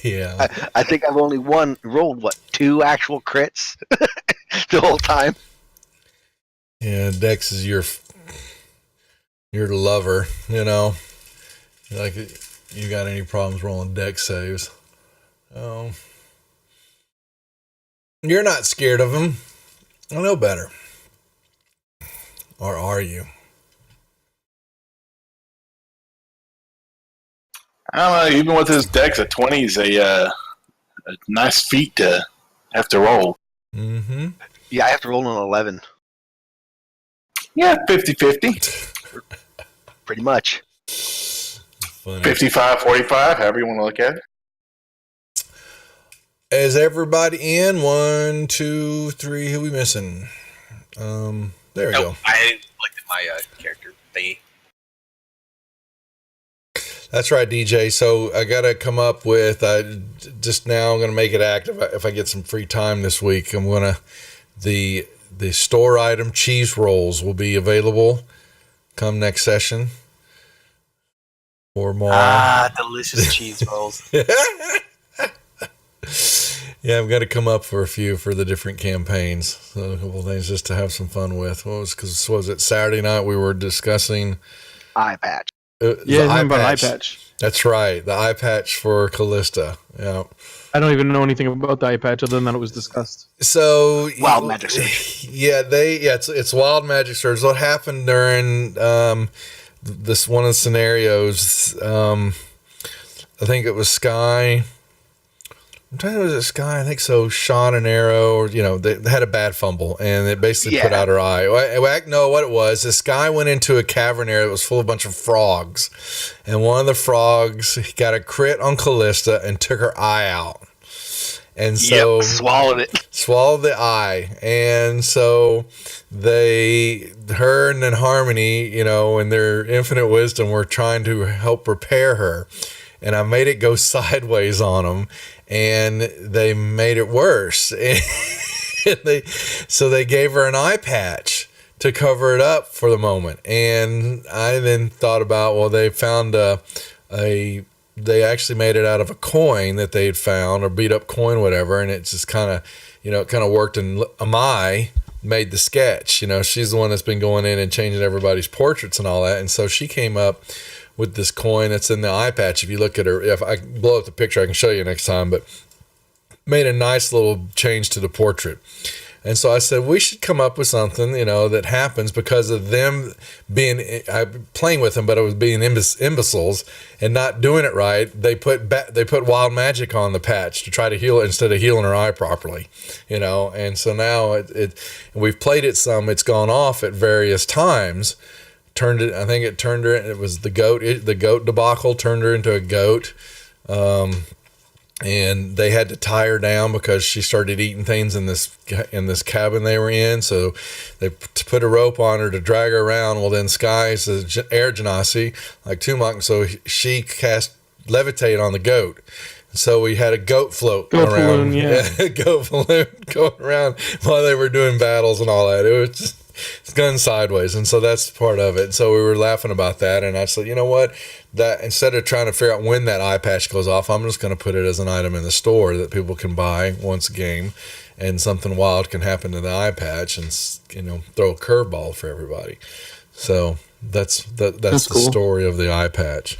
Yeah. I think I've only rolled two actual crits the whole time. Yeah, Dex is your lover, you know. Like, you got any problems rolling Dex saves? Oh, you're not scared of him. I know better. Or are you? I don't know. Even with his Dex at 20, is a nice feat to have to roll. Mm-hmm. Yeah, I have to roll an 11. Yeah, 50-50. Pretty much. Funny. 55-45, however you want to look at it. Is everybody in? 1, 2, 3. Who we missing? There we go. I looked at my character thingy. That's right, DJ. So I got to come up with, just now I'm going to make it active. If I get some free time this week, I'm going to, the store item cheese rolls will be available come next session. Or more. Delicious cheese rolls. Yeah, I've got to come up for a few for the different campaigns. So a couple of things just to have some fun with. Was it Saturday night we were discussing Eye patch. About eye patch. That's right, the eye patch for Callista. Yeah. I don't even know anything about the eye patch other than that it was discussed. So Wild Magic Surge. It's Wild Magic Surge. What happened during this one of the scenarios? I think it was Sky. I'm trying to, was it Sky? I think so. Shot an arrow, or they had a bad fumble, and it basically put out her eye. No, what it was, this guy went into a cavern area that was full of a bunch of frogs, and one of the frogs got a crit on Callista and took her eye out, and so swallowed the eye, and so her and then Harmony, in their infinite wisdom, were trying to help repair her, and I made it go sideways on them. And they made it worse. So they gave her an eye patch to cover it up for the moment. And I then thought about, they found they actually made it out of a coin that they had found, or beat up coin, whatever. And it just kind of worked. And Amai made the sketch. She's the one that's been going in and changing everybody's portraits and all that. And so she came up with this coin that's in the eye patch. If you look at her, if I blow up the picture, I can show you next time, but made a nice little change to the portrait. And so I said, we should come up with something, that happens because of them playing with them, but it was being imbeciles and not doing it right. They put wild magic on the patch to try to heal it instead of healing her eye properly, and so now we've played it some, it's gone off at various times. It was the goat debacle turned her into a goat. And they had to tie her down because she started eating things in this cabin they were in. So they put a rope on her to drag her around. Well, then Sky's air genasi, like Tumok, so she cast levitate on the goat. So we had a goat float goat around. Balloon, yeah. Goat balloon going around while they were doing battles and all that. It was just, it's gone sideways, and so that's part of it. And so we were laughing about that, and I said, you know what, that instead of trying to figure out when that eye patch goes off, I'm just going to put it as an item in the store that people can buy once a game, and something wild can happen to the eye patch, and throw a curveball for everybody. So that's the cool story of the eye patch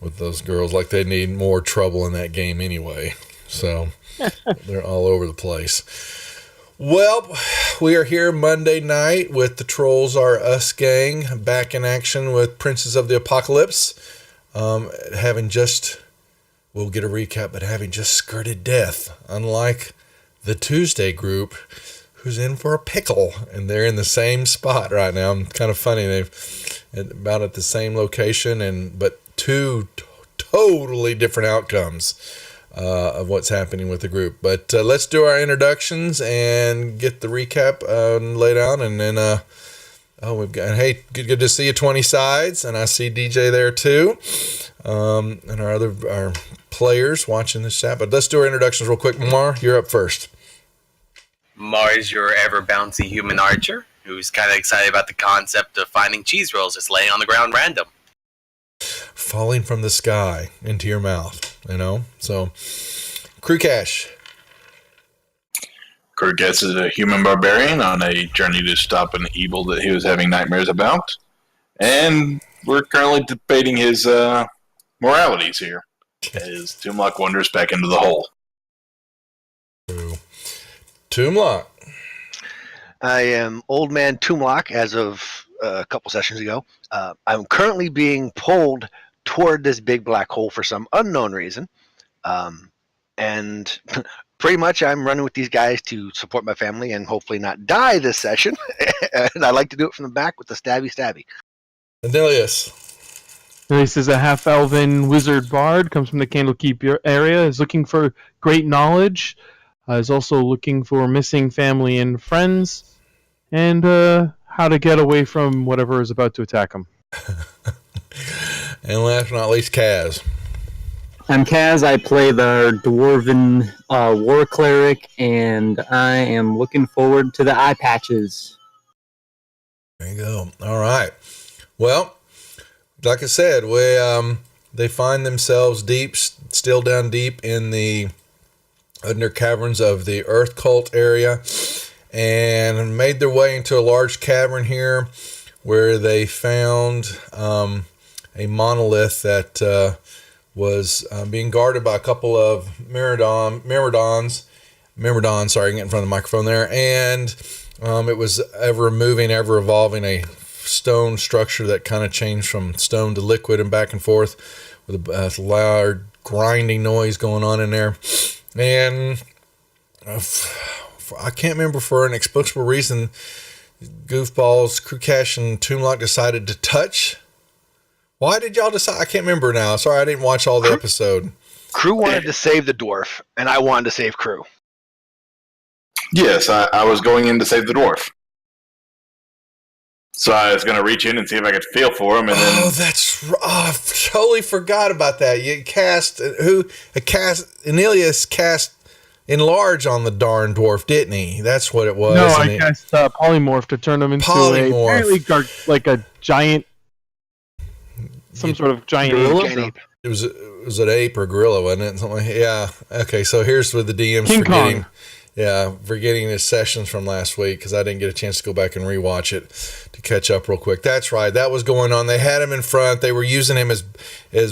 with those girls. Like, they need more trouble in that game anyway, so they're all over the place. Well, we are here Monday night with the Trolls Are Us gang, back in action with Princes of the Apocalypse. We'll get a recap, but having just skirted death, unlike the Tuesday group, who's in for a pickle, and they're in the same spot right now. It's kind of funny, they've about at the same location, but two totally different outcomes of what's happening with the group. But let's do our introductions and get the recap laid out, and then we've got, hey, good to see you, 20 Sides, and I see DJ there too, and our players watching this chat. But let's do our introductions real quick. Mar, you're up first. Mar is your ever bouncy human archer who's kind of excited about the concept of finding cheese rolls just laying on the ground random. Falling from the sky into your mouth. So Crew Cash. Kurgas is a human barbarian on a journey to stop an evil that he was having nightmares about. And we're currently debating his moralities here as Toomlock wanders back into the hole. Toomlock. I am Old Man Toomlock as of a couple sessions ago. I'm currently being pulled toward this big black hole for some unknown reason. And pretty much I'm running with these guys to support my family and hopefully not die this session. And I like to do it from the back with the stabby. Adelius. This is a half-elven wizard bard, comes from the Candlekeep area, is looking for great knowledge, is also looking for missing family and friends, and how to get away from whatever is about to attack him. And last but not least, Kaz. I'm Kaz. I play the Dwarven War Cleric, and I am looking forward to the eye patches. There you go. All right. Well, like I said, they find themselves still down deep in the under caverns of the Earth Cult area, and made their way into a large cavern here, where they found a monolith that was being guarded by a couple of Myrmidons. Sorry, getting in front of the microphone there, and it was ever moving, ever evolving, a stone structure that kind of changed from stone to liquid and back and forth with a loud grinding noise going on in there. And I can't remember, for an inexplicable reason, Goofballs, Crew Cash, and Toomlock decided to touch. Why did y'all decide? I can't remember now. Sorry, I didn't watch all the episode. Crew wanted to save the dwarf, and I wanted to save Crew. Yes, I was going in to save the dwarf. So I was going to reach in and see if I could feel for him, and then... I totally forgot about that. Anilius cast Enlarge on the darn dwarf, didn't he? That's what it was. No, I cast Polymorph to turn him into like a giant, some sort of giant ape. It was an ape or gorilla, wasn't it? Something like, yeah. Okay, so here's with the DM's King forgetting. Kong. Yeah, forgetting his sessions from last week because I didn't get a chance to go back and rewatch it to catch up real quick. That's right. That was going on. They had him in front. They were using him as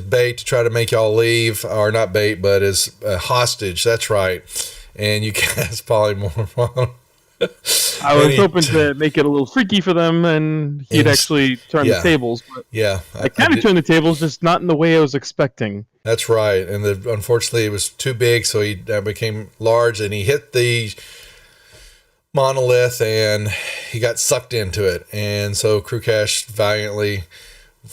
bait to try to make y'all leave, or not bait, but as a hostage. That's right. And you cast Polymorph on him. I was hoping to make it a little freaky for them, and he'd actually turn the tables. But yeah, I kind of turned the tables, just not in the way I was expecting. That's right, and unfortunately it was too big, so he became large, and he hit the monolith, and he got sucked into it. And so Crew Cash valiantly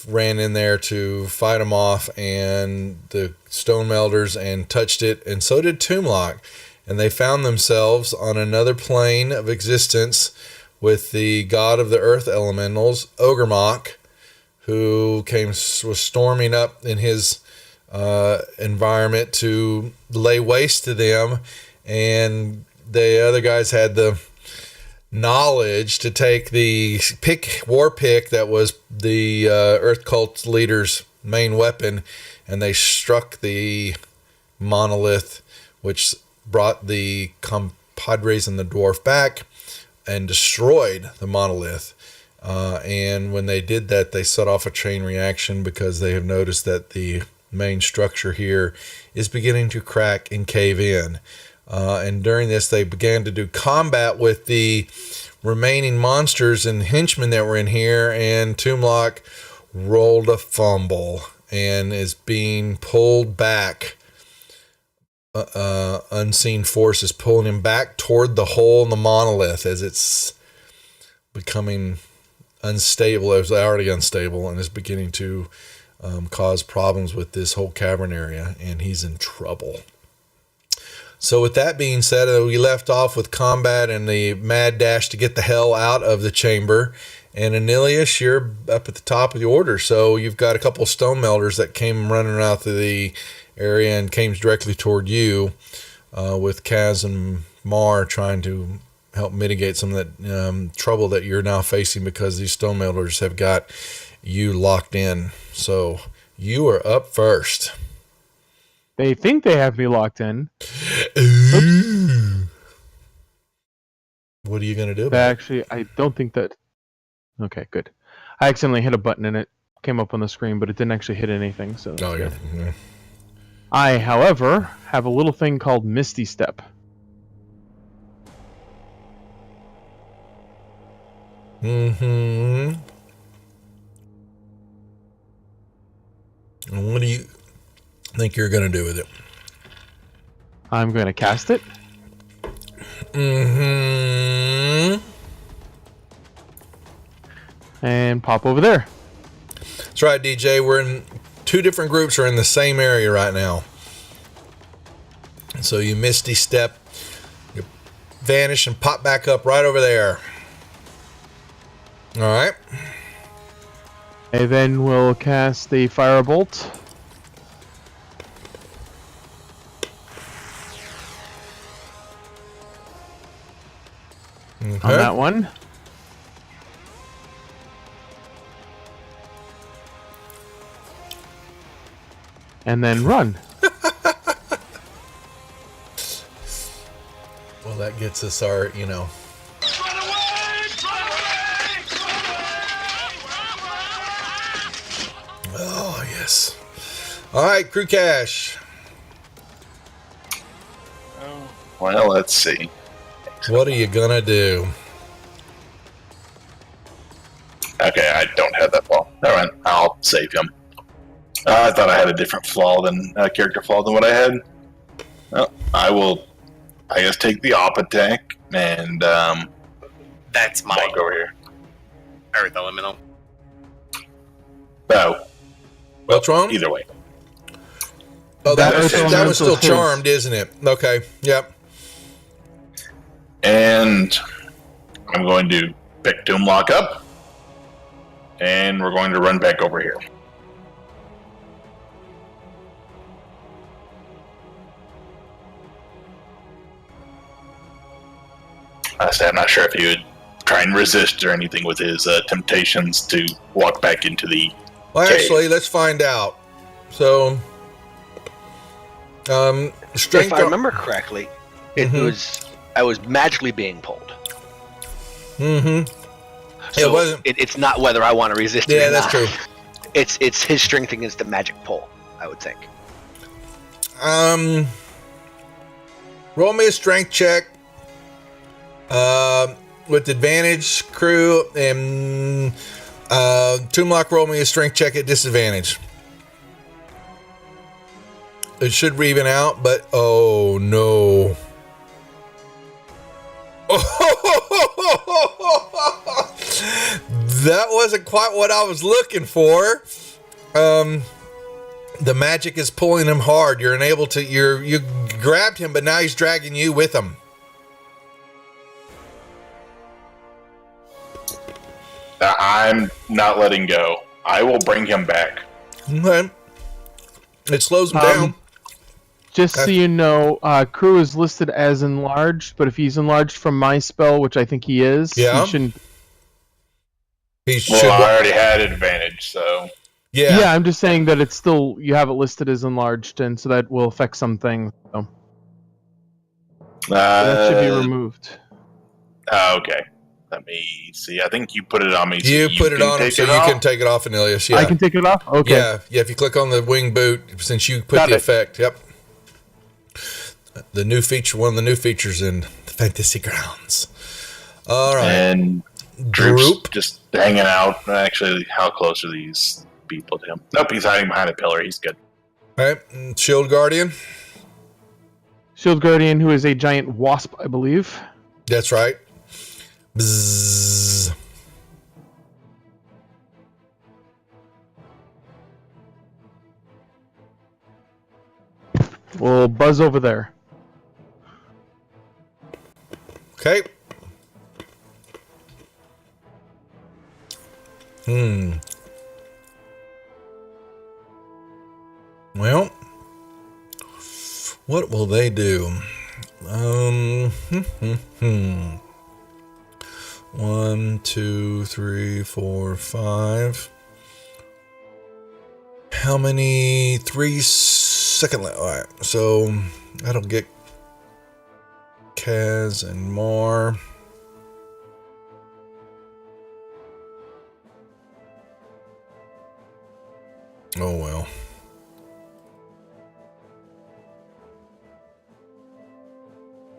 ran in there to fight him off, and the stone melders, and touched it, and so did Toomlock. And they found themselves on another plane of existence with the god of the earth elementals, Ogremok, who was storming up in his environment to lay waste to them. And the other guys had the knowledge to take the war pick that was the earth cult leader's main weapon, and they struck the monolith, which brought the compadres and the dwarf back and destroyed the monolith. And when they did that, they set off a chain reaction because they have noticed that the main structure here is beginning to crack and cave in. And during this, they began to do combat with the remaining monsters and henchmen that were in here, and Toomlock rolled a fumble and is being pulled back. Unseen forces pulling him back toward the hole in the monolith as it's becoming unstable. It was already unstable and is beginning to cause problems with this whole cavern area, and he's in trouble. So with that being said, we left off with combat and the mad dash to get the hell out of the chamber. And Anilius, you're up at the top of the order, so you've got a couple of stone melders that came running out of the area and came directly toward you, with Kaz and Mar trying to help mitigate some of that trouble that you're now facing because these stone melders have got you locked in. So you are up first. They think they have me locked in. Ooh. What are you gonna do But about it? actually, I don't think that. Okay, good. I accidentally hit a button and it came up on the screen, but it didn't actually hit anything. So that's Oh, good. yeah. I, however, have a little thing called Misty Step. Mm-hmm. And what do you think you're gonna do with it? I'm going to cast it. Mm-hmm. And pop over there. That's right, DJ. We're in two different groups are in the same area right now. So you Misty Step, you vanish and pop back up right over there. All right. And then we'll cast the Firebolt. Okay. On that one. And then run. Well, that gets us our, Oh, yes. All right, Crew Cash. Well, let's see. What are you gonna do? Okay, I don't have that flaw. All right, I'll save him. I thought I had a different character flaw than what I had. Well, I will, I guess, take the op attack and That's mine. walk over here. Earth Elemental. Oh, What's wrong? either way. Oh, that That was Elemental's still his. charmed, isn't it? Okay. Yep. And I'm going to pick Doomlock up, and we're going to run back over here. Honestly, I'm not sure if he would try and resist or anything with his temptations to walk back into the. Well, Okay. actually, let's find out. So, strength. If I remember correctly, it Mhm. was I was magically being pulled. Mm-hmm. So It wasn't. it's not whether I want to resist it Yeah, or that's not. true. It's his strength against the magic pull, I would think. Roll me a strength check. With advantage, Crew, and Toomlock, roll me a strength check at disadvantage. It should even out, but oh no. That wasn't quite what I was looking for. The magic is pulling him hard. You're unable to. You grabbed him, but now he's dragging you with him. I'm not letting go. I will bring him back. Okay. It slows him down. Just so you know, Crew is listed as enlarged, but if he's enlarged from my spell, which I think he is, Yeah. he shouldn't. He Well, should. I already had advantage, so Yeah. I'm just saying that it's still you have it listed as enlarged, and so that will affect some things. So that should be removed. Okay. Let me see. I think you put it on me. So You put it can on him take so it you off. can take it off, Anilius. Yeah. I can take it off. Okay. Yeah. If you click on the wing boot, since you put Got the it. effect. Yep. The new feature, one of the new features in the Fantasy Grounds. All right. And Droop's Droop. just hanging out. Actually, how close are these people to him? Nope, he's hiding behind a pillar. He's good. All right. And Shield Guardian. Shield Guardian, who is a giant wasp, I believe. That's right. Bzzz. Will buzz over there. Okay. Well, what will they do? One, two, three, four, five. How many? second. All right, so that'll get Kaz and Mar. Oh well.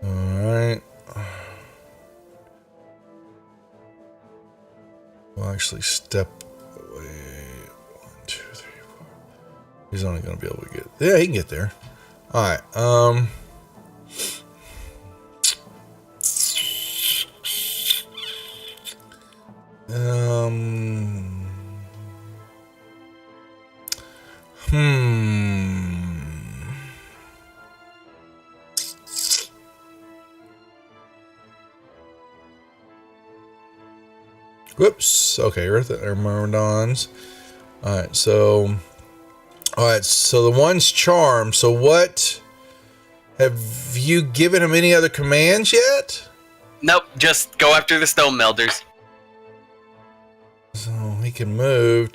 All right. Well, actually, step away. 1, 2, 3, 4. He's only going to be able to get. Yeah, he can get there. All right. Whoops. Okay, Earth or Myrmidons. All right, so the one's charmed. So what? Have you given him any other commands yet? Nope, just go after the stone melders. So he can move.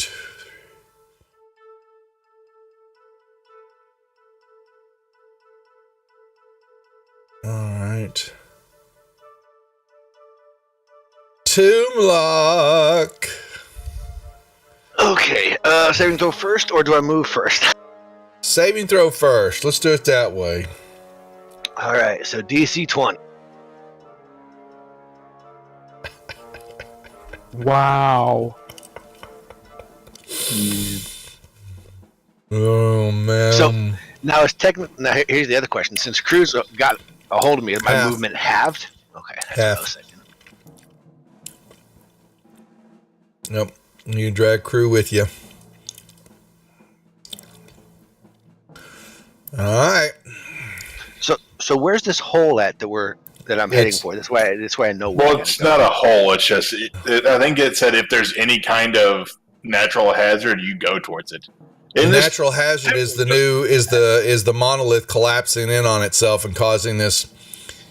All right. Toomlock. Okay, saving throw first, or do I move first? Saving throw first. Let's do it that way. All right, so DC 20. Wow. Oh man. So now it's technically. Now here's the other question: since Cruz got a hold of me, is my Half. movement halved? Okay, that's what I was thinking. Nope. You drag crew with you. All right. So where's this hole at that I'm heading for? That's why I know where. Well, it's not a hole. It's just, I think it said if there's any kind of natural hazard, you go towards it. The In this, natural hazard is the monolith collapsing in on itself and causing this.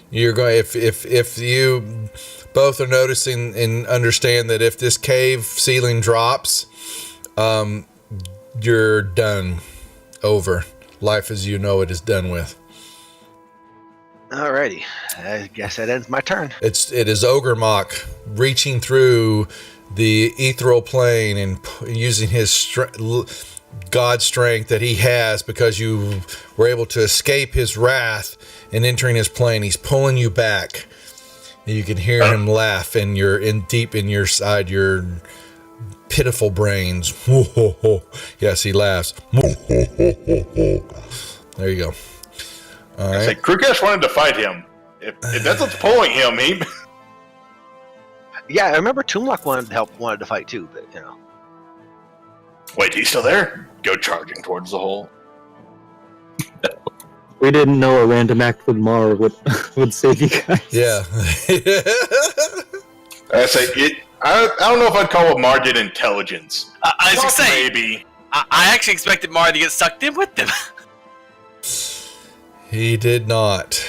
You're going if you both are noticing and understand that if this cave ceiling drops, you're done. Over. Life as you know it is done with. Alrighty, I guess that ends my turn. It is Ogremok reaching through the ethereal plane and using his God strength that he has because you were able to escape his wrath and entering his plane. He's pulling you back. You can hear him laugh, and you're deep in your side, your pitiful brains. Yes, he laughs. There you go. All right. I say, Krukash wanted to fight him. If that's what's pulling him, he. Yeah, I remember Toomlock wanted to fight too, but you know. Wait, he's still there? Go charging towards the hole. We didn't know a random act with Mar would save you guys. Yeah. I say it. I don't know if I'd call what Mar did intelligence. I was gonna Fuck, say, maybe. I actually expected Mara to get sucked in with them. He did not.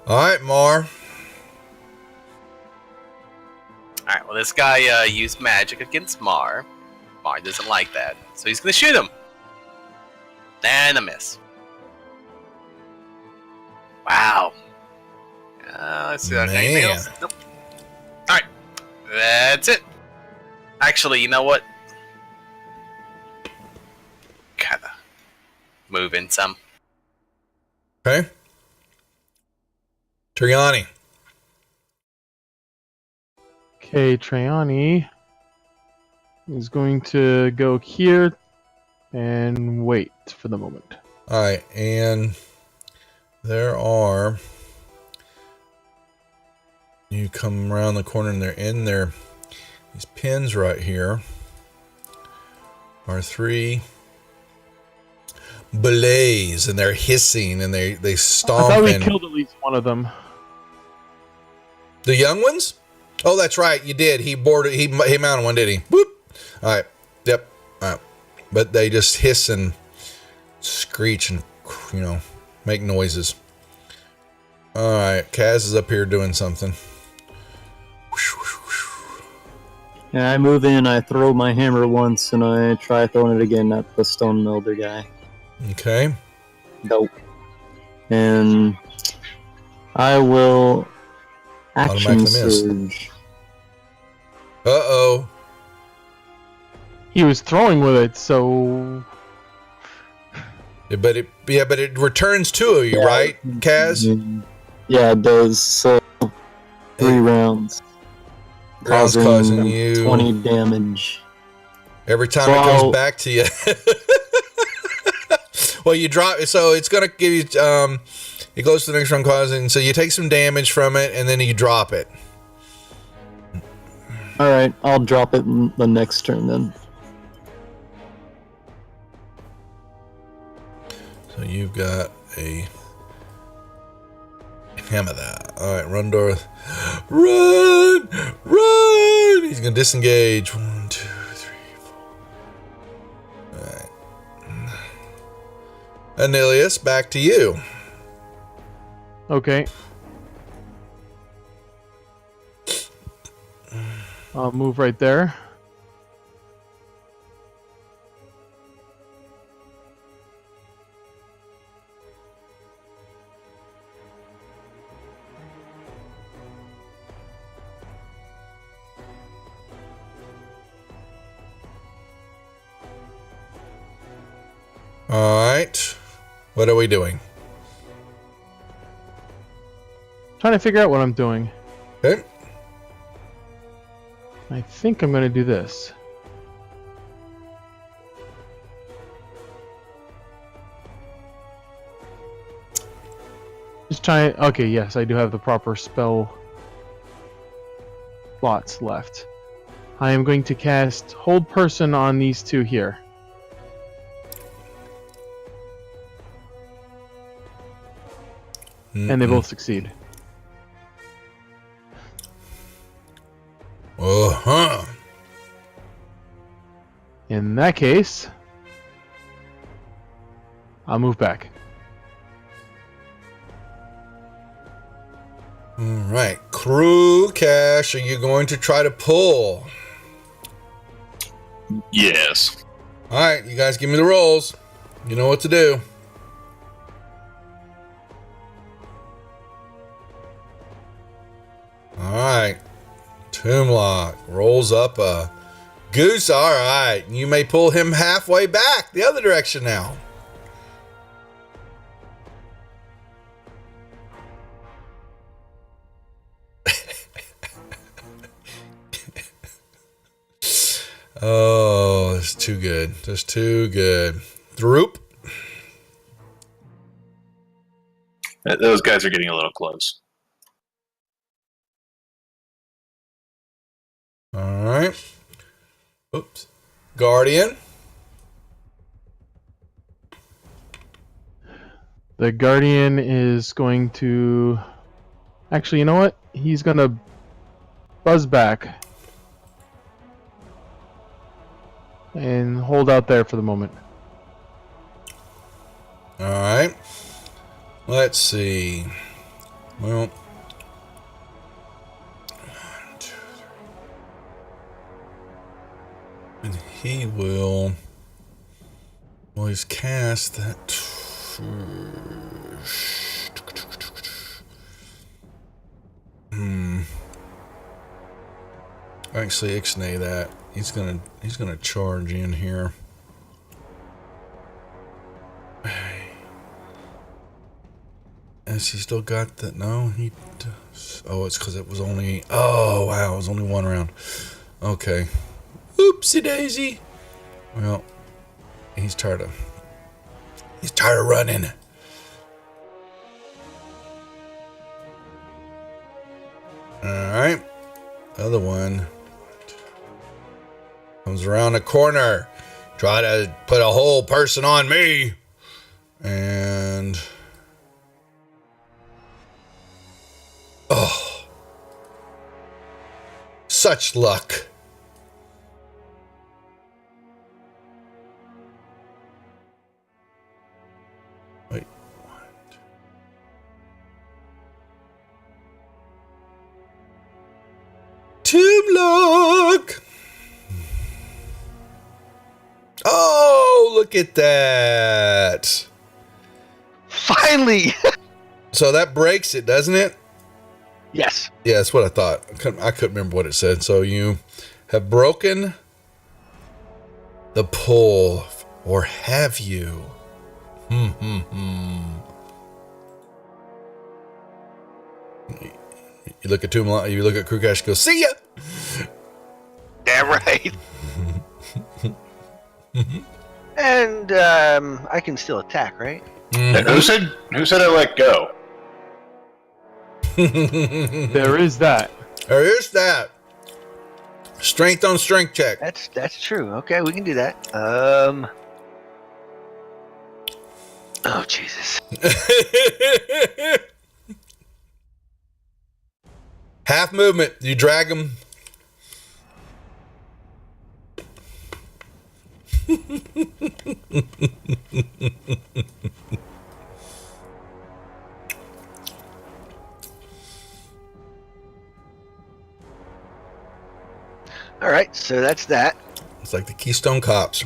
All right, Mar. Alright, well, this guy used magic against Mar. Mar doesn't like that, so he's gonna shoot him. And a miss. Wow. Let's see. Anything Man. else? Nope. Alright. That's it. Actually, you know what? Kinda move in some. Okay. Triani. Okay, Traiani is going to go here and wait for the moment. All right, and there are. You come around the corner and they're in there. These pins right here are 3 blaze, and they're hissing and they I stomp. thought we and killed at least one of them. the young ones. Oh, that's right. You did. He boarded. He mounted one, did he? Whoop. All right. Yep. All right. But they just hiss and screech and make noises. All right. Kaz is up here doing something. Yeah, I move in, I throw my hammer once, and I try throwing it again at the stone melder guy. Okay. Nope. And I will action Automatically miss. surge. Uh-oh. He was throwing with it, so Yeah, but it returns to you, right, Kaz? Yeah, it does. So 3 rounds. Rounds causing you 20 damage. every time So it goes I'll- back to you. Well, you drop, so it's gonna give you. It goes to the next round causing. So you take some damage from it, and then you drop it. Alright, I'll drop it in the next turn then. So you've got a hammer that. All right, run, Dorothy. Run! He's gonna disengage. 1, 2, 3, 4. All right. Anilius, back to you. okay. I'll move right there. All right. What are we doing? Trying to figure out what I'm doing. Okay. I think I'm going to do this. Just trying. Okay, yes, I do have the proper spell slots left. I am going to cast Hold Person on these two here. And they both succeed. Uh-huh. In that case, I'll move back. All right. Crew Cash, are you going to try to pull? Yes. All right, you guys give me the rolls. You know what to do. All right. Toomlock rolls up a goose. All right. You may pull him halfway back the other direction now. Oh, it's too good. Just too good. Droop. Those guys are getting a little close. All right. Oops. Guardian. The Guardian is going to... Actually, you know what? He's going to buzz back. And hold out there for the moment. All right. Let's see. Well, 1, 2, 3. And he will. Well, he's cast that. Actually, ixnay that. He's gonna charge in here. Has he still got that? No, he does. Oh, it's because it was only. Oh, wow, it was only 1 round. Okay. Oopsie daisy. Well, he's tired of running. All right. Other one comes around the corner. Try to put a whole person on me. And oh, such luck. Wait. Toomlock. Oh, Look at that. Finally! So that breaks it, doesn't it? Yes. Yeah, that's what I thought. I couldn't remember what it said. So you have broken the pull, or have you? You look at Tumla, you look at Krukash and go, see ya! Damn right. And I can still attack, right? And who said I let go? There is that. There is that. Strength on strength check. That's true. Okay, we can do that. Oh Jesus. Half movement. You drag him. All right, so that's that. It's like the Keystone Cops.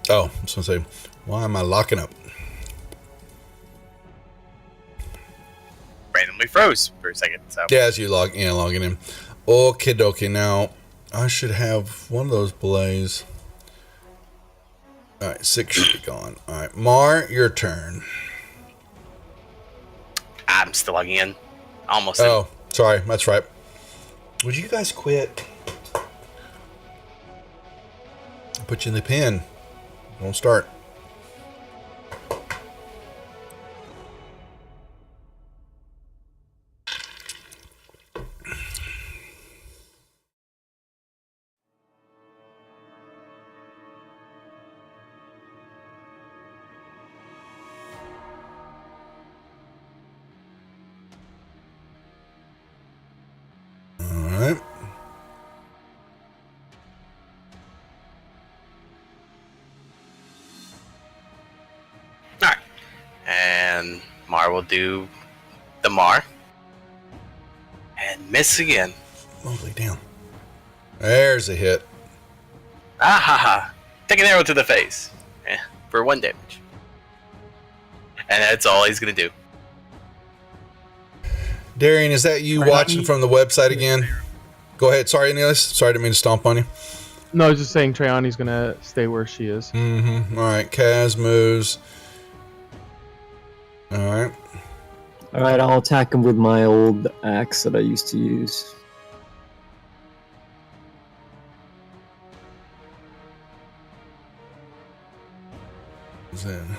Oh, I was going to say, why am I locking up? Randomly froze for a second. So Yeah, as you logging in. Okay, dokie. Now, I should have one of those blaze. All right, 6 should be gone. All right, Mar, your turn. I'm still logging in. Almost. In. Oh, sorry. That's right. Would you guys quit? I'll put you in the pen. Don't start. Alright. Alright. And Mar will do the Mar. And miss again. Lovely, damn. There's a hit. Ah ha ha. Take an arrow to the face. For 1 damage. And that's all he's gonna do. Darian, is that you watching from the website again? Go ahead. Sorry, Neelis. Sorry, I didn't mean to stomp on you. No, I was just saying Treyani's gonna stay where she is. Mm-hmm. All right. Kaz moves. All right. All right, I'll attack him with my old axe that I used to use. Then.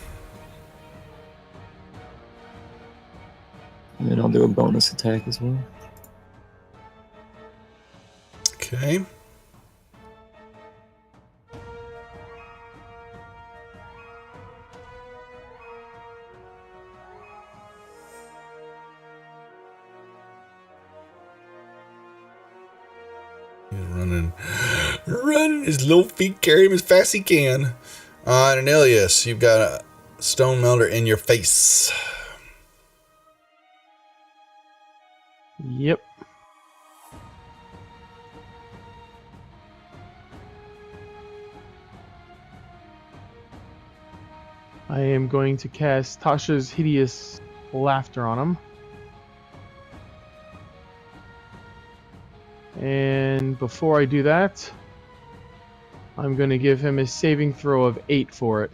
And then I'll do a bonus attack as well. Okay. He's running. His little feet carry him as fast as he can. And Ilias, you've got a stone melter in your face. Yep. I am going to cast Tasha's Hideous Laughter on him. And before I do that, I'm going to give him a saving throw of 8 for it.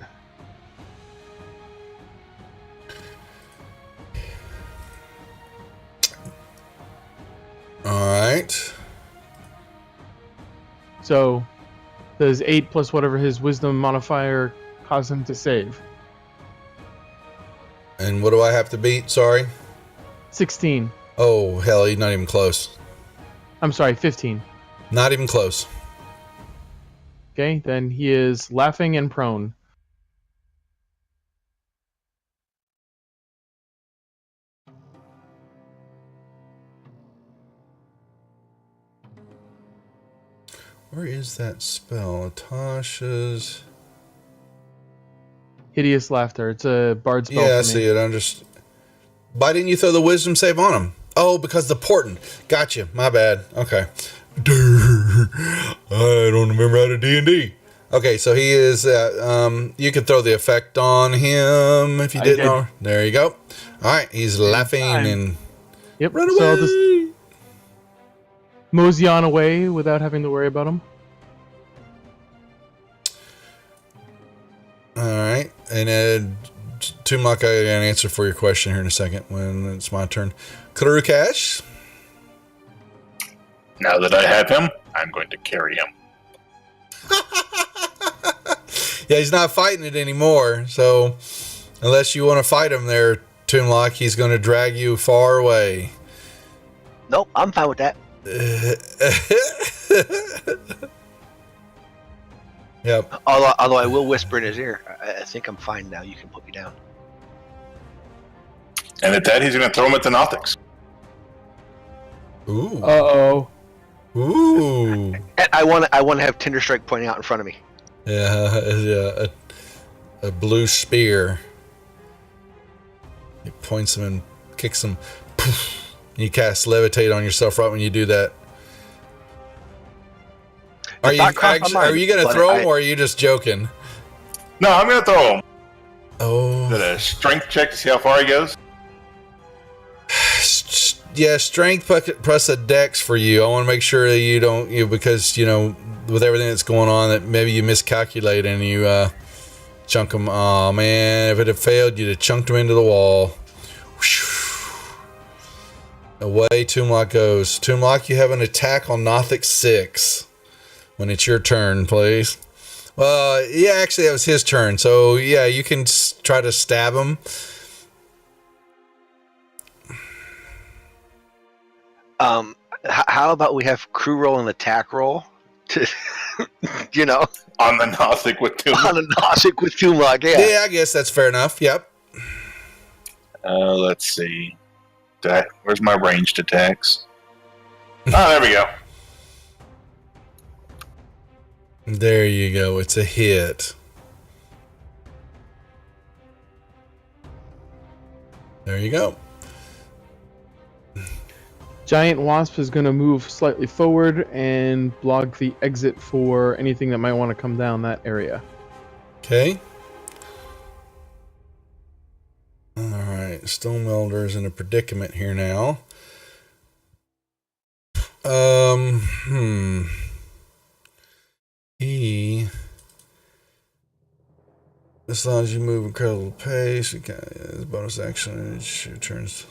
Alright. So, does 8 plus whatever his wisdom modifier cause him to save? And what do I have to beat? Sorry. 16. Oh, hell, he's not even close. I'm sorry, 15. Not even close. Okay, then he is laughing and prone. Where is that spell? Tasha's. Hideous laughter. It's a bard spell. Yeah, I for me. see it. I'm just. Why didn't you throw the wisdom save on him? Oh, because the portent. Gotcha. My bad. Okay. I don't remember how to D&D. Okay, so he is. You can throw the effect on him if you I didn't did. know. There you go. All right, he's laughing time. and Yep. run away. So I'll just mosey on away without having to worry about him. All right, and Tumlock, I got an answer for your question here in a second when it's my turn. Karukash. Now that I have him, I'm going to carry him. Yeah, he's not fighting it anymore. So, unless you want to fight him there, Tumlock, he's going to drag you far away. Nope, I'm fine with that. Yep. Although I will whisper in his ear, I think I'm fine now. You can put me down. And at that, he's going to throw him at the Nothics. Ooh. Uh-oh. Ooh. And I want to have Tinder Strike pointing out in front of me. Yeah. A blue spear. He points him and kicks him. Poof. You cast levitate on yourself right when you do that. Are you going to throw him, or are you just joking? No, I'm going to throw him. Oh. Is it a strength check to see how far he goes? Yeah, strength plus a dex for you. I want to make sure that you don't, because, with everything that's going on, that maybe you miscalculate and you chunk him. Oh, man, if it had failed, you'd have chunked him into the wall. Away Tumlock goes. Tumlock, you have an attack on Nothic 6 when it's your turn, please. Well, yeah, actually, that was his turn. So, yeah, you can try to stab him. How about we have crew roll and attack roll? To, On the Nothic with two. on a Nosik with Tumlock, yeah. Yeah, I guess that's fair enough. Yep. Let's see. Where's my ranged attacks? Oh, there we go. There you go. It's a hit. There you go. Giant Wasp is going to move slightly forward and block the exit for anything that might want to come down that area. Okay. All right. Stonemelder's in a predicament here now. As long as you move incredible pace, you can as bonus action, it turns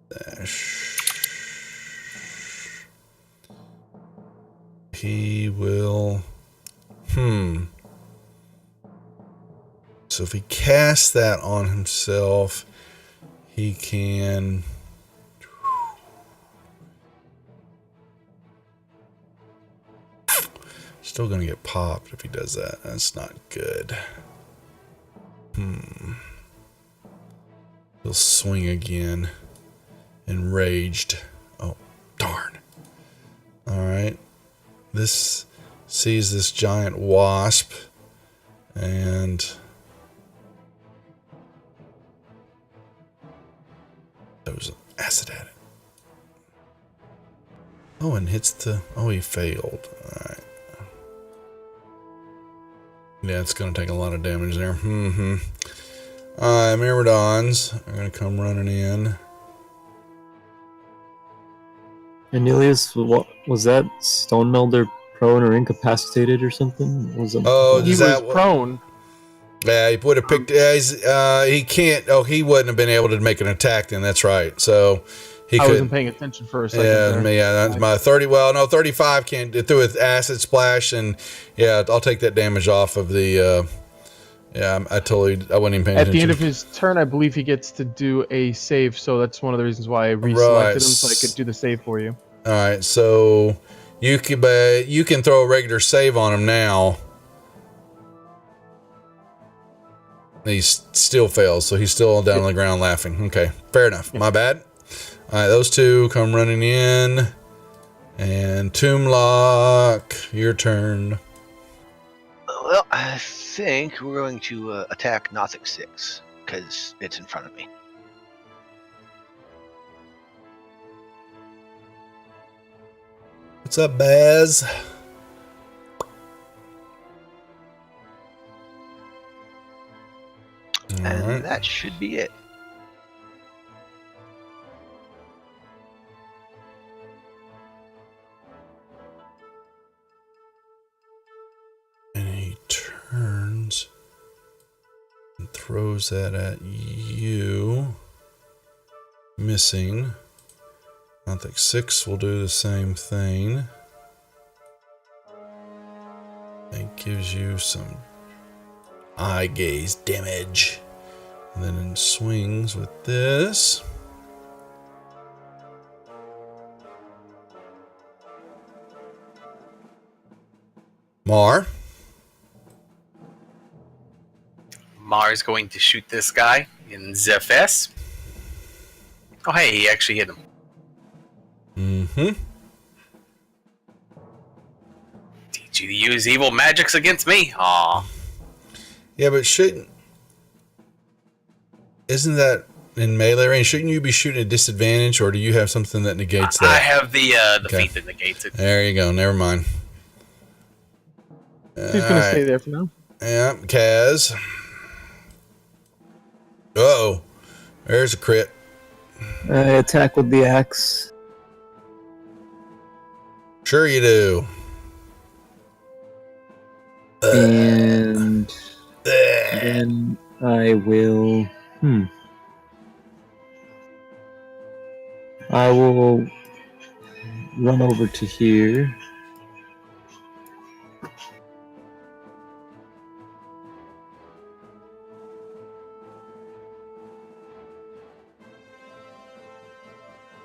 dash. He will. So if he casts that on himself, he can. Still gonna get popped if he does that. That's not good. He'll swing again. Enraged. Oh, darn. Alright. This sees this giant wasp and throws acid at it. Oh, and hits the. Oh, he failed. Alright. Yeah, it's going to take a lot of damage there. Myrmidons are going to come running in. Cornelius, what was that? Stonemelder prone or incapacitated or something? Was it? Oh, He is was that prone. Yeah, he would have picked. He can't. Oh, he wouldn't have been able to make an attack then. That's right. So he I couldn't. wasn't paying attention for a second. Yeah, there. that's my 30. Well, no, 35 can't do with acid splash, and yeah, I'll take that damage off of the. I wasn't even paying At attention. the end of his turn, I believe he gets to do a save, so that's one of the reasons why I reselected him, so I could do the save for you. All right, so you can throw a regular save on him now. He still fails, so he's still down on the ground laughing. Okay, fair enough. My bad. All right, those two come running in. And Tomblock, your turn. Well, I think we're going to attack Nothic 6 because it's in front of me. What's up, Baz? And Alright. that should be it. And he turns and throws that at you. Missing. I think 6 will do the same thing. It gives you some eye gaze damage. And then it swings with this. Mar. Mar's going to shoot this guy in Zephes. Oh, hey, he actually hit him. Mm-hmm. Teach you to use evil magics against me. Aw. Yeah, but isn't that in melee range? Shouldn't you be shooting at disadvantage, or do you have something that negates I that? have the Okay. feat that negates it. There you go. Never mind. He's gonna stay there for now. Yeah, Kaz. Uh-oh. There's a crit. I attack with the axe. Sure you do. And then I will. I will run over to here.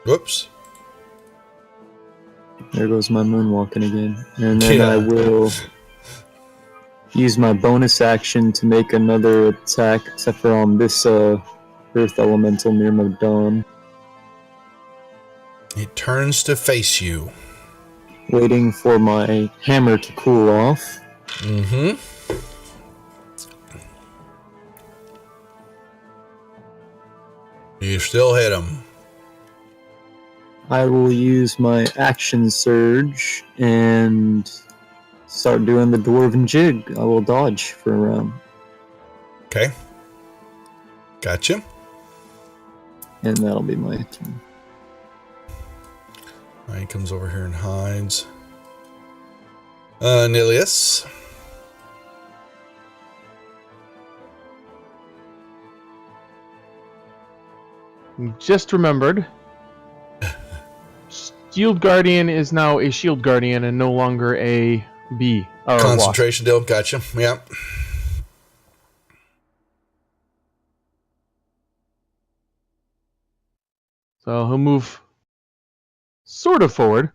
Whoops. There goes my moonwalking again. And then Yeah. I will use my bonus action to make another attack, except for on this earth elemental near Magdon. He turns to face you. Waiting for my hammer to cool off. Mm-hmm. You still hit him. I will use my action surge and start doing the dwarven jig. I will dodge for a round. Okay. Gotcha. And that'll be my turn. He comes over here and hides. Nilius. Just remembered. Shield Guardian is now a Shield Guardian and no longer a bee. Or a wasp. Concentration deal. Gotcha. Yeah. So he'll move sort of forward.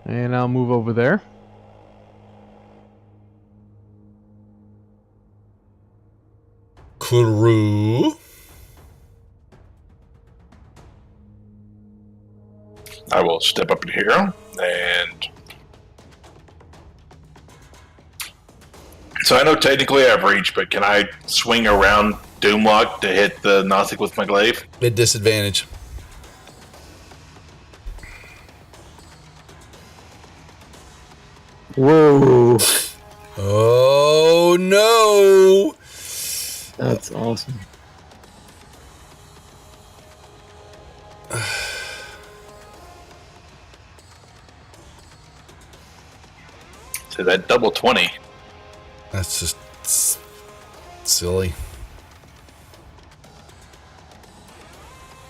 And I'll move over there. Kuru. I will step up in here and. So I know technically I have reach, but can I swing around Doomlock to hit the Nothic with my glaive? At disadvantage. Whoa! Oh no! That's awesome. So that double 20. That's just silly.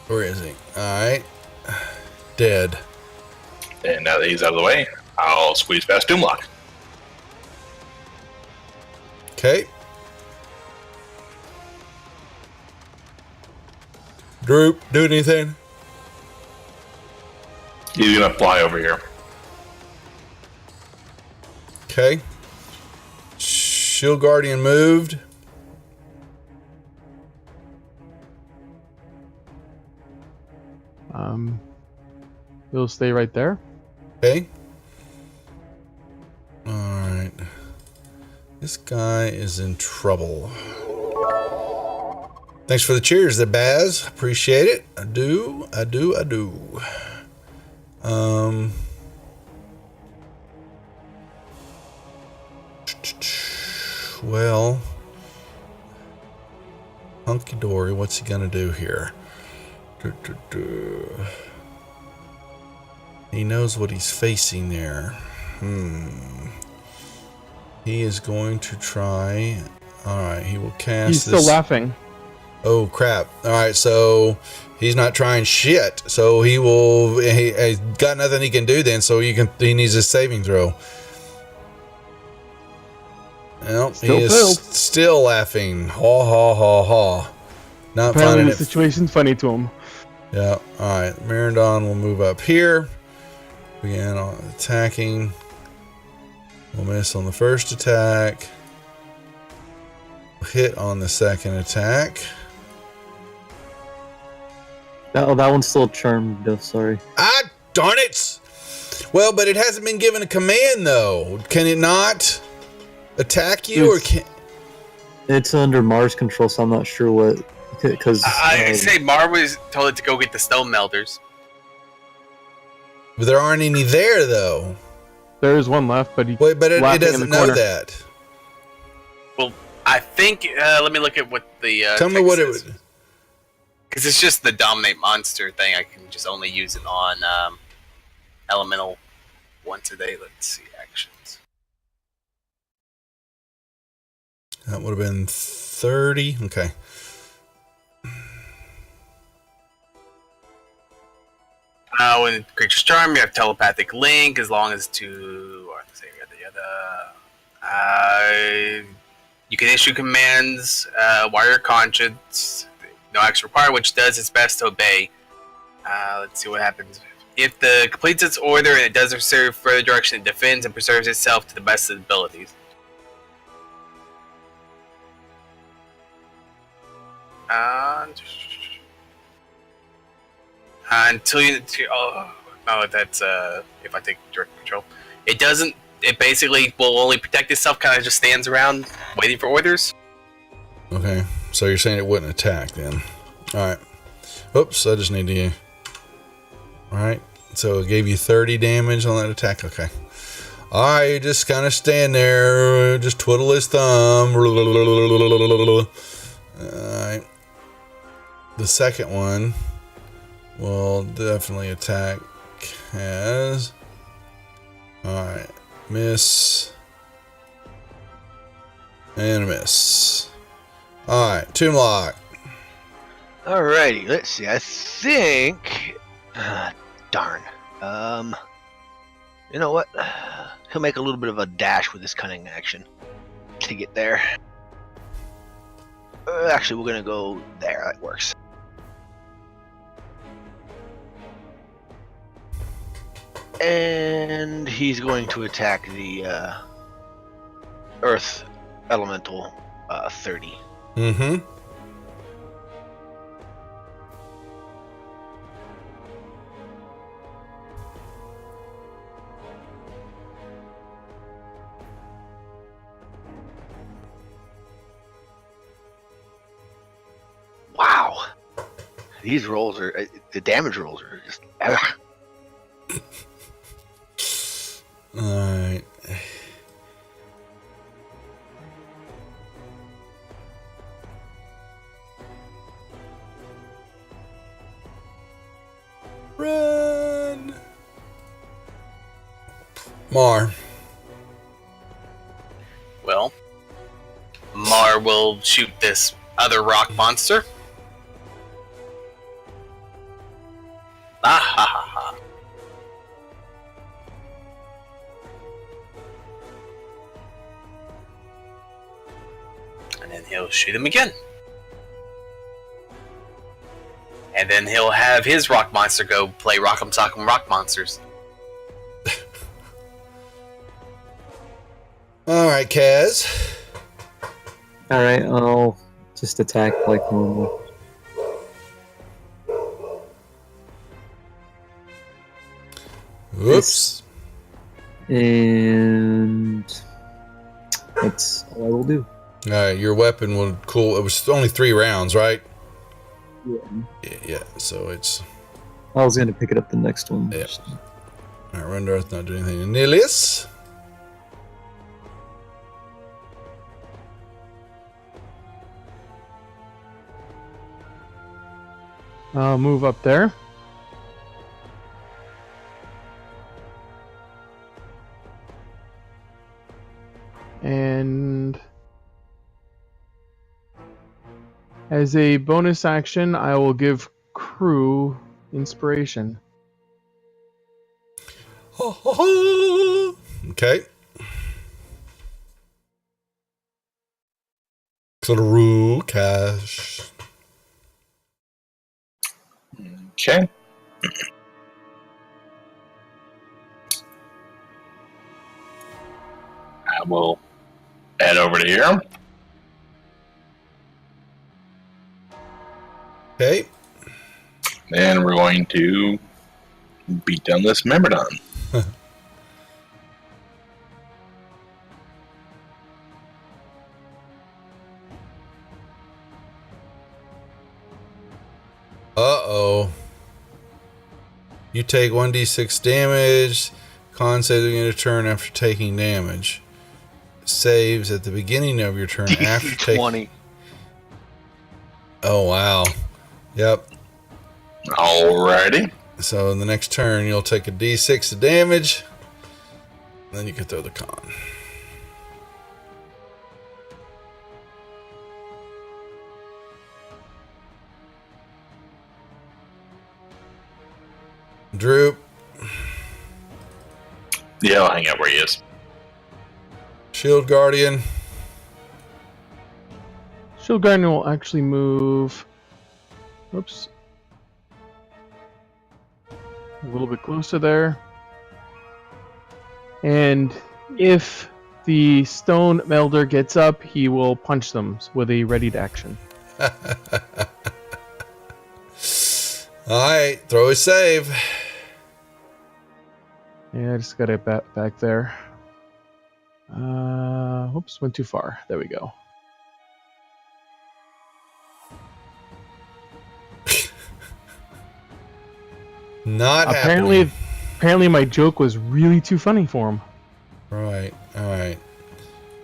Where is he? Alright. Dead. And now that he's out of the way, I'll squeeze past Doomlock. Okay. Droop, do anything? He's gonna fly over here. Okay. Shield Guardian moved. He'll stay right there. Okay. All right. This guy is in trouble. Thanks for the cheers there, Baz. Appreciate it. I do. Well, hunky dory, what's he gonna do here? He knows what he's facing there. He is going to try. All right, he will cast. He's still laughing. Oh crap! All right, so he's not trying shit. So he will. He's got nothing he can do then. So he needs a saving throw. Well, Still he is failed. still laughing. Ha ha ha ha. Not Apparently finding the it. situation's funny to him. Yeah. All right. Mirandon will move up here. Begin on attacking. We'll miss on the first attack. Hit on the second attack. Oh, that one's still charmed, though. Sorry. Ah, darn it! Well, but it hasn't been given a command, though. Can it not attack you, or can... It's under Mars control, so I'm not sure what. Because I say Mar was told it to go get the stone melders. But there aren't any there, though. There is one left, but Wait, but it laughing in doesn't the know corner. that. Well, I think. Let me look at what the. Tell me what it would... Because it's just the dominate monster thing. I can just only use it on elemental once a day. Let's see actions. That would have been 30. Okay. When creature's charm, you have telepathic link as long as two. Or let's say you can issue commands, wire conscience. No action required, which does its best to obey. Let's see what happens. If the completes its order and it doesn't serve further direction, it defends and preserves itself to the best of its abilities. Until you. Oh, no, that's if I take direct control. It doesn't. It basically will only protect itself. Kind of just stands around waiting for orders. Okay. So you're saying it wouldn't attack then. Alright. Oops, I just need to... Alright. So it gave you 30 damage on that attack. Okay. Alright, you just kind of stand there. Just twiddle his thumb. Alright. The second one will definitely attack Kaz. Alright. Miss. And a miss. Alright, Toonlock. Alrighty, let's see. I think. Darn. You know what? He'll make a little bit of a dash with his cunning action to get there. Actually, we're gonna go there. That works. And he's going to attack the Earth Elemental 30. Mm-hmm. Wow. These rolls are... the damage rolls are just... Alright. Run! Mar. Well, Mar will shoot this other rock monster. Ah ha ha ha. And then he'll shoot him again. And then he'll have his rock monster go play Rock'em Sock'em Rock Monsters. Alright, Kaz. Alright, I'll just attack like normal. Whoops. And that's all I will do. All right, your weapon will cool. It was only 3 rounds, right? Yeah. So it's I was gonna pick it up the next one. Yeah. all right. Run Earth not doing anything. Nilius. I'll move up there. And as a bonus action, I will give crew inspiration. Okay. Claru cash. Okay. I will head over to here. Okay. And we're going to beat down this Myrmidon. Uh-oh. You take 1d6 damage. Con saves at the end of turn after taking damage. Saves at the beginning of your turn after taking... 20. Oh, wow. Yep. Alrighty. So in the next turn, you'll take a d6 of damage. Then you can throw the con. Droop. Yeah, I'll hang out where he is. Shield Guardian. Shield Guardian will actually move. Oops. A little bit closer there. And if the Stone Melder gets up, he will punch them with a readied action. Alright, throw a save. Yeah, I just got it back there. Oops, went too far. There we go. Not Apparently happening. my joke was really too funny for him. Right, alright.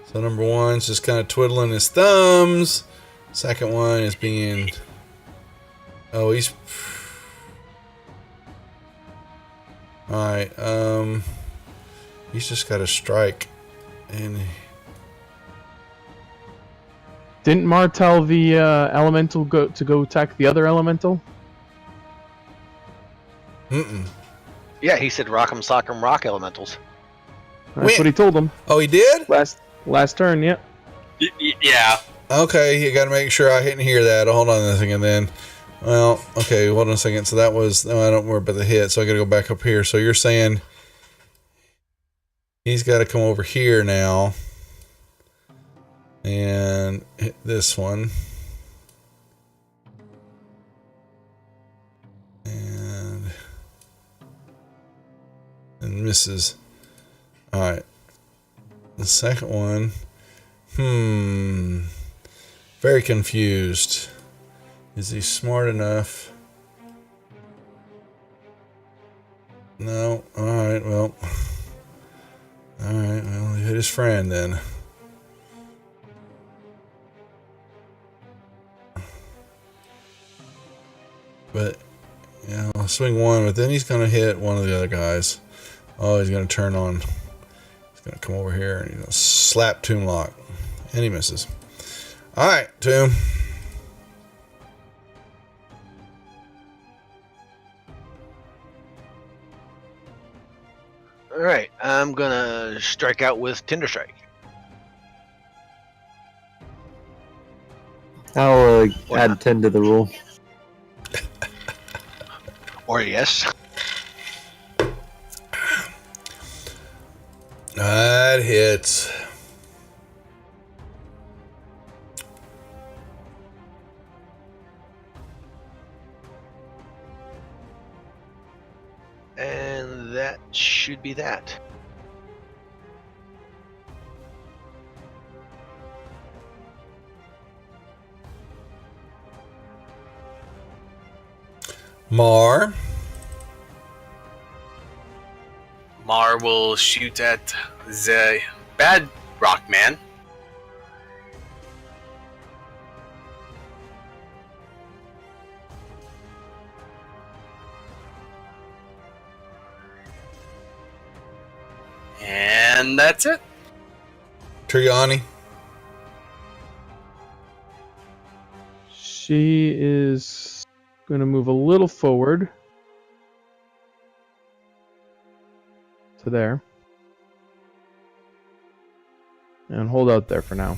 So number 1's just kind of twiddling his thumbs. Second one is being... Oh, he's... Alright, he's just got a strike. And... Didn't Mar tell the elemental to go attack the other elemental? Mm-mm. Yeah, he said rock'em sock'em rock elementals. That's Wait. what he told them. Oh, he did? Last turn, yeah. Yeah. Okay, you gotta make sure I didn't hear that. Hold on a second then. Well, okay, hold on a second. So that was... No, I don't worry about the hit, so I gotta go back up here. So you're saying... He's gotta come over here now. And hit this one. And misses. Alright. The second one. Very confused. Is he smart enough? No. Alright, well. Alright, well, he hit his friend then. But, yeah, I'll swing one, but then he's going to hit one of the other guys. Oh, he's going to turn on. He's going to come over here and he's going to slap Toonlock. And he misses. Alright, Toon. Alright, I'm gonna strike out with Tinder Strike. I'll Why add not? 10 to the roll. Or yes. That hits. And that be that. Mar. Mar will shoot at the bad rock man. And that's it. Triani. She is going to move a little forward to there. And hold out there for now.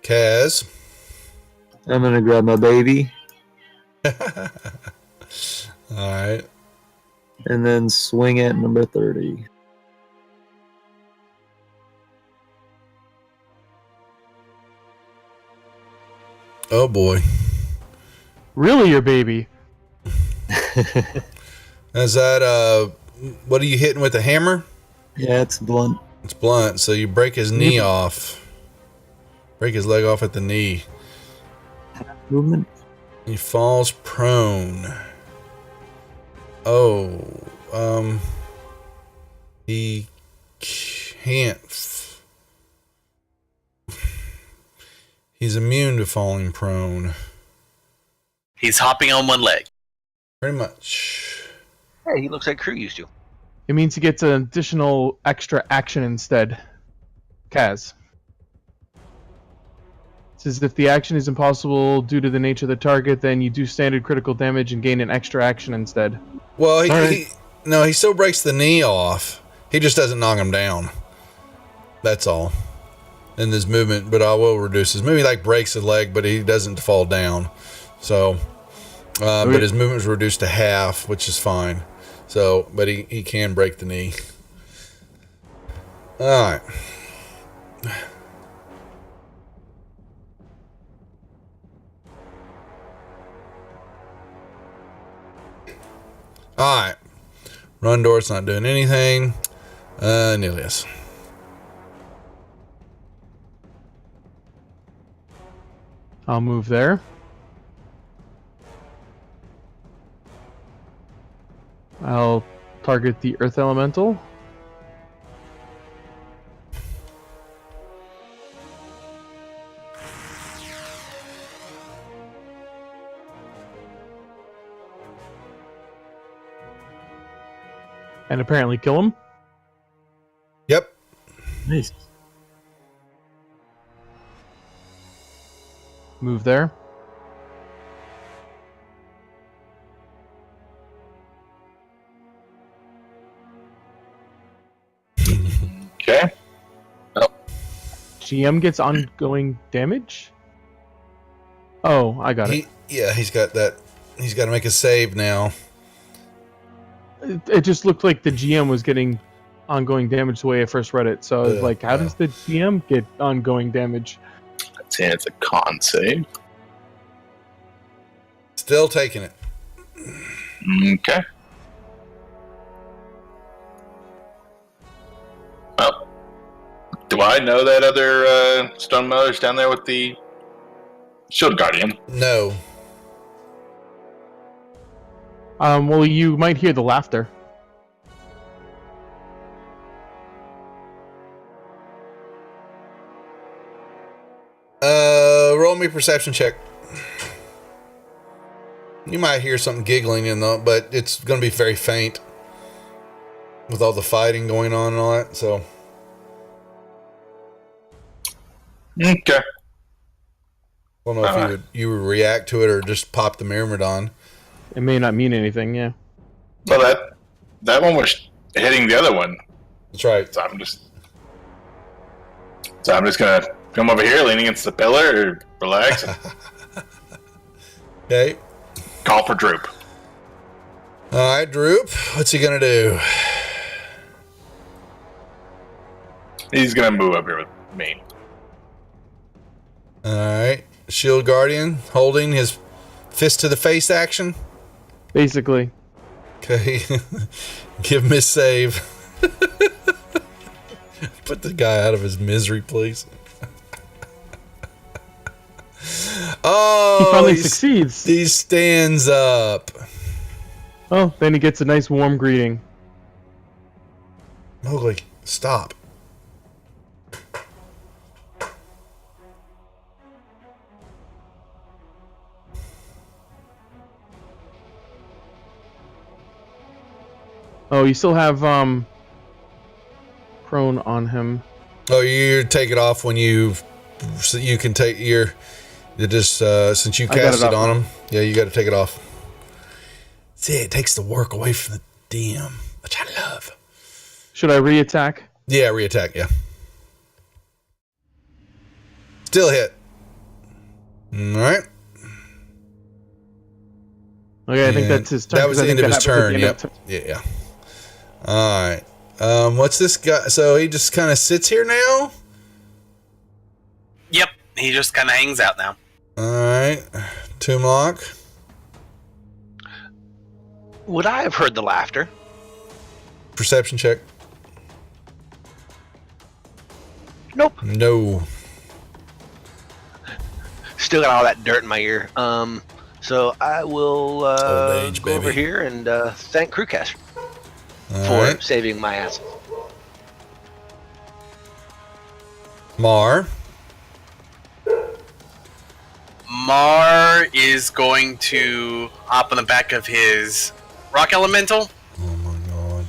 Kaz. I'm gonna grab my baby Alright. and then swing at number 30. Oh boy. Really, your baby? Is that what are you hitting with the hammer? Yeah, it's blunt. It's blunt, so you break his knee off. Break his leg off at the knee. Movement. He falls prone. Oh, he can't. He's immune to falling prone. He's hopping on one leg. Pretty much. Hey, he looks like Crew used to. It means he gets an additional extra action instead. Kaz. It says if the action is impossible due to the nature of the target, then you do standard critical damage and gain an extra action instead. Well, he, All right. he still breaks the knee off. He just doesn't knock him down. That's all. In his movement, but I will reduce his movement. He like breaks his leg, but he doesn't fall down. So, but his movement's reduced to half, which is fine. So, but he can break the knee. All right. All right. Rundor's not doing anything. Nilius. I'll move there. I'll target the Earth Elemental. And apparently kill him. Yep. Nice. Move there. Okay. GM gets ongoing damage? Oh, I got it. He's got that. He's got to make a save now. It just looked like the GM was getting ongoing damage the way I first read it. So I was Yeah, like, how does the GM get ongoing damage? I'd say it's a con save. Still taking it. Okay. Well, do I know that other Stone Mother's down there with the Shield Guardian? No. Well, you might hear the laughter. Roll me a perception check. You might hear something giggling in the, but it's going to be very faint with all the fighting going on and all that. So, Okay. I don't know if you would react to it or just pop the Myrmidon. It may not mean anything, yeah. Well, that one was hitting the other one, That's right. so I'm just gonna come over here, lean against the pillar, relax, and Okay. call for Droop. All right, Droop. What's he going to do? He's gonna move up here with me. All right. Shield Guardian holding his fist to the face action. Basically. Okay. Give him his save. Put the guy out of his misery, please. Oh, He finally succeeds. He stands up. Oh, then he gets a nice warm greeting. Mowgli, stop. Oh, you still have prone on him. Oh, you take it off when so you can take you just since you I got cast it it off. on him. Yeah, you got to take it off. See, it takes the work away from the DM, which I love. Should I reattack? Yeah, reattack. Yeah, still hit. All right. Okay, I think And that's his turn. That was 'cause the I end of think his that happens at turn. the end Yep. of the Yeah. All right. What's this guy? So he just kind of sits here now. Yep, he just kind of hangs out now. All right. Toomlock. Would I have heard the laughter? Perception check. Nope. No. Still got all that dirt in my ear. So I will Old age, go over baby. here and thank Crewcast All for right. saving my ass. Mar. Mar is going to hop on the back of his rock elemental Oh my god.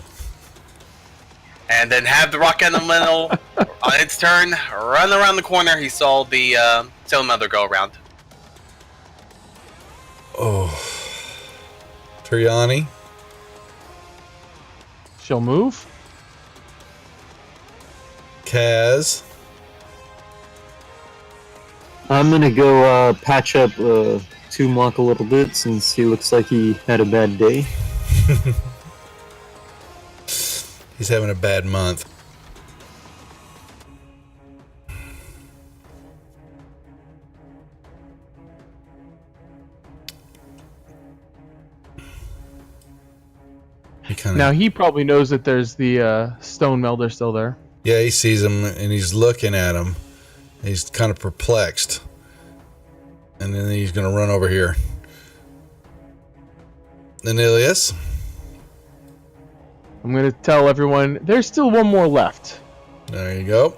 and then have the rock elemental on its turn run around the corner. He saw the Stone Mother go around. Oh. Triani. She'll move. Kaz. I'm gonna go patch up Toomlock a little bit since he looks like he had a bad day. He's having a bad month. He kind Now of, he probably knows that there's the stone melder still there. yeah, he sees him and he's looking at him. He's kind of perplexed. And then he's going to run over here. Anilius. I'm gonna tell everyone there's still one more left. There you go.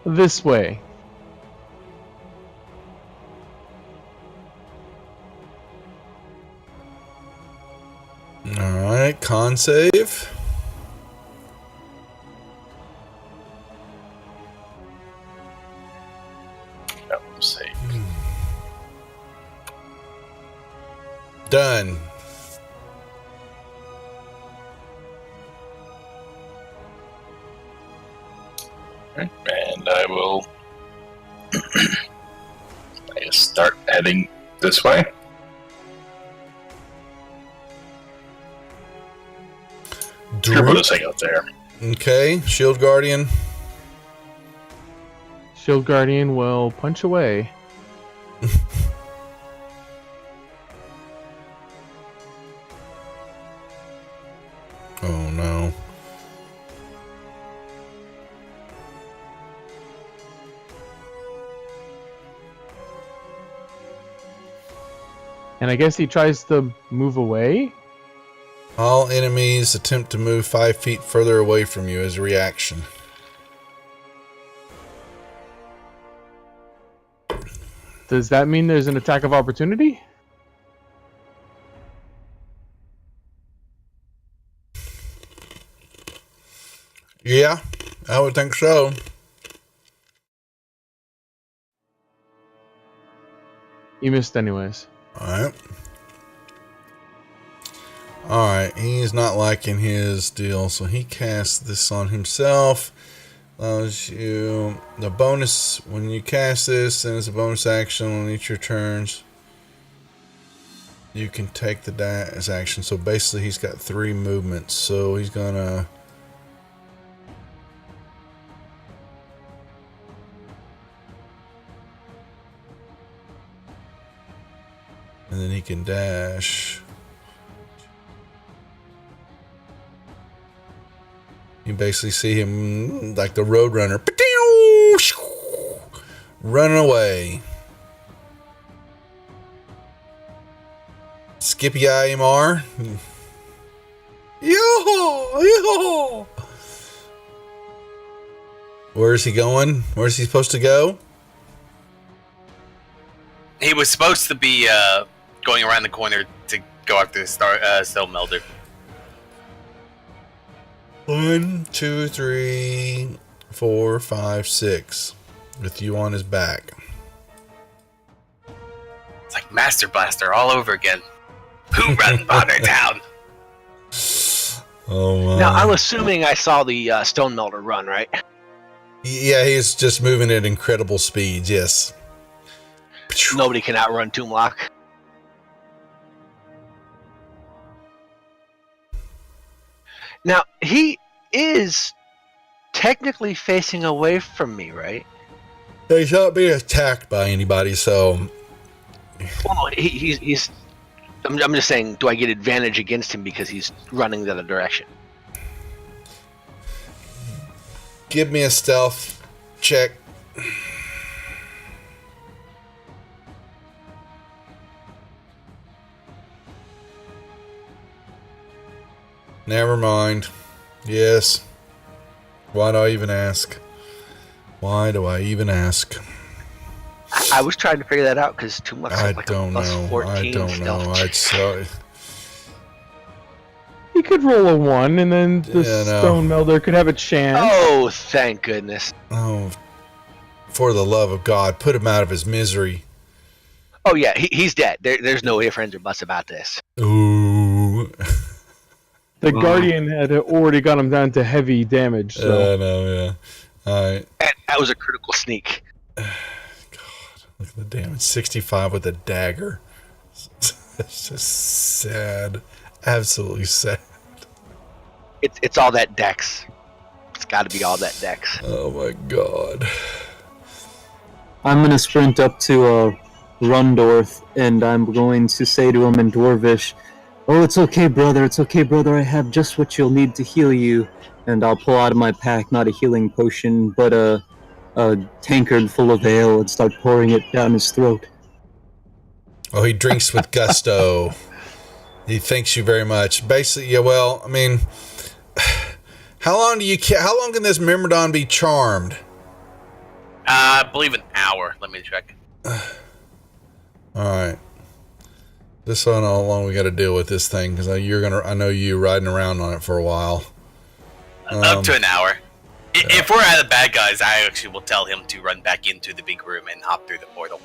This way. All right, con save. Let's see. Done. And I will I guess start heading this way. Sure, put us out there. Okay, Shield Guardian. Shield Guardian will punch away. Oh no. And I guess he tries to move away. All enemies attempt to move 5 feet further away from you as a reaction. Does that mean there's an attack of opportunity? Yeah, I would think so. You missed anyways. Alright. Alright, he's not liking his deal, so he casts this on himself. Allows you the bonus when you cast this, and it's a bonus action on each of your turns. You can take the dash action. So basically, he's got 3 movements. So he's gonna. And then he can dash. You basically see him like the Roadrunner, running away. Skippy IMR. Yo! Where's he going? Where's he supposed to go? He was supposed to be going around the corner to go after the Stone Melder. 1, 2, 3, 4, 5, 6. With you on his back. It's like Master Blaster all over again. Who run Bonner Town? Oh my. Now, I'm assuming I saw the Stone Melder run, right? Yeah, he's just moving at incredible speeds, yes. Nobody can outrun Toomlock. Now, he is technically facing away from me, right? He's not being attacked by anybody, so... Well, no, he's... I'm just saying, do I get advantage against him because he's running the other direction? Give me a stealth check. Never mind. Yes. Why do I even ask? Why do I even ask? I was trying to figure that out because Toomlock's I like don't a plus know. 14 I don't stealth know. check. I'd sorry. He could roll a 1, and then the Yeah, no. Stone Melder could have a chance. Oh, thank goodness. Oh, for the love of God, put him out of his misery. Oh, yeah, he's dead. There's no ifs, ands, or buts about this. Ooh. The Guardian had already got him down to heavy damage. So. No, yeah. Alright. And that was a critical sneak. God, look at the damage. 65 with a dagger. That's just sad. Absolutely sad. It's all that dex. It's got to be all that dex. Oh my God. I'm gonna sprint up to Rundorth, and I'm going to say to him in Dwarvish, "Oh, it's okay, brother. It's okay, brother. I have just what you'll need to heal you." And I'll pull out of my pack not a healing potion, but a tankard full of ale, and start pouring it down his throat. Oh, he drinks with gusto. He thanks you very much. Basically, yeah. Well, I mean, how long can this Myrmidon be charmed? I believe an hour. Let me check. All right. Just so I know how long we got to deal with this thing, because I know you riding around on it for a while. Up to an hour. If we're out of bad guys, I actually will tell him to run back into the big room and hop through the portal.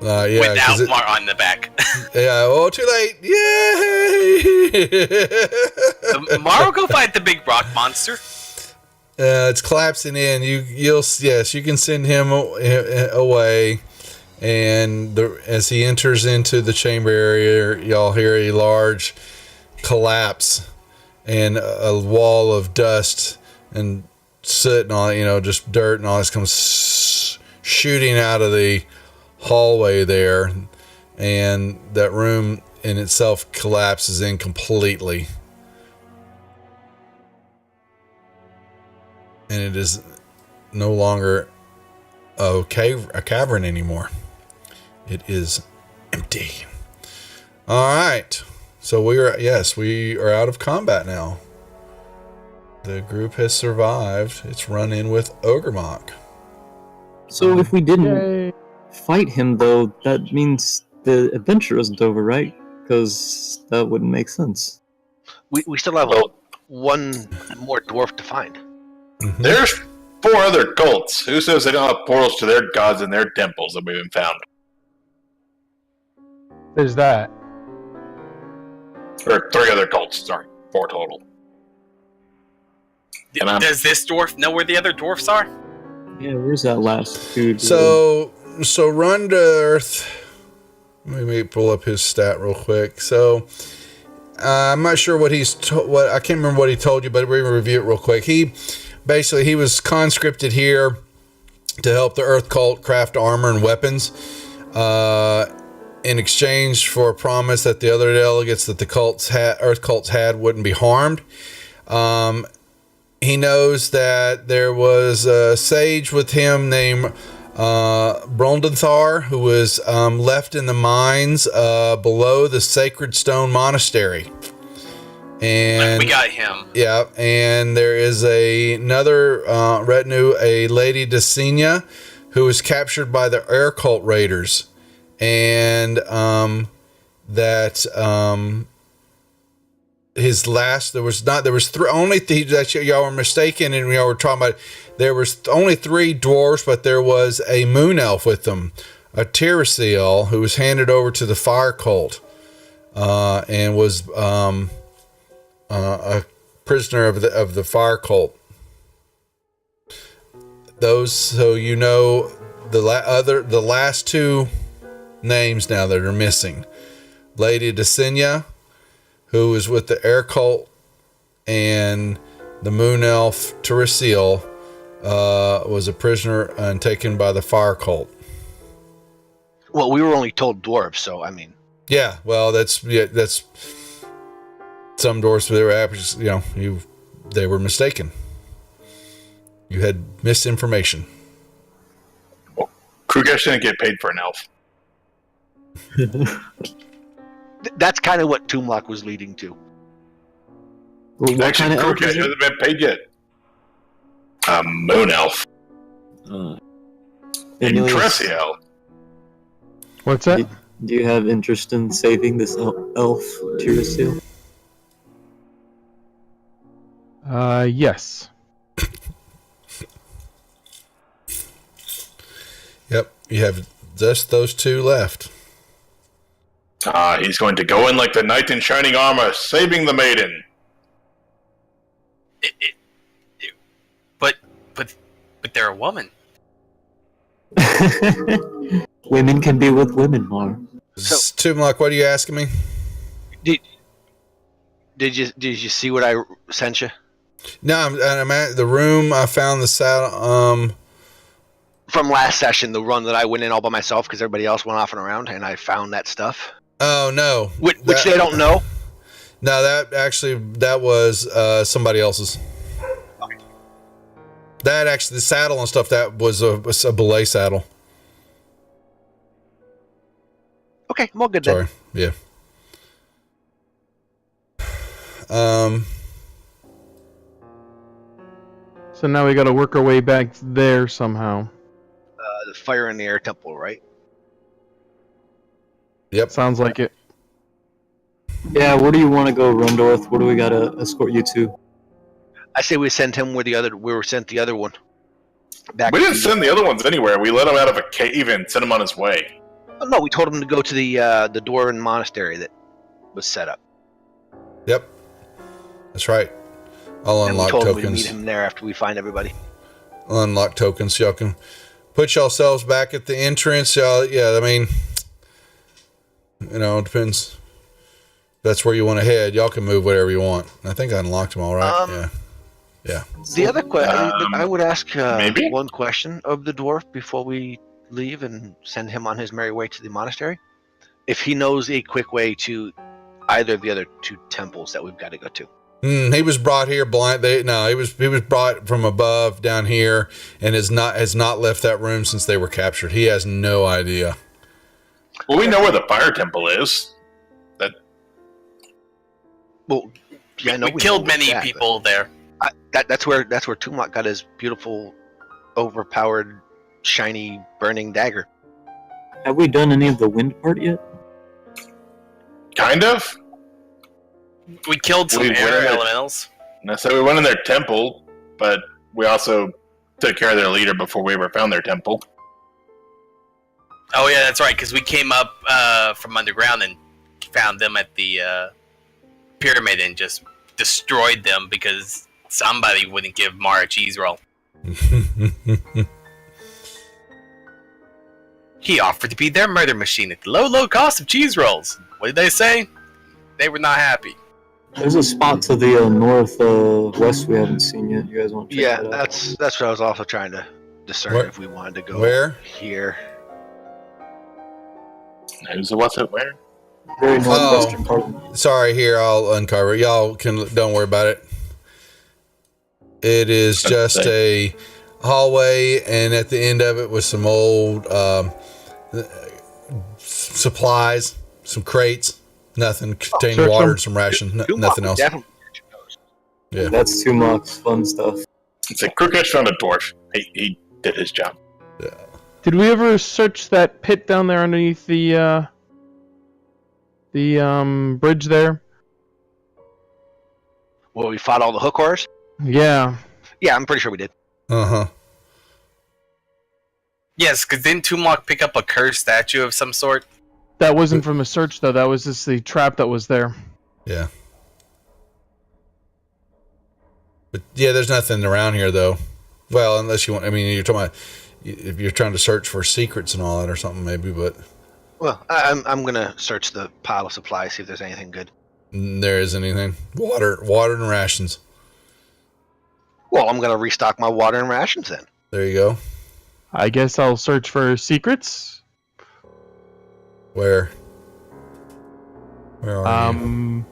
Yeah, without Mar on the back. Yeah, oh, too late. Yay! Mar will go fight the big rock monster. It's collapsing in. You can send him away. And as he enters into the chamber area, y'all hear a large collapse and a wall of dust and soot and all, just dirt and all this comes shooting out of the hallway there. And that room in itself collapses in completely. And it is no longer a cavern anymore. It is empty. All right. So we are out of combat now. The group has survived. It's run in with Ogremok. So if we didn't Yay. fight him, though, that means the adventure isn't over, right? Because that wouldn't make sense. We still have one more dwarf to find. Mm-hmm. There's 4 other cults. Who says they don't have portals to their gods and their temples that we've been found? There's that. Or 3 other cults, sorry. 4 total. Does this dwarf know where the other dwarfs are? Yeah, where's that last dude? So Rundorth, let me pull up his stat real quick. So I'm not sure what I can't remember what he told you, but we're gonna review it real quick. He was conscripted here to help the Earth Cult craft armor and weapons in exchange for a promise that the other delegates that the Earth cults had wouldn't be harmed. He knows that there was a sage with him named Brondenthar, who was left in the mines below the Sacred Stone Monastery. And we got him. Yeah, and there is another retinue, a Lady Desinia, who was captured by the air cult raiders, and his last, there was only that y'all were mistaken, and y'all were talking about, there was only 3 dwarves, but there was a moon elf with them, a Tirasil, who was handed over to the fire cult, and was a prisoner of the fire cult. Those, so you know, the last 2 names now that are missing: Lady Desinia, who was with the air cult, and the moon elf Tirasil was a prisoner and taken by the fire cult. Well, we were only told dwarves, so I mean. Yeah, well, that's some dwarves. They were, they were mistaken. You had misinformation. Well, Krugesh didn't get paid for an elf. That's kind of what Toomlock was leading to. Well, what Actually, kind of elf Krugesh is it? hasn't been paid yet. A moon elf. In Emilius, Tresiel. What's that? do you have interest in saving this elf, Tirasil? Yes. Yep, you have just those 2 left. He's going to go in like the knight in shining armor, saving the maiden. But they're a woman. Women can be with women, Mar. So- Toomlock, what are you asking me? Did you see what I sent you? No, I'm at the room. I found the saddle. From last session, the run that I went in all by myself because everybody else went off and around, and I found that stuff. Oh no, Which they don't know. No, that was somebody else's. That actually, the saddle and stuff, that was a belay saddle. Okay, I'm all good then. Sorry, yeah. So now we got to work our way back there somehow. The Fire in the Air Temple, right? Yep. Sounds like it. Yeah, where do you want to go, Rundorth? Where do we gotta escort you to? I say we send him where we were sent the other one. Back We to didn't send the other ones anywhere. We let him out of a cave and sent him on his way. Oh, no, we told him to go to the Dwarven monastery that was set up. Yep. That's right. I'll And we unlock told him we'd tokens. meet him there after we find everybody. I'll unlock tokens. Y'all can put yourselves back at the entrance. Y'all, yeah, I mean, it depends. That's where you want to head. Y'all can move whatever you want. I think I unlocked them all right. Yeah. The other question, I would ask maybe? one question of the dwarf before we leave and send him on his merry way to the monastery. If he knows a quick way to either of the other 2 temples that we've got to go to. He was brought here blind. He was brought from above down here, and has not left that room since they were captured. He has no idea. Well, we know where the fire temple is. Well, yeah, I know we know killed where many it's at, people there. but that's where Toomlock got his beautiful, overpowered, shiny, burning dagger. Have we done any of the wind part yet? Kind of. We killed some We went air in there- elementals. And so we went in their temple, but we also took care of their leader before we ever found their temple. Oh yeah, that's right. Because we came up from underground and found them at the pyramid and just destroyed them because somebody wouldn't give Mara a cheese roll. He offered to be their murder machine at the low cost of cheese rolls. What did they say? They were not happy. There's a spot to the northwest we haven't seen yet. You guys want to check Yeah, that out? that's what I was also trying to discern Where- if we wanted to go Where? here. Who's what's it where? Very northwestern part of Sorry, here, I'll uncover it. Y'all don't worry about it. It is just a hallway, and at the end of it was some old supplies, some crates, nothing containing search water, them. and some rations, Tumlock nothing would else. definitely search those. Yeah. That's Tumlock's fun stuff. It's like Crooked found a dwarf. He did his job. Did we ever search that pit down there underneath the bridge there? Well, we fought all the hook horrors. Yeah. Yeah, I'm pretty sure we did. Uh-huh. Yes, because didn't Tumlock pick up a cursed statue of some sort? That wasn't from a search, though. That was just the trap that was there. Yeah. But yeah, there's nothing around here though. Well, unless you want, I mean, you're talking about if you're trying to search for secrets and all that or something maybe, but Well, I'm gonna search the pile of supplies, see if there's anything good. there isn't anything. Water and rations. Well, I'm gonna restock my water and rations then. There you go. I guess I'll search for secrets. Where are you?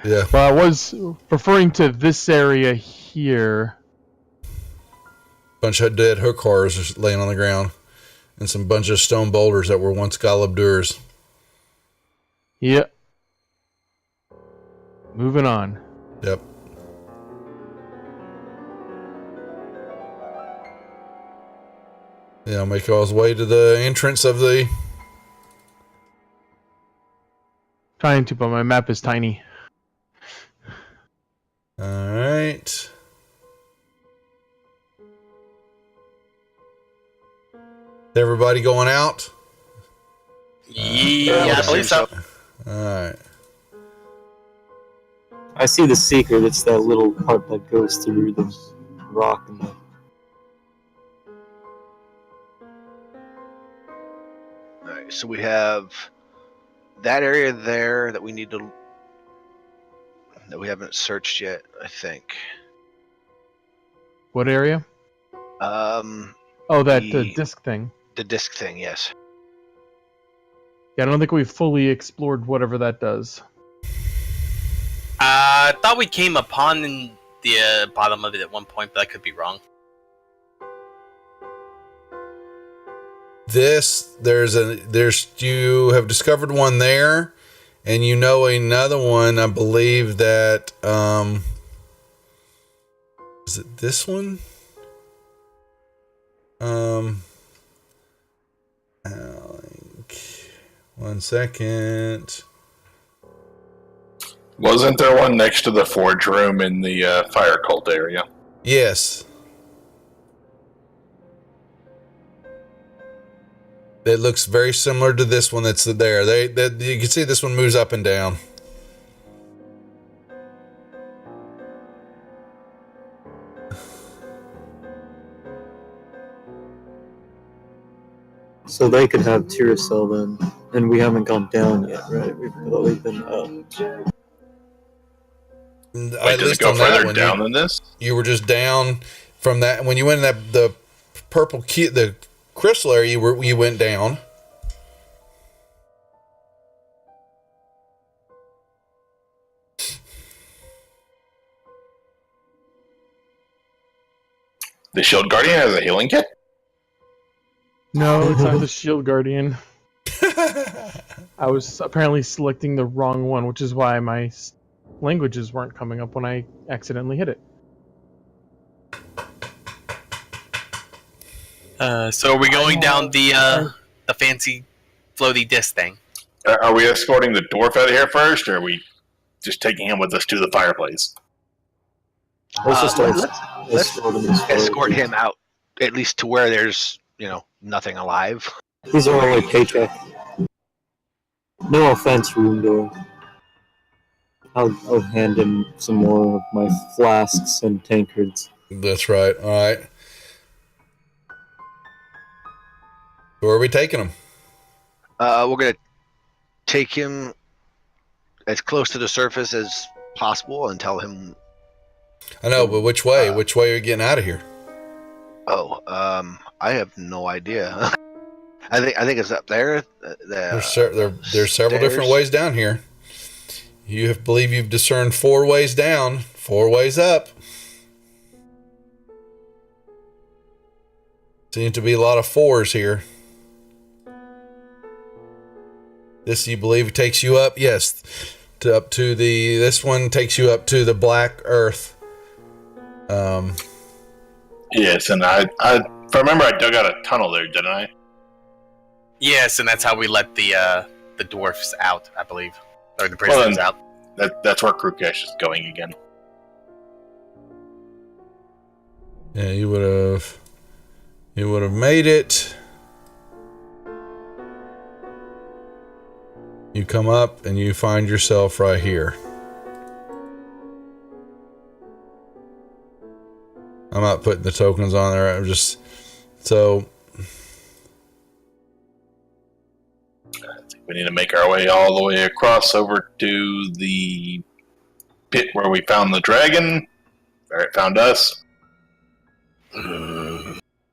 Yeah. Well, I was referring to this area here. Bunch of dead hook horrors just laying on the ground. And some bunch of stone boulders that were once Golubdurs. Yep. Moving on. Yep. Yeah, make all his way to the entrance of the... Trying to, but my map is tiny. Alright. Everybody going out? Yeah, I believe so. Alright. I see the secret. It's that little part that goes through the rock and the... Alright, so we have that area there that we need to that we haven't searched yet, I think. What area? Oh, that The- disc thing. The disc thing, yes. Yeah, I don't think we've fully explored whatever that does. I thought we came upon the bottom of it at one point, but I could be wrong. You have discovered one there, and you know another one, I believe that, is it this one? One second. Wasn't there one next to the forge room in the fire cult area? Yes. It looks very similar to this one that's there. You can see this one moves up and down. So they could have Tiracell then, and we haven't gone down yet, right? We've only been up. Wait, At does it least go on that further one, down than this? you were just down from that. When you went in the purple key, the crystal area, you went down. The Shield Guardian has a healing kit? No, it's not the Shield Guardian. I was apparently selecting the wrong one, which is why my languages weren't coming up when I accidentally hit it. So are we going down the fancy floaty disc thing? Are we escorting the dwarf out of here first, or are we just taking him with us to the fireplace? Let's just let's escort escort him out, at least to where there's, nothing alive. These are only paycheck. No offense, Roomdor. I'll hand him some more of my flasks and tankards. That's right. All right. Where are we taking him? We're gonna take him as close to the surface as possible and tell him. I know, but which way? Which way are you getting out of here? Oh, I have no idea. I think it's up there. There's several different stairs. ways down here. You believe you've discerned 4 ways down, 4 ways up. Seems to be a lot of 4s here. This you believe takes you up? Yes. This one takes you up to the Black Earth. Yes, and I if I remember, I dug out a tunnel there, didn't I? Yes, and that's how we let the dwarfs out, I believe, or the prisoners then- out. That's where Krukesh is going again. Yeah, you would have made it. You come up and you find yourself right here. I'm not putting the tokens on there. I'm just so. We need to make our way all the way across over to the pit where we found the dragon, where it found us.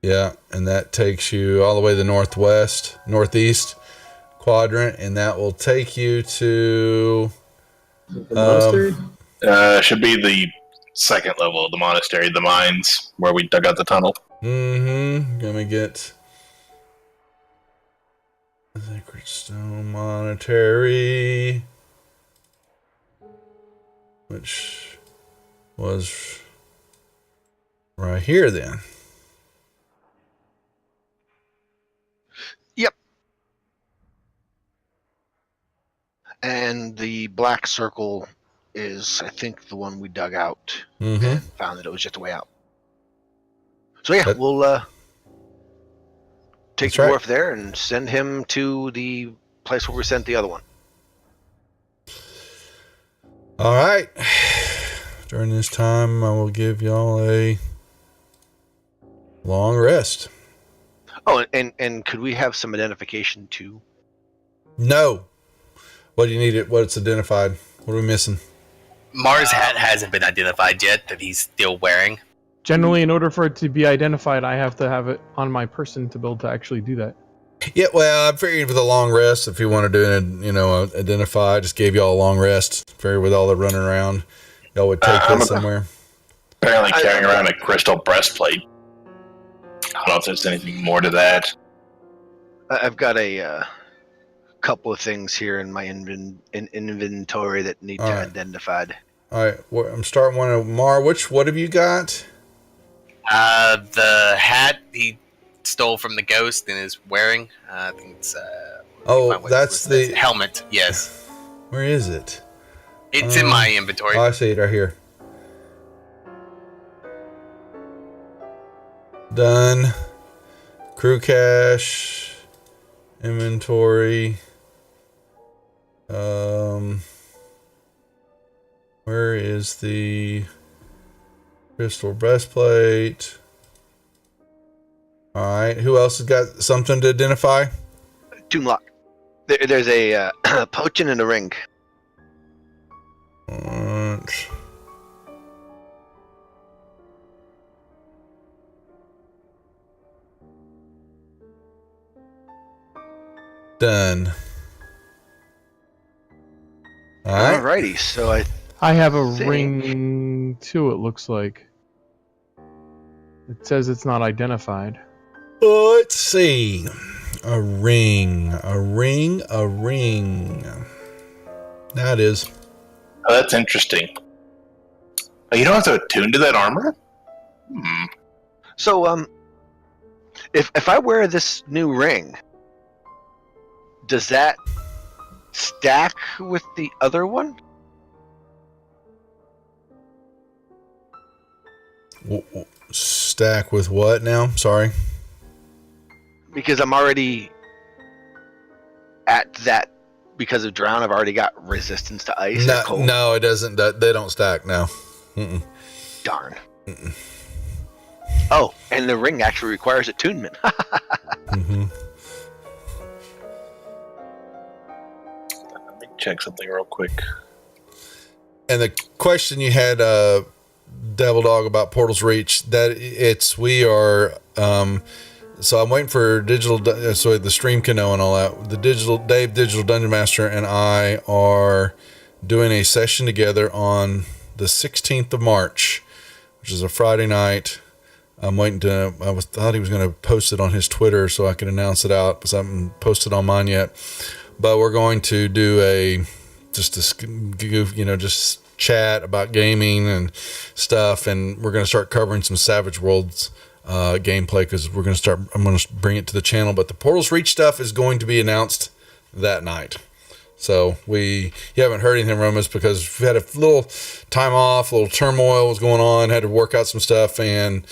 Yeah, and that takes you all the way to the northeast quadrant, and that will take you to The monastery? Should be the second level of the monastery, the mines, where we dug out the tunnel. Gonna get Sacred Stone Monetary, which was right here then. Yep. And the black circle is, I think, the one we dug out and found that it was just a way out. So yeah, That- we'll take That's the right. dwarf there and send him to the place where we sent the other one. All right. During this time, I will give y'all a long rest. Oh, and could we have some identification too? No. What do you need? What's identified? What are we missing? Mars' hat hasn't been identified yet that he's still wearing. Generally, in order for it to be identified, I have to have it on my person to be able to actually do that. Yeah, well, I figured with a long rest, if you want to do it, identify, I just gave y'all a long rest. Figured with all the running around, y'all would take I'm this a- somewhere. Apparently carrying around a crystal breastplate. I don't know if there's anything more to that. I've got a couple of things here in my inventory that need to All be right. identified. All right, I'm starting one of Mar. What have you got? The hat he stole from the ghost and is wearing. I think it's. Oh, that's the. helmet. Yes, Where is it? it's in my inventory. Oh, I see it right here. Done. Crew cache. Inventory. Where is the crystal breastplate? All right. Who else has got something to identify? Tomblock. There's a potion and a ring. Alright. Done. All right. Alrighty, so I have a Think. ring too, it looks like. It says it's not identified. Let's see. A ring. A ring. A ring. Now it is. Oh, that's interesting. Oh, you don't have to attune to that armor? So, if I wear this new ring, does that stack with the other one? Stack with what now? Sorry. Because I'm already at that. Because of drown, I've already got resistance to ice and cold. No, it doesn't. They don't stack now. Mm-mm. Darn. Oh, and the ring actually requires attunement. Mm-hmm. Let me check something real quick. And the question you had, Devil Dog, about Portal's Reach, we are. So I'm waiting for so the stream can know and all that. Digital Dungeon Master and I are doing a session together on the 16th of March, which is a Friday night. I'm waiting to. Thought he was going to post it on his Twitter so I could announce it out, because I haven't posted on mine yet. But we're going to do just chat about gaming and stuff, and we're going to start covering some Savage Worlds gameplay, because I'm going to bring it to the channel. But the Portals Reach stuff is going to be announced that night. So you haven't heard anything from us because we had a little time off, a little turmoil was going on, had to work out some stuff, and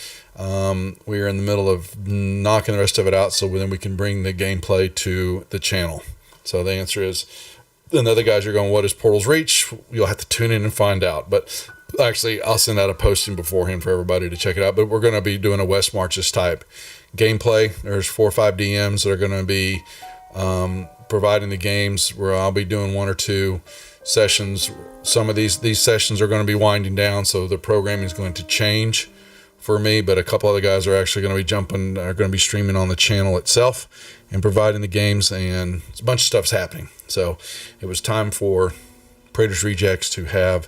we are in the middle of knocking the rest of it out so then we can bring the gameplay to the channel. So the answer is, and the other guys are going, what is Portals Reach? You'll have to tune in and find out. But actually, I'll send out a posting beforehand for everybody to check it out. But we're going to be doing a West Marches type gameplay. There's 4 or 5 DMs that are going to be providing the games, where I'll be doing 1 or 2 sessions. Some of these sessions are going to be winding down, so the programming is going to change for me, but a couple other guys are actually going to be streaming on the channel itself and providing the games, and a bunch of stuff's happening. So it was time for Praetor's Rejects to have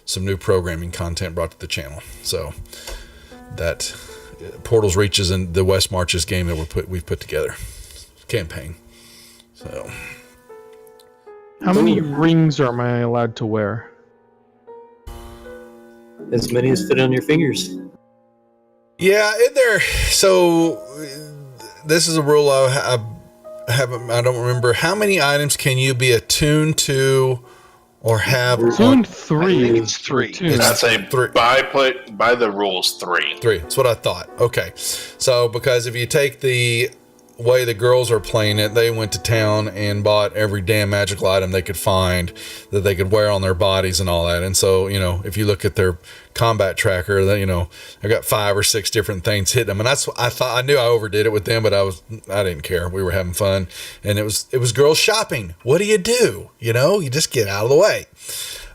some new programming content brought to the channel. So that Portals Reaches in the West Marches game that we've put together campaign. So How many rings am I allowed to wear? As many as fit on your fingers. yeah, in there. So this is a rule I don't remember. How many items can you be attuned to or have? Attuned I 3. think it's 3. Attuned. I'd say 3. by the rules 3. 3. That's what I thought. Okay. So because if you take the way the girls are playing it, they went to town and bought every damn magical item they could find that they could wear on their bodies and all that. And so, if you look at their combat tracker, they got 5 or 6 different things hitting them. And that's what I thought. I knew I overdid it with them, but I didn't care. We were having fun, and it was girls shopping. What do? You just get out of the way.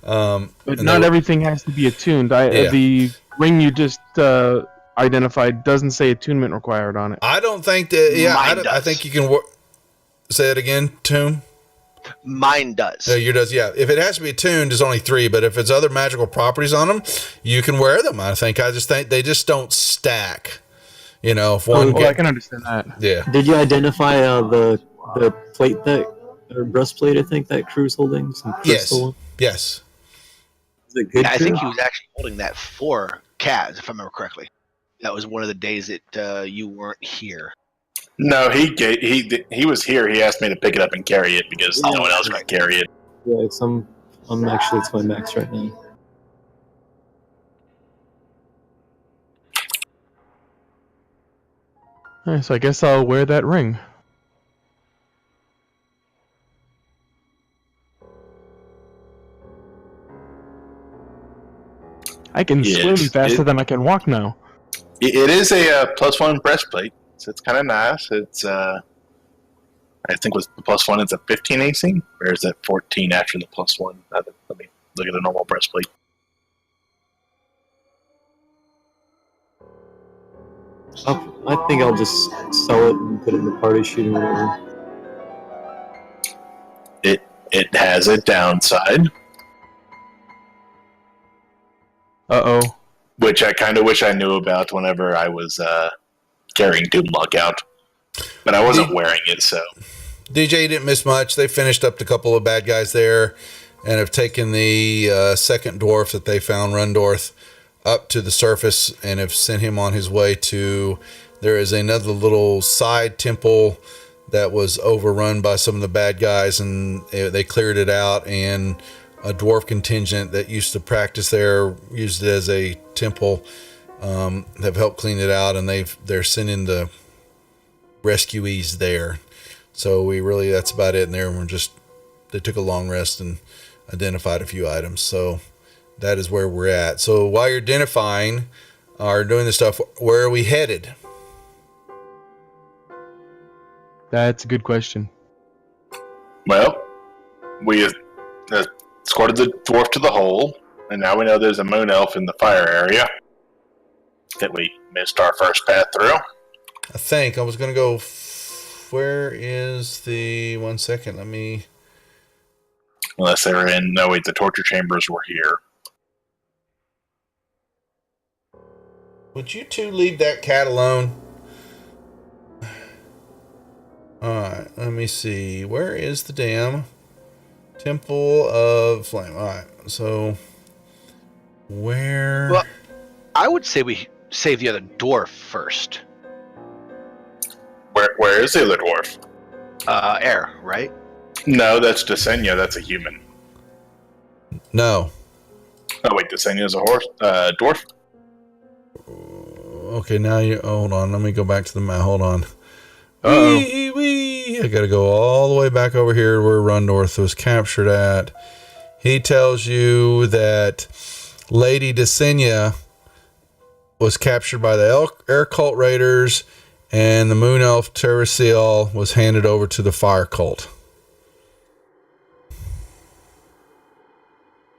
But not everything has to be attuned. The ring you just identified doesn't say attunement required on it. I don't think that. Yeah, Mine I does. think you can say it again, Tomb. Mine does. Yours does, yeah. If it has to be attuned, it's only 3. But if it's other magical properties on them, you can wear them. I think they just don't stack. If one. I can understand that. Yeah. Did you identify the plate or breastplate? I think that crew's holding some crystal. Yes. Is it good? Yeah, I crew? think he was actually holding that for Kaz, if I remember correctly. That was one of the days that you weren't here. No, he was here. He asked me to pick it up and carry it because no one else could carry it. Yeah, I'm actually it's my max right now. Alright, so I guess I'll wear that ring. I can Yes, swim faster than I can walk now. It is a +1 breastplate, so it's kind of nice. It's I think was the +1 is a 15 AC, or is it 14 after the +1? Let me look at the normal breastplate. I think I'll just sell it and put it in the party sheet or whatever. It has a downside, Uh-oh. which I kind of wish I knew about whenever I was carrying Doomlock out, but I wasn't wearing it, so. DJ didn't miss much. They finished up a couple of bad guys there and have taken the second dwarf that they found, Rundorth, up to the surface and have sent him on his way to. There is another little side temple that was overrun by some of the bad guys, and they cleared it out, and a dwarf contingent that used to practice there used it as a temple, have helped clean it out, and they're sending the rescuees there. So that's about it in there. They took a long rest and identified a few items. So that is where we're at. So while you're identifying or doing this stuff, where are we headed? That's a good question. Well, we escorted the dwarf to the hole, and now we know there's a moon elf in the fire area that we missed our first path through. I think I was going to go. Where is the 1 second? Let me. unless they were in. No, wait, the torture chambers were here. Would you two leave that cat alone? Alright, let me see. Where is the damn Temple of Flame? Alright, so where? Well, I would say we save the other dwarf first. Where is the other dwarf? Air, right? No, that's Desenia. That's a human. No. Oh wait, Desenia's a horse. Dwarf. Okay, now you hold on. Let me go back to the map. Hold on. Uh-oh. Wee. I gotta go all the way back over here where Rundorth was captured at. He tells you that Lady Desenia was captured by the Air Cult Raiders, and the Moon Elf Terraciel was handed over to the Fire Cult.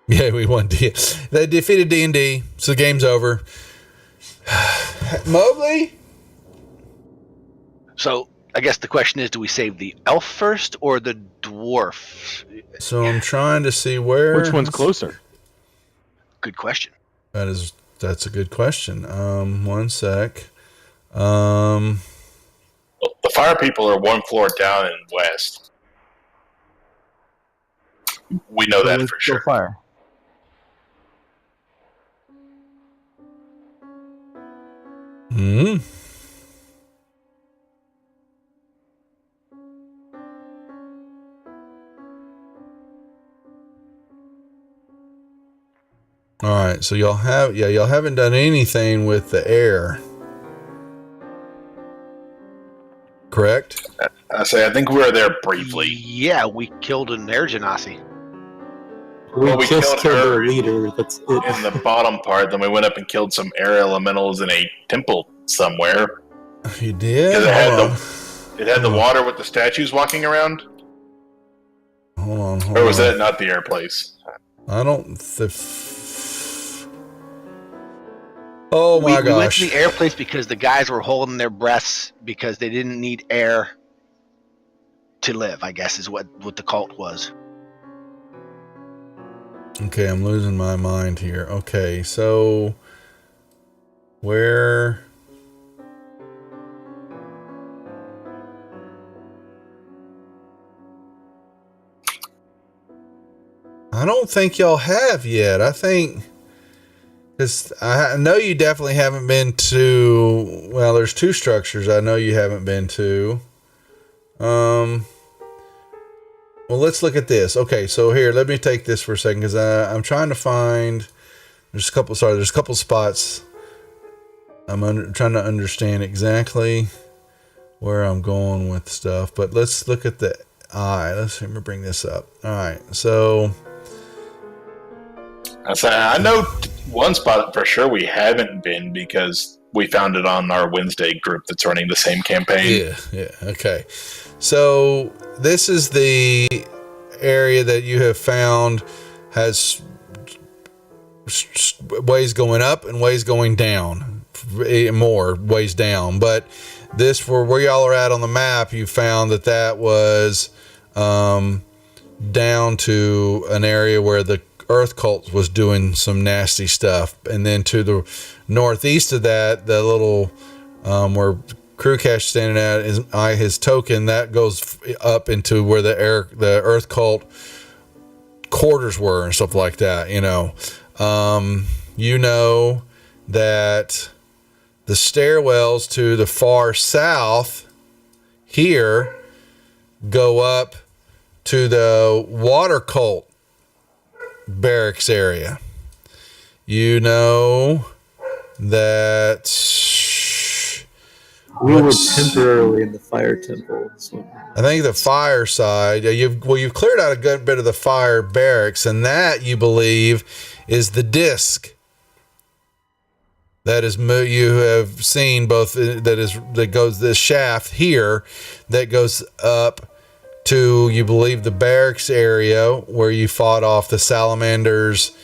Yeah, we won. They defeated D&D, so the game's over. Mowgli? So I guess the question is, do we save the elf first or the dwarf? So I'm trying to see where. Which one's closer? Good question. That's a good question. One sec. The fire people are one floor down in west. We know that for sure. Fire. Hmm. All right, so y'all haven't done anything with the air, correct? I think we were there briefly. Yeah, we killed an air genasi. We Well, we just killed killed her their leader. That's it. In the bottom part, then we went up and killed some air elementals in a temple somewhere. You did. Because Hold it had the water with the statues walking around. on. Or was that not the air place? I don't. Oh my We went gosh! to the air place because the guys were holding their breaths because they didn't need air to live, I guess is what the cult was. Okay, I'm losing my mind here. Okay, so where? I don't think y'all have yet. I think, because I know you definitely haven't been to. Well, there's two structures I know you haven't been to. Well, let's look at this. Okay, so here, let me take this for a second because I'm trying to find. There's a couple spots. I'm trying to understand exactly where I'm going with stuff. But let's look at the eye. Let me bring this up. All right, so I know one spot for sure we haven't been because we found it on our Wednesday group that's running the same campaign. yeah, okay. So this is the area that you have found has ways going up and ways going down, more ways down. But this, for where y'all are at on the map, you found that was down to an area where the Earth Cult was doing some nasty stuff, and then to the northeast of that, the little where Crew Cash standing at his token, that goes up into where the Earth Cult quarters were and stuff like that. You know that the stairwells to the far south here go up to the Water Cult barracks area. You know that We were temporarily in the fire temple. So. I think the fire side, you've cleared out a good bit of the fire barracks, and that you believe is the disc that is you have seen both that goes this shaft here that goes up to, you believe, the barracks area where you fought off the salamanders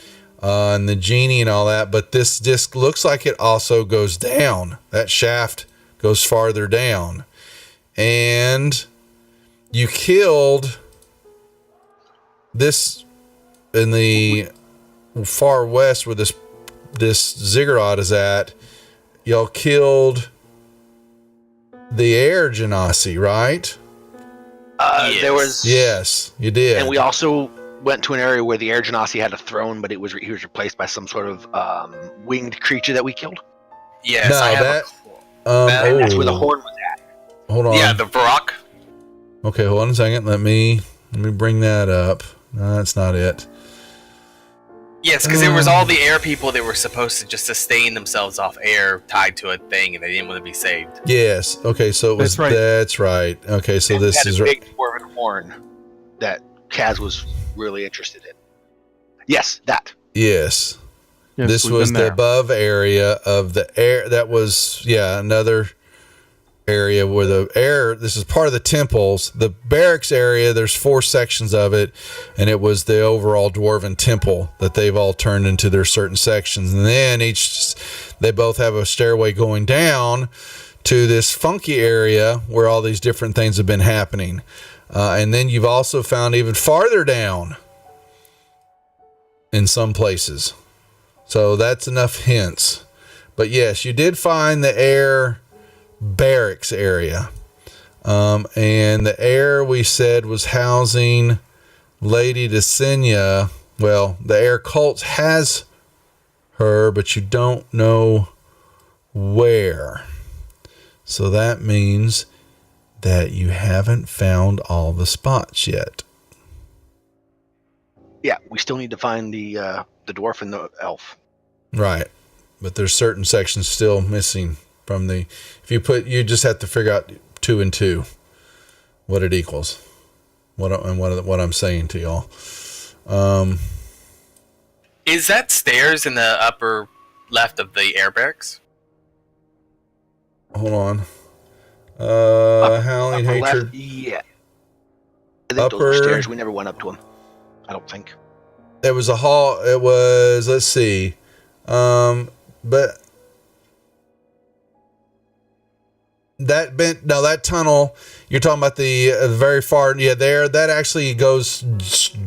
and the genie and all that. But this disc looks like it also goes down. That shaft goes farther down, and you killed this in the far west where this ziggurat is at, y'all killed the air genasi, right? There was Yes, you did. and we also went to an area where the air genasi had a throne, but he was replaced by some sort of winged creature that we killed. Yes, No, I have that- And that's where the oh, horn was at. hold on. Yeah, the Varrock. Okay, hold on a second. Let me bring that up. No, that's not it. Yes, because there was all the air people that were supposed to just sustain themselves off air tied to a thing, and they didn't want to be saved. Yes. Okay, so it was. That's right. Okay, so And this had is a right. big dwarven horn that Kaz was really interested in. Yes, that. Yes. Yes, This we've was been the there. above area of the air. That was, another area where the air, this is part of the temples. The barracks area, there's 4 sections of it, and it was the overall dwarven temple that they've all turned into their certain sections. And then they both have a stairway going down to this funky area where all these different things have been happening. And then you've also found even farther down in some places. So that's enough hints. But yes, you did find the air barracks area. And the air we said was housing Lady Desenia. Well, the air cult has her, but you don't know where. So that means that you haven't found all the spots yet. Yeah, we still need to find the dwarf and the elf. Right. But there's certain sections still missing from the, you just have to figure out 2 and 2, what it equals. What I'm saying to y'all. Is that stairs in the upper left of the air barracks? Hold on. Howling Upper Hatred. left, yeah. I think those were Upper- stairs. We never went up to them. I don't think. It was a hall. It was, let's see. But that tunnel, you're talking about the very far, that actually goes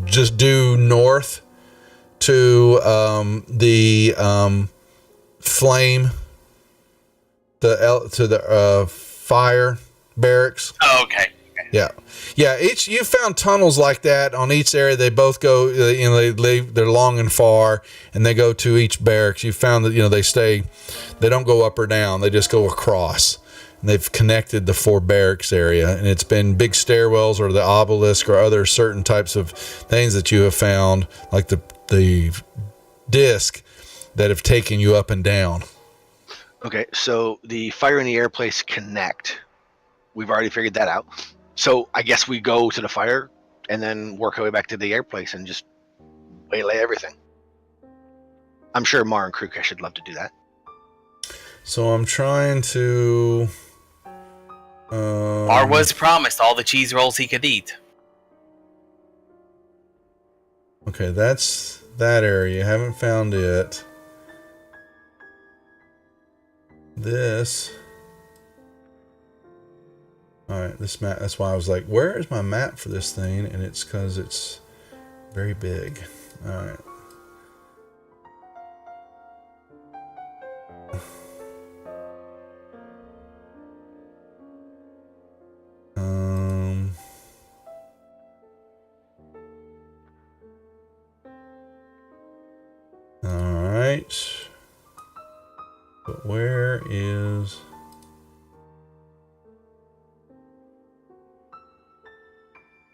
just due north to the flame, to the fire barracks. Oh, okay. Yeah. You found tunnels like that on each area. They both go, they're long and far, and they go to each barracks. You found that, they don't go up or down. They just go across, and they've connected the 4 barracks area. And it's been big stairwells or the obelisk or other certain types of things that you have found, like the disc, that have taken you up and down. Okay, so the fire and the air place connect. We've already figured that out. So I guess we go to the fire and then work our way back to the air place and just waylay everything. I'm sure Mar and Kruka should love to do that. So I'm trying to. Mar was promised all the cheese rolls he could eat. Okay, that's that area. You haven't found it. This. All right, this map. That's why I was like, "Where is my map for this thing?" And it's because it's very big. All right. All right. But where is?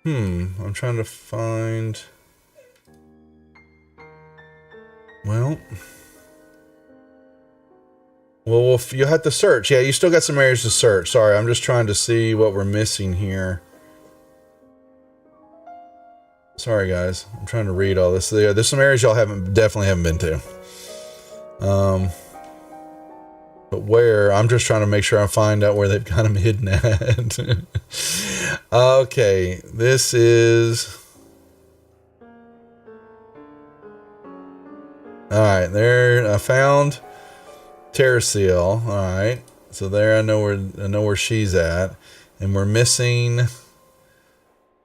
I'm trying to find. Well, you have to search. Yeah, you still got some areas to search. Sorry, I'm just trying to see what we're missing here. Sorry, guys. I'm trying to read all this. There's some areas y'all definitely haven't been to. But where? I'm just trying to make sure I find out where they've got them hidden at. Okay, this is. All right, there. I found Terrasil. All right, so there I know where she's at, and we're missing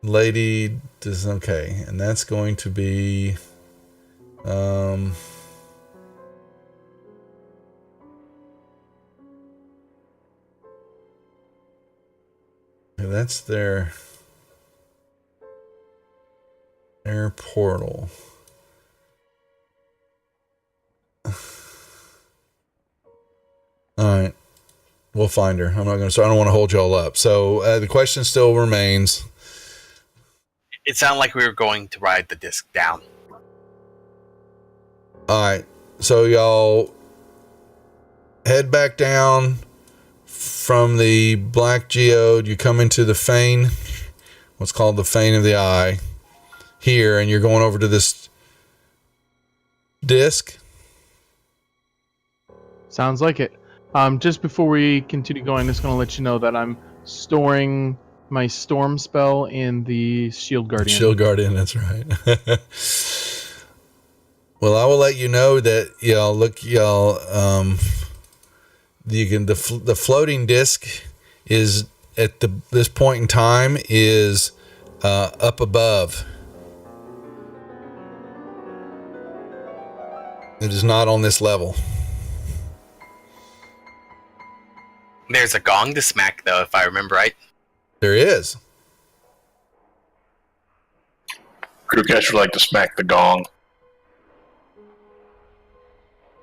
Lady. Okay, and that's going to be Um, that's their portal. All right. We'll find her. I'm not going to, so I don't want to hold y'all up. So the question still remains. It sounded like we were going to ride the disc down. All right. So y'all head back down from the Black Geode. You come into the Fane, what's called the Fane of the Eye here, and you're going over to this disc. Sounds like it. Just before we continue going, I'm just going to let you know that I'm storing my storm spell in the Shield Guardian. Shield Guardian, that's right. Well, I will let you know that you can the floating disc is at this point in time is up above. It is not on this level. There's a gong to smack, though, if I remember right. There is. Crewcash would like to smack the gong.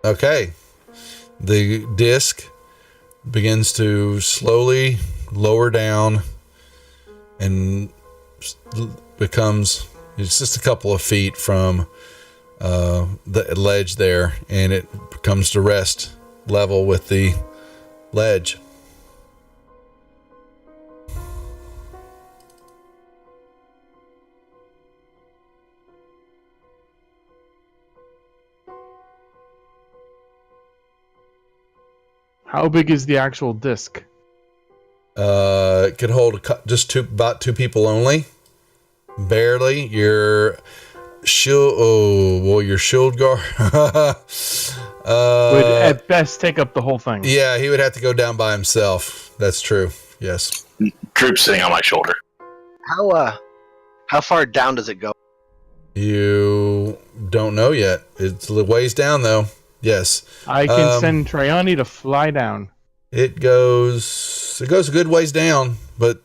Okay. The disc begins to slowly lower down and it's just a couple of feet from the ledge there, and it comes to rest level with the ledge. How big is the actual disc? It could hold just about two people only. Barely. Your shield guard. Would at best take up the whole thing. Yeah, he would have to go down by himself. That's true. Yes. Droop's sitting on my shoulder. How far down does it go? You don't know yet. It's a ways down though. Yes. I can send Traiani to fly down. It goes a good ways down, but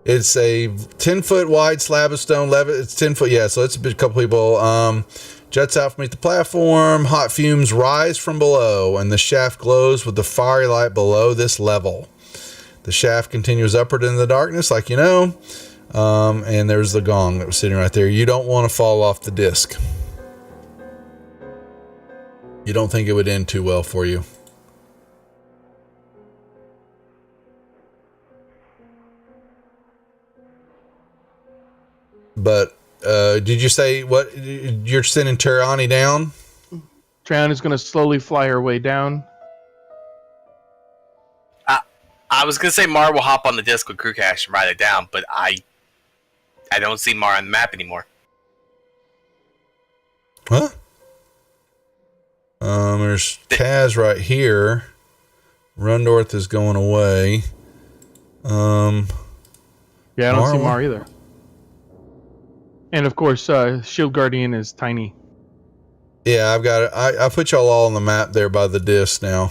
it's a 10-foot wide slab of stone. It's 10 foot. Yeah. So it's a couple people. Jets out from beneath the platform. Hot fumes rise from below, and the shaft glows with the fiery light below this level. The shaft continues upward in the darkness, like you know. And there's the gong that was sitting right there. You don't want to fall off the disc. You don't think it would end too well for you. But did you say what you're sending Traiani down? Traiani's going to slowly fly her way down. I was going to say Mara will hop on the disc with Crewcash and ride it down, but I don't see Mara on the map anymore. Huh? There's Kaz right here. Rundorth is going away. Yeah, I don't see Marwa? Mara either. And of course, Shield Guardian is tiny. Yeah, I've got it. I put y'all all on the map there by the disc now.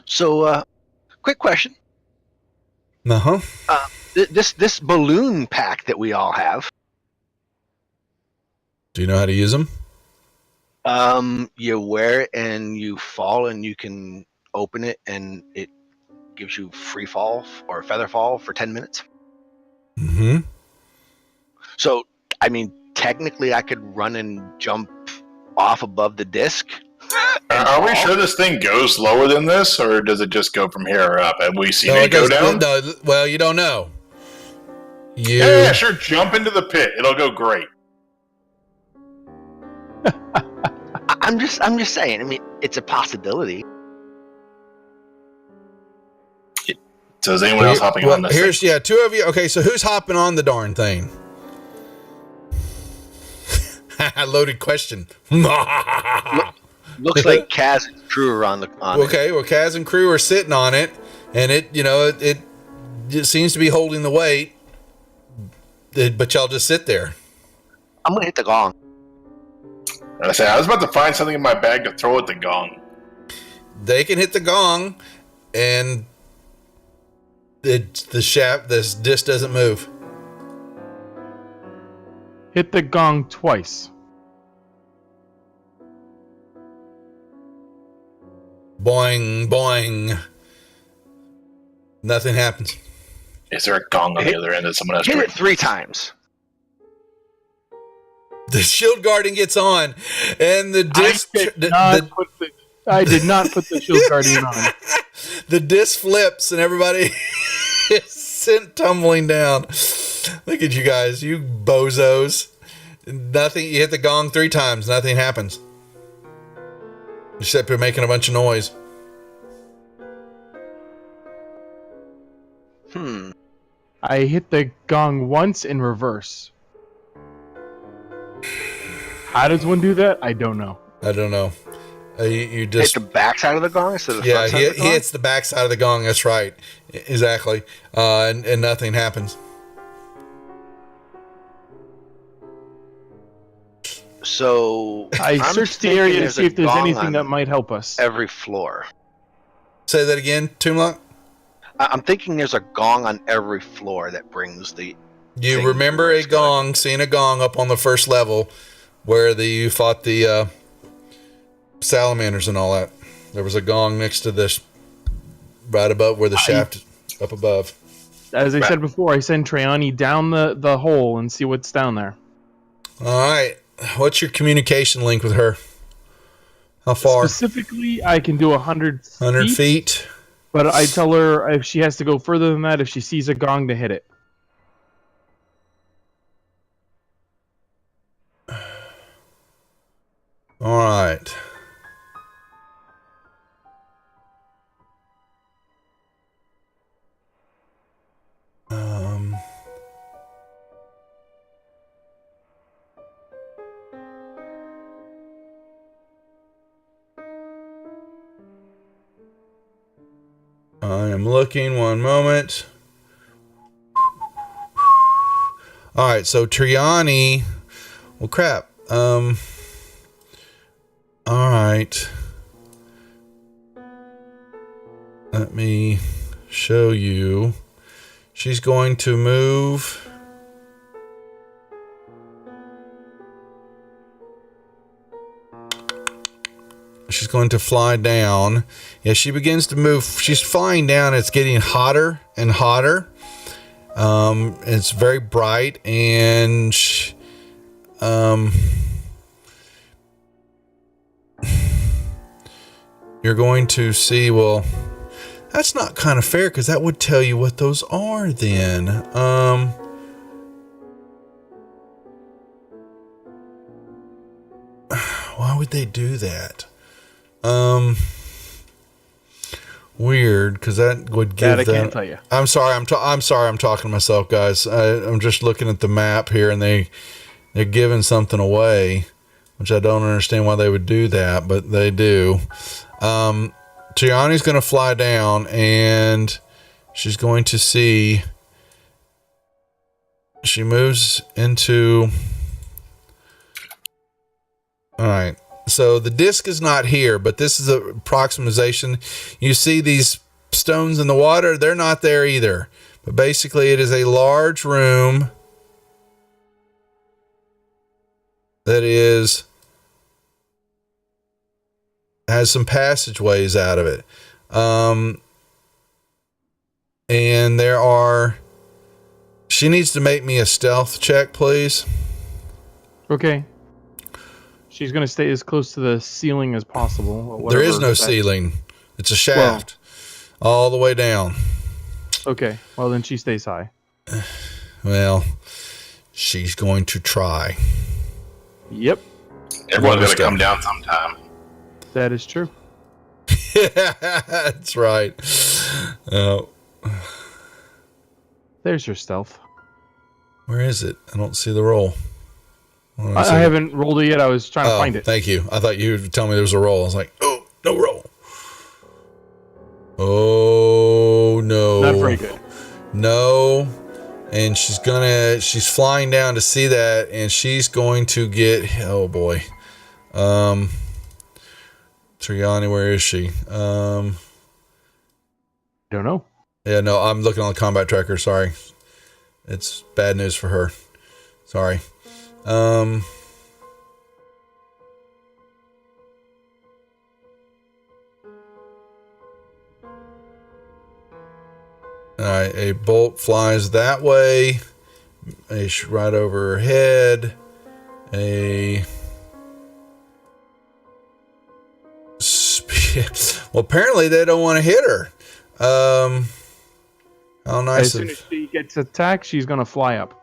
So, quick question. Uh-huh. This balloon pack that we all have. Do you know how to use them? You wear it and you fall, and you can open it, and it gives you free fall or feather fall for 10 minutes. Mm-hmm. So, I mean, technically, I could run and jump off above the disc. Are we sure this thing goes lower than this, or does it just go from here up? Have we seen it go down? No, well, you don't know. Yeah, sure. Jump into the pit. It'll go great. I'm just saying. I mean, it's a possibility. So is anyone else hopping on this thing? Yeah, two of you. Okay, so who's hopping on the darn thing? Loaded question. Looks like Kaz and Crew are on it. Okay, well, Kaz and Crew are sitting on it, and it seems to be holding the weight, but y'all just sit there. I'm gonna hit the gong. I was about to find something in my bag to throw at the gong. They can hit the gong, and the shaft, this disc doesn't move. Hit the gong twice. Boing, boing. Nothing happens. Is there a gong on the other end that someone has to Hit ring? it 3 times. The shield guardian gets on, and the disc. I did not put the shield guardian on. The disc flips, and everybody is sent tumbling down. Look at you guys, you bozos. Nothing. You hit the gong 3 times. Nothing happens. Except you're making a bunch of noise. I hit the gong once in reverse. How does one do that? I don't know. I don't know. You Hit just the back side of the gong instead of the yeah. front side He of the gong? hits the back side of the gong. That's right. Exactly. And nothing happens. So I I'm searched the thinking area to there's see a if there's gong anything on that might help us. every floor. Say that again, Toomlock. I'm thinking there's a gong on every floor that brings the. You thing remember where a it's going. gong, seeing a gong up on the first level where you fought the salamanders and all that. There was a gong next to this, right above where the shaft is, up above. As I said before, I send Traiani down the hole and see what's down there. All right. What's your communication link with her? How far? Specifically, I can do 100 100 feet? But I tell her if she has to go further than that, if she sees a gong, to hit it. All right. I am looking, one moment. All right, so Triani, well, crap. All right. Let me show you. She's going to move. She's going to fly down. Yeah, she begins to move. She's flying down. It's getting hotter and hotter. It's very bright, and you're going to see, well, that's not kind of fair because that would tell you what those are then. Why would they do that? Weird, because that would give That I them. can't tell you. I'm sorry. I'm sorry. I'm talking to myself, guys. I'm just looking at the map here, and they're giving something away, which I don't understand why they would do that, but they do. Triani's going to fly down, and she's going to see. She moves into. All right. So the disc is not here, but this is a approximation. You see these stones in the water? They're not there either. But basically, it is a large room that has some passageways out of it. And there are. She needs to make me a stealth check, please. Okay. She's going to stay as close to the ceiling as possible. There is no ceiling. It's a shaft all the way down. Okay. Well, then she stays high. Well, she's going to try. Yep. Everyone's got to come down sometime. That is true. That's right. There's your stealth. Where is it? I don't see the roll. I haven't rolled it yet. I was trying to find it. Thank you. I thought you would tell me there was a roll. I was like, oh, no roll. Oh, no. Not very good. No. and she's flying down to see that, and she's going to get, oh boy, Triani, where is she? Don't know. Yeah, no, I'm looking on the combat tracker. Sorry, it's bad news for her. Sorry. All right, a bolt flies that way. Right over her head. Well, apparently they don't want to hit her. How nice As soon as she gets attacked, she's gonna fly up.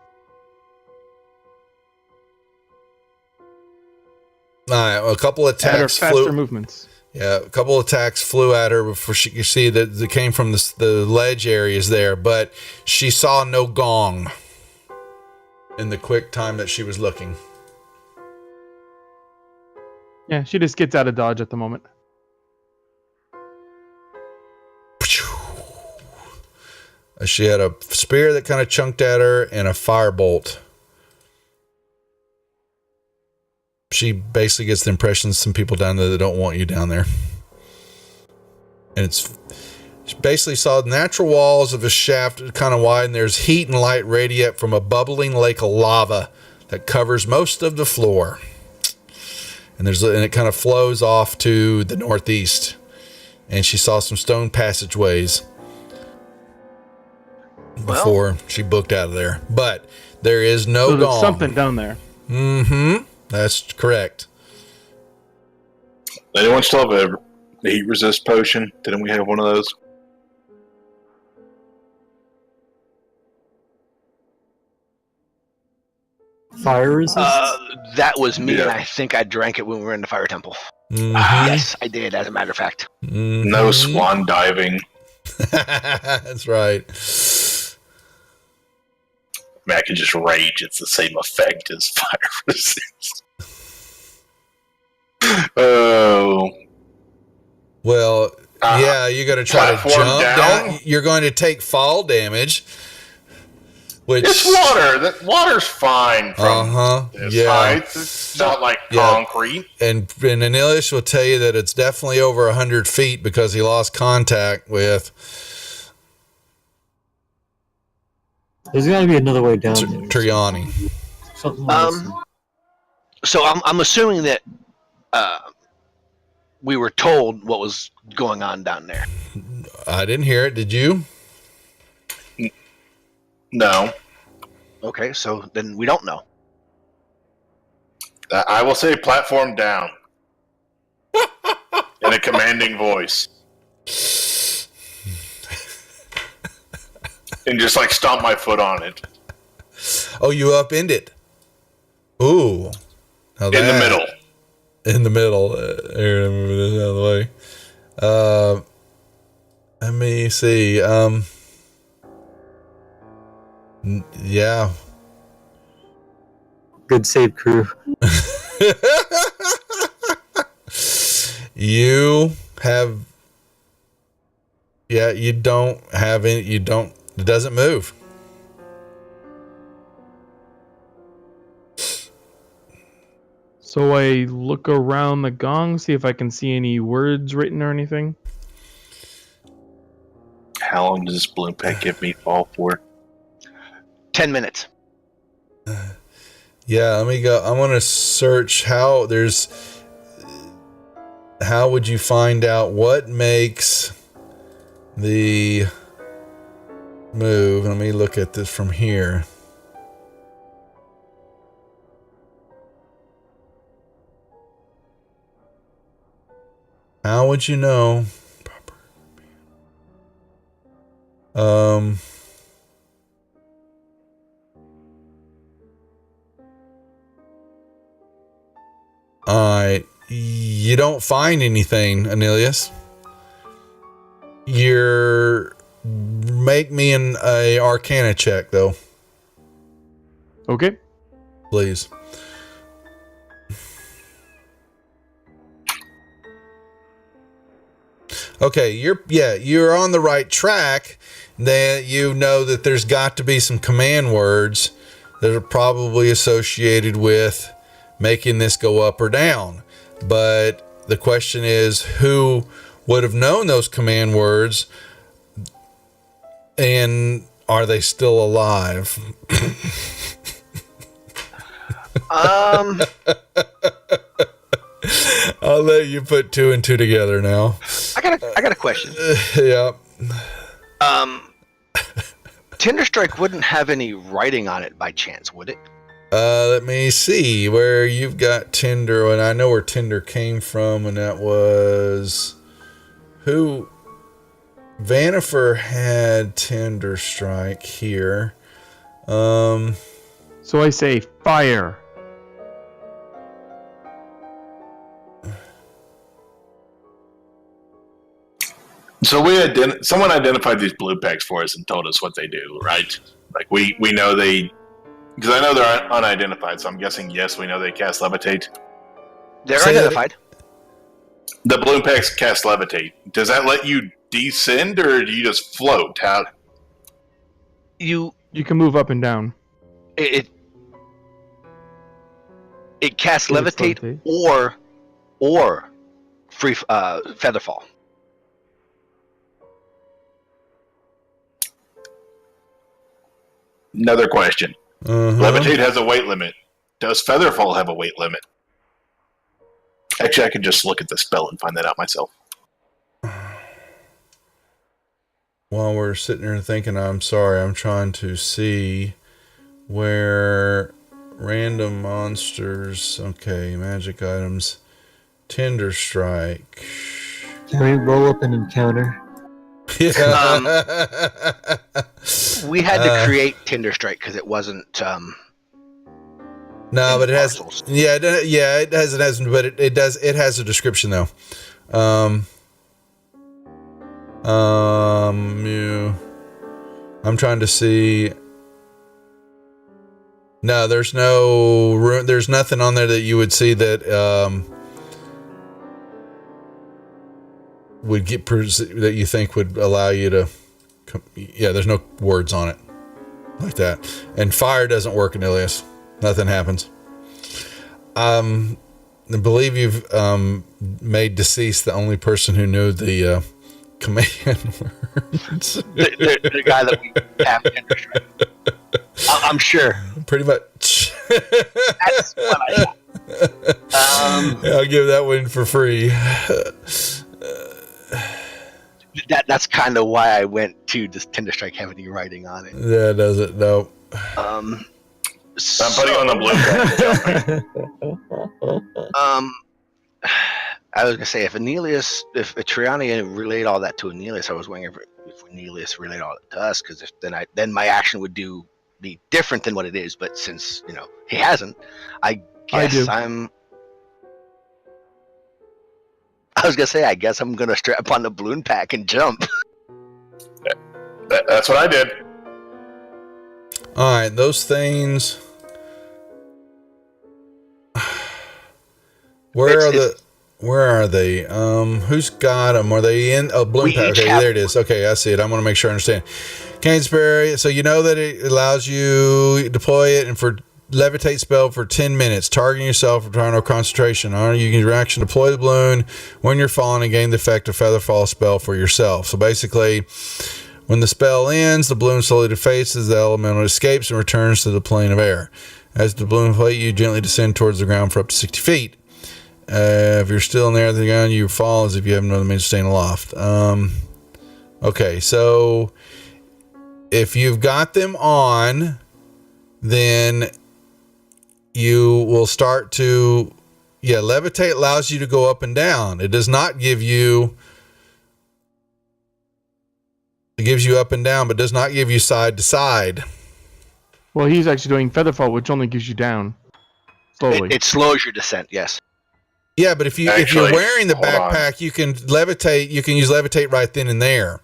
All right, well, a couple of At her attacks faster flew. movements. Yeah, a couple of attacks flew at her before she could see that they came from the ledge areas there, but she saw no gong in the quick time that she was looking. Yeah, she just gets out of dodge at the moment. She had a spear that kind of chunked at her and a firebolt. She basically gets the impression some people down there that don't want you down there. And she basically saw natural walls of a shaft kind of wide, and there's heat and light radiate from a bubbling lake of lava that covers most of the floor. And it kind of flows off to the northeast. And she saw some stone passageways before she booked out of there. But there is no So there's gong. something down there. Mm-hmm. That's correct. Anyone still have a heat resist potion? Didn't we have one of those? Fire resist? That was me, Yeah. and I think I drank it when we were in the fire temple. Mhm. Yes, I did, as a matter of fact. Mhm. No swan diving. That's right. I mean, I can just rage. It's the same effect as fire resist. Oh. Well, yeah, you're going to try to platform jump down? down. You're going to take fall damage, which It's water. That water's fine from this yeah. height. It's not like concrete. And Anilius will tell you that it's definitely over 100 feet because he lost contact with There's got to be another way down there. Triani. Something else. So I'm assuming that we were told what was going on down there. I didn't hear it. Did you? No. Okay, so then we don't know. I will say platform down. In a commanding voice. And just like stomp my foot on it. Oh, you upended. Ooh. Now In the that- middle. In the middle. Here, let me move this out of the way. Let me see. Yeah. Good save, crew. You have. Yeah, you don't have any. You don't. It doesn't move. So I look around the gong, see if I can see any words written or anything. How long does this balloon pack give me fall for? 10 minutes. Yeah, let me go. I want to search how there's. How would you find out what makes the move? Let me look at this from here. How would you know? Alright. You don't find anything, Anilius. Make me an Arcana check, though, Okay. please. Okay, you're on the right track. Then you know that there's got to be some command words that are probably associated with making this go up or down. But the question is, who would have known those command words, and are they still alive? I'll let you put two and two together now. I got a question. Yeah. Tinderstrike wouldn't have any writing on it by chance, would it? Let me see where you've got Tinder, and I know where Tinder came from, and that was who. Vanifer had Tinderstrike here. So I say fire. So someone identified these blue packs for us and told us what they do, right? Like we know they, because I know they're unidentified, so I'm guessing yes, we know they cast levitate. They're Say that- identified. The blue packs cast levitate. Does that let you descend, or do you just float? How? You You can move up and down. it casts It is levitate levitate. or free featherfall. Another question. Uh-huh. Levitate has a weight limit. Does Featherfall have a weight limit? Actually, I could just look at the spell and find that out myself. While we're sitting there thinking, I'm sorry, I'm trying to see where random monsters. Okay, magic items. Tinderstrike. Can we roll up an encounter? Yeah. We had to create Tinderstrike because it wasn't. No, but it has. parcels. Yeah, it hasn't. But it does. It has a description though. I'm trying to see. No, there's no. There's nothing on there that you would see that would get that you think would allow you to. Yeah, there's no words on it like that, and fire doesn't work in Ilias. Nothing happens. I believe you've made deceased the only person who knew the command words. The guy that we have Tinderstrike. I'm sure. Pretty much. That's what I got. I'll give that one for free. That's kind of why I went to this Tinderstrike having any writing on it. That doesn't. No. I'm putting on the blue pack. I was gonna say if Triania relayed all that to Anelius, I was wondering if Anelius relayed all that to us, because then my action would be different than what it is. But since he hasn't, I guess I was gonna say I guess I'm gonna strap on the balloon pack and jump. That's what I did. All right, those things. Where are they? Who's got them? Are they in a balloon pack? Okay, there it is. Okay, I see it. I want to make sure I understand. Canesbury. So you know that it allows you deploy it and for levitate spell for 10 minutes, targeting yourself, require no concentration. You can use your action deploy the balloon when you're falling and gain the effect of Featherfall spell for yourself. So basically, when the spell ends, the balloon slowly defaces, the elemental escapes and returns to the plane of air. As the balloon inflates, you gently descend towards the ground for up to 60 feet. If you're still in the air at the ground, you fall as if you have no means of staying aloft. Okay, so if you've got them on, then you will start to, levitate allows you to go up and down. It does not give you, it gives you up and down, but does not give you side to side. Well, he's actually doing Featherfall, which only gives you down slowly. It slows your descent. Yes. Yeah, but if you're wearing the backpack, you can levitate. You can use levitate right then and there.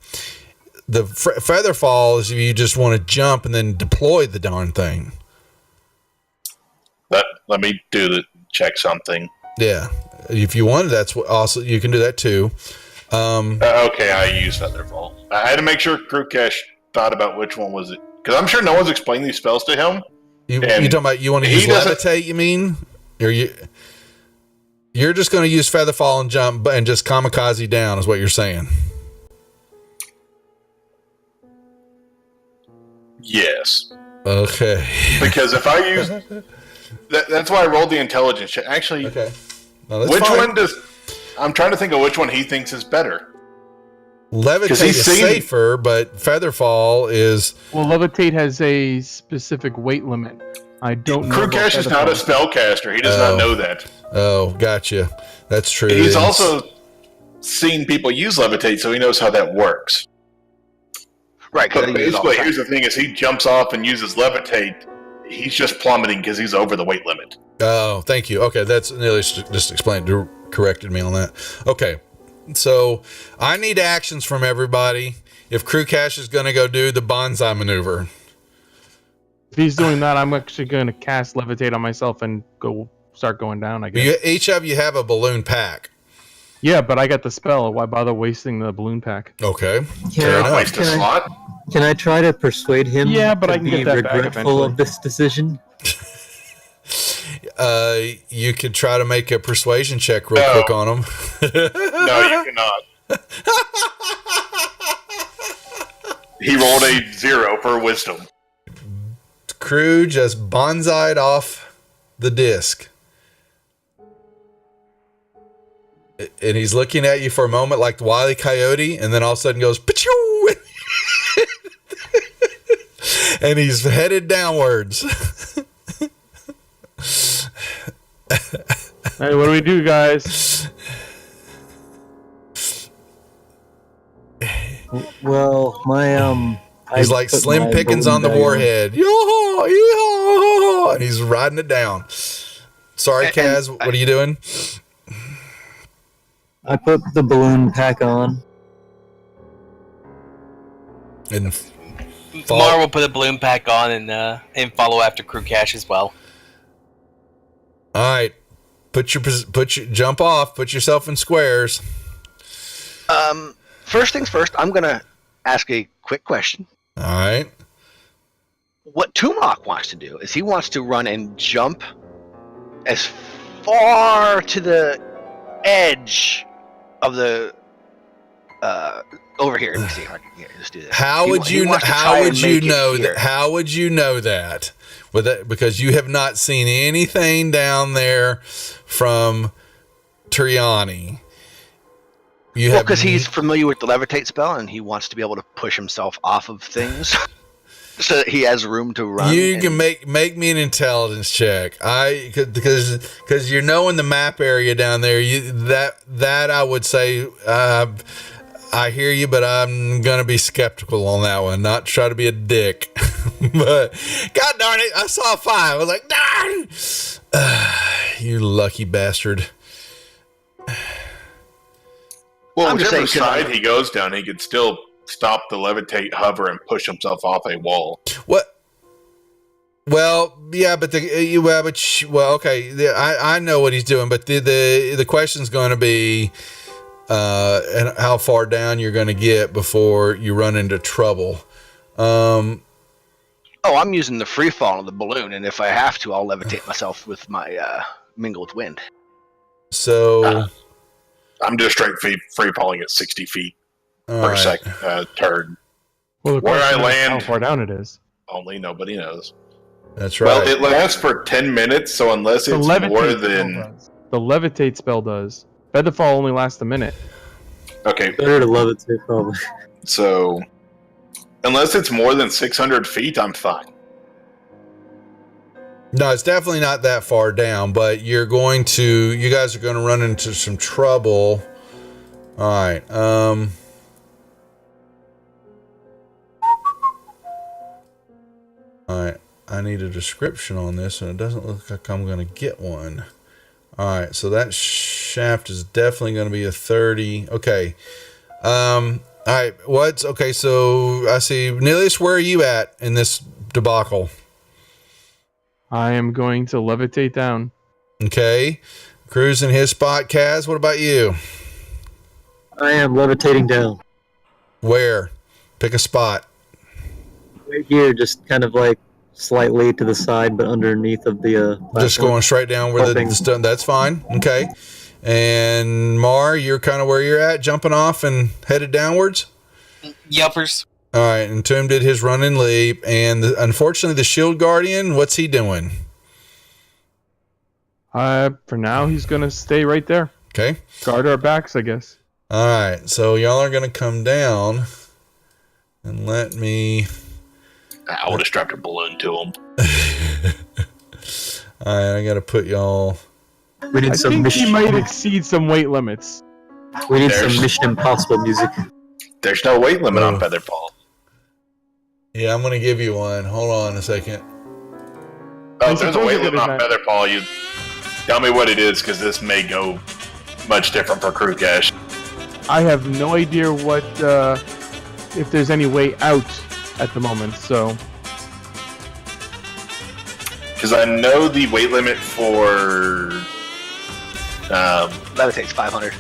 The Featherfall is if you just want to jump and then deploy the darn thing. Let me check something. Yeah, if you wanted, that's what also you can do that too. Okay, I used Featherfall. I had to make sure Krukesh thought about which one was it. Because I'm sure no one's explained these spells to him. You And talking about you want to he use doesn't- levitate? You mean? Or you're just going to use Featherfall and jump and just kamikaze down is what you're saying? Yes. Okay. Because if I use... that's why I rolled the intelligence check. Actually, Okay. No, that's which fine. one does... I'm trying to think of which one he thinks is better. Levitate he's is seen- safer, but Featherfall is. Well, levitate has a specific weight limit. I don't know. about Krukesh is not a Featherfall. spellcaster. He does Oh. not know that. Oh, gotcha. That's true. He's It's- also seen people use levitate, so he knows how that works. Right. 'cause But I use it all the basically, time. here's the thing: is he jumps off and uses levitate, he's just plummeting because he's over the weight limit. Oh, thank you. Okay, that's nearly just explained. Corrected me on that. Okay, so I need actions from everybody. If Krukesh is going to go do the bonsai maneuver, If he's doing that, I'm actually going to cast levitate on myself and start going down. I guess. each of you have a balloon pack. Yeah, but I got the spell. Why bother wasting the balloon pack? Okay, Can fair I- enough. Waste a slot. Can I try to persuade him Yeah, but to I can be get that back regretful eventually. of this decision? You could try to make a persuasion check real No. quick on him. No, you cannot. He rolled a 0 for wisdom. Crew just bonsai'd off the disc. And he's looking at you for a moment like the Wile E. Coyote, and then all of a sudden goes, "Pachoo!" And he's headed downwards. Hey, what do we do, guys? Well, my He's I like put Slim my Pickens balloon on the bag warhead. Yo, yo, and he's riding it down. Sorry, And- Kaz, what are you doing? I put the balloon pack on. And Mar will put a balloon pack on and follow after Krukesh as well. all right, put your jump off. Put yourself in squares. First things first, I'm gonna ask a quick question. All right. What Tumok wants to do is he wants to run and jump as far to the edge of the over here. Let me see if I can just do this. How He would wa- he you know? wants to How try would and you make it know here. that? How would you know that? With that, because you have not seen anything down there from Triani. You Well, have because he's familiar with the levitate spell and he wants to be able to push himself off of things, so that he has room to run. You and- can make me an intelligence check. Because you're knowing the map area down there. That I would say. I hear you, but I'm gonna be skeptical on that one. Not try to be a dick, but God darn it, I saw a 5. I was like, darn, you lucky bastard. Well, I'm just whichever saying, can I- side he goes down, he could still stop the levitate, hover, and push himself off a wall. What? Well, yeah, but okay. I know what he's doing, but the question's going to be, and how far down you're going to get before you run into trouble. Oh, I'm using the free fall of the balloon, and if I have to, I'll levitate myself with my mingle with wind. So, I'm just straight free falling at 60 feet all per right. second turn. Well, the Where I question is land- how far down it is. Only nobody knows. That's right. Well, it lasts for 10 minutes, so unless The it's more levitate spell than... does. The levitate spell does. Featherfall only lasts a minute. Okay, Better to levitate, probably. so unless it's more than 600 feet, I'm fine. No, it's definitely not that far down, but you guys are going to run into some trouble. All right. All right. I need a description on this, and it doesn't look like I'm going to get one. All right. So that shaft is definitely going to be a 30. Okay. All right. Okay. So I see. Nilius, where are you at in this debacle? I am going to levitate down. Okay. Crew's in his spot. Kaz, what about you? I am levitating down. Where? Pick a spot. Right here, just kind of like slightly to the side, but underneath of the platform. Just going straight down where the stone. That's fine. Okay. And Mar, you're kind of where you're at, jumping off and headed downwards. Yelpers. All right. And Tomb did his run and leap, and unfortunately, the Shield Guardian. What's he doing? For now, he's gonna stay right there. Okay. Guard our backs, I guess. All right. So y'all are gonna come down, and let me. I would have strapped a balloon to him. All right. I gotta put y'all. We need I some think mission. he might exceed some weight limits. We need There's- some Mission Impossible music. There's no weight limit on Oh. Featherpaw. Yeah, I'm gonna give you one. Hold on a second. Oh, I if there's a suppose weight it limit on is Featherpaw, you tell me what it is, because this may go much different for Crew Cash. I have no idea what if there's any way out at the moment. So Because I know the weight limit for Levitate's 500.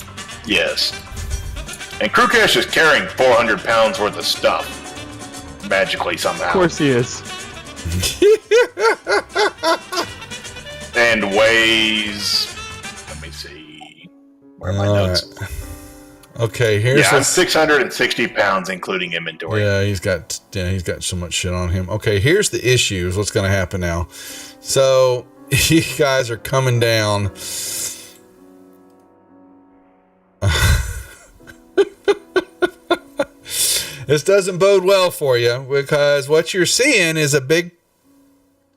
yes, and Crew Cash is carrying 400 pounds worth of stuff magically somehow, of course he is. and weighs. Let me see. Where are my All notes? right. Okay, here's Yeah, I'm the 660 pounds, including inventory. Yeah, he's got so much shit on him. Okay, here's the issue. What's going to happen now? So you guys are coming down. This doesn't bode well for you, because what you're seeing is a big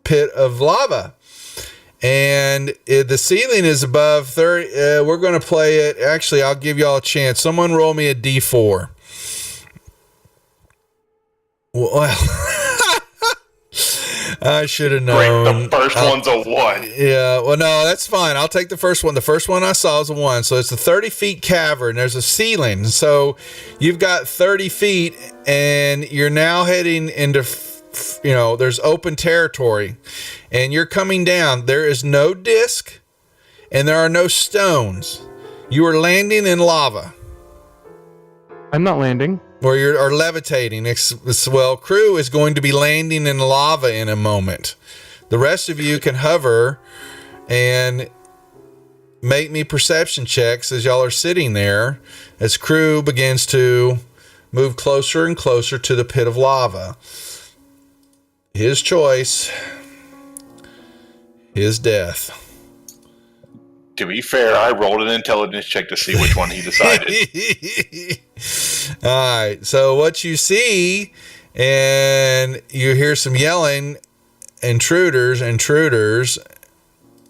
pit of lava. And the ceiling is above 30. We're going to play it. Actually, I'll give y'all a chance. Someone roll me a d4. Well, I should have Great, known. the first one's a 1. Yeah, well, no, that's fine. I'll take the first one. The first one I saw was a 1. So it's a 30-feet cavern. There's a ceiling. So you've got 30 feet, and you're now heading into, there's open territory. And you're coming down. There is no disc, and there are no stones. You are landing in lava. I'm not landing. Or you're levitating. Well, Crew is going to be landing in lava in a moment. The rest of you can hover and make me perception checks as y'all are sitting there, as Crew begins to move closer and closer to the pit of lava. His choice, his death. To be fair, I rolled an intelligence check to see which one he decided. All right. So what you see, and you hear some yelling, intruders,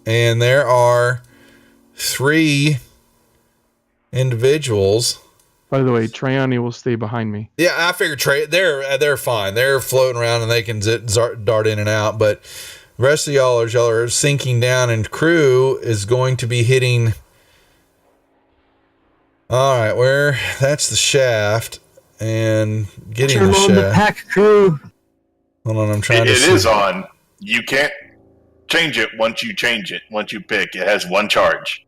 and there are 3 individuals. By the way, Traiani will stay behind me. Yeah, I figured they're fine. They're floating around and they can dart in and out, but the rest of y'all are sinking down, and Crew is going to be hitting. All right, that's the shaft, and getting Turn the on the shaft. pack, Crew. Hold on, I'm trying It to see. is on. You can't change it once you change it. Once you pick, it has 1 charge.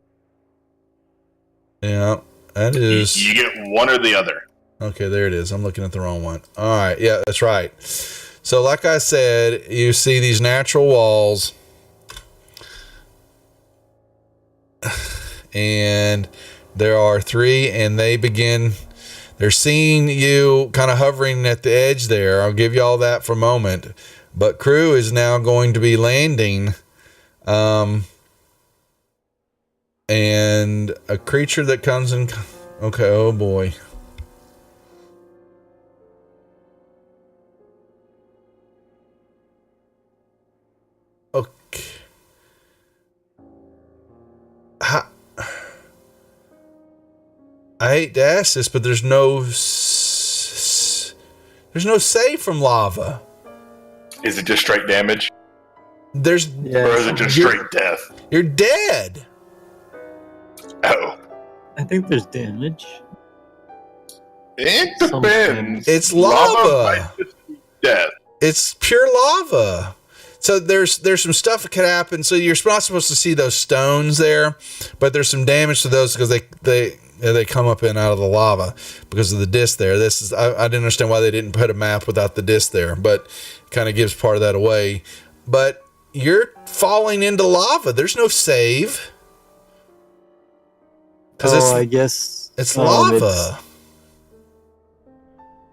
Yeah, that is. You get one or the other. Okay, there it is. I'm looking at the wrong one. All right, yeah, that's right. So, like I said, you see these natural walls, and there are 3, and they're seeing you kind of hovering at the edge there. I'll give you all that for a moment. But Crew is now going to be landing, and a creature that comes in. Okay, oh boy. Okay. I hate to ask this, but there's no save from lava. Is it just straight damage? Or is it just straight death? You're dead. Oh. I think there's damage. It depends. It's lava. might just be death. It's pure lava. So there's some stuff that could happen. So you're not supposed to see those stones there, but there's some damage to those because they come up in out of the lava because of the disc there. This is I didn't understand why they didn't put a map without the disc there, but kind of gives part of that away. But you're falling into lava. There's no save. I guess it's lava.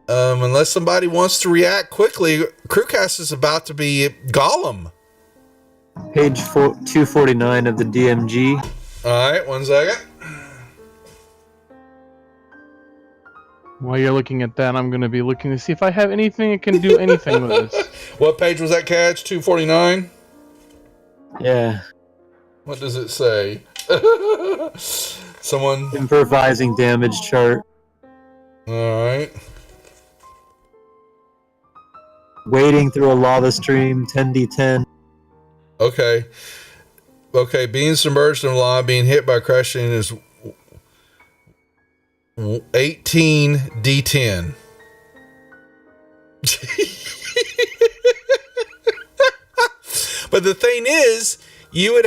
Unless somebody wants to react quickly, Crewcast is about to be Gollum. Page 249 of the DMG. All right, 1 second. While you're looking at that, I'm going to be looking to see if I have anything that can do anything with this. What page was that, Catch? 249? Yeah. What does it say? Someone... Improvising damage chart. All right. Wading through a lava stream, 10d10. Okay. Okay, being submerged in lava, being hit by crushing is 18 D10. But the thing is, he would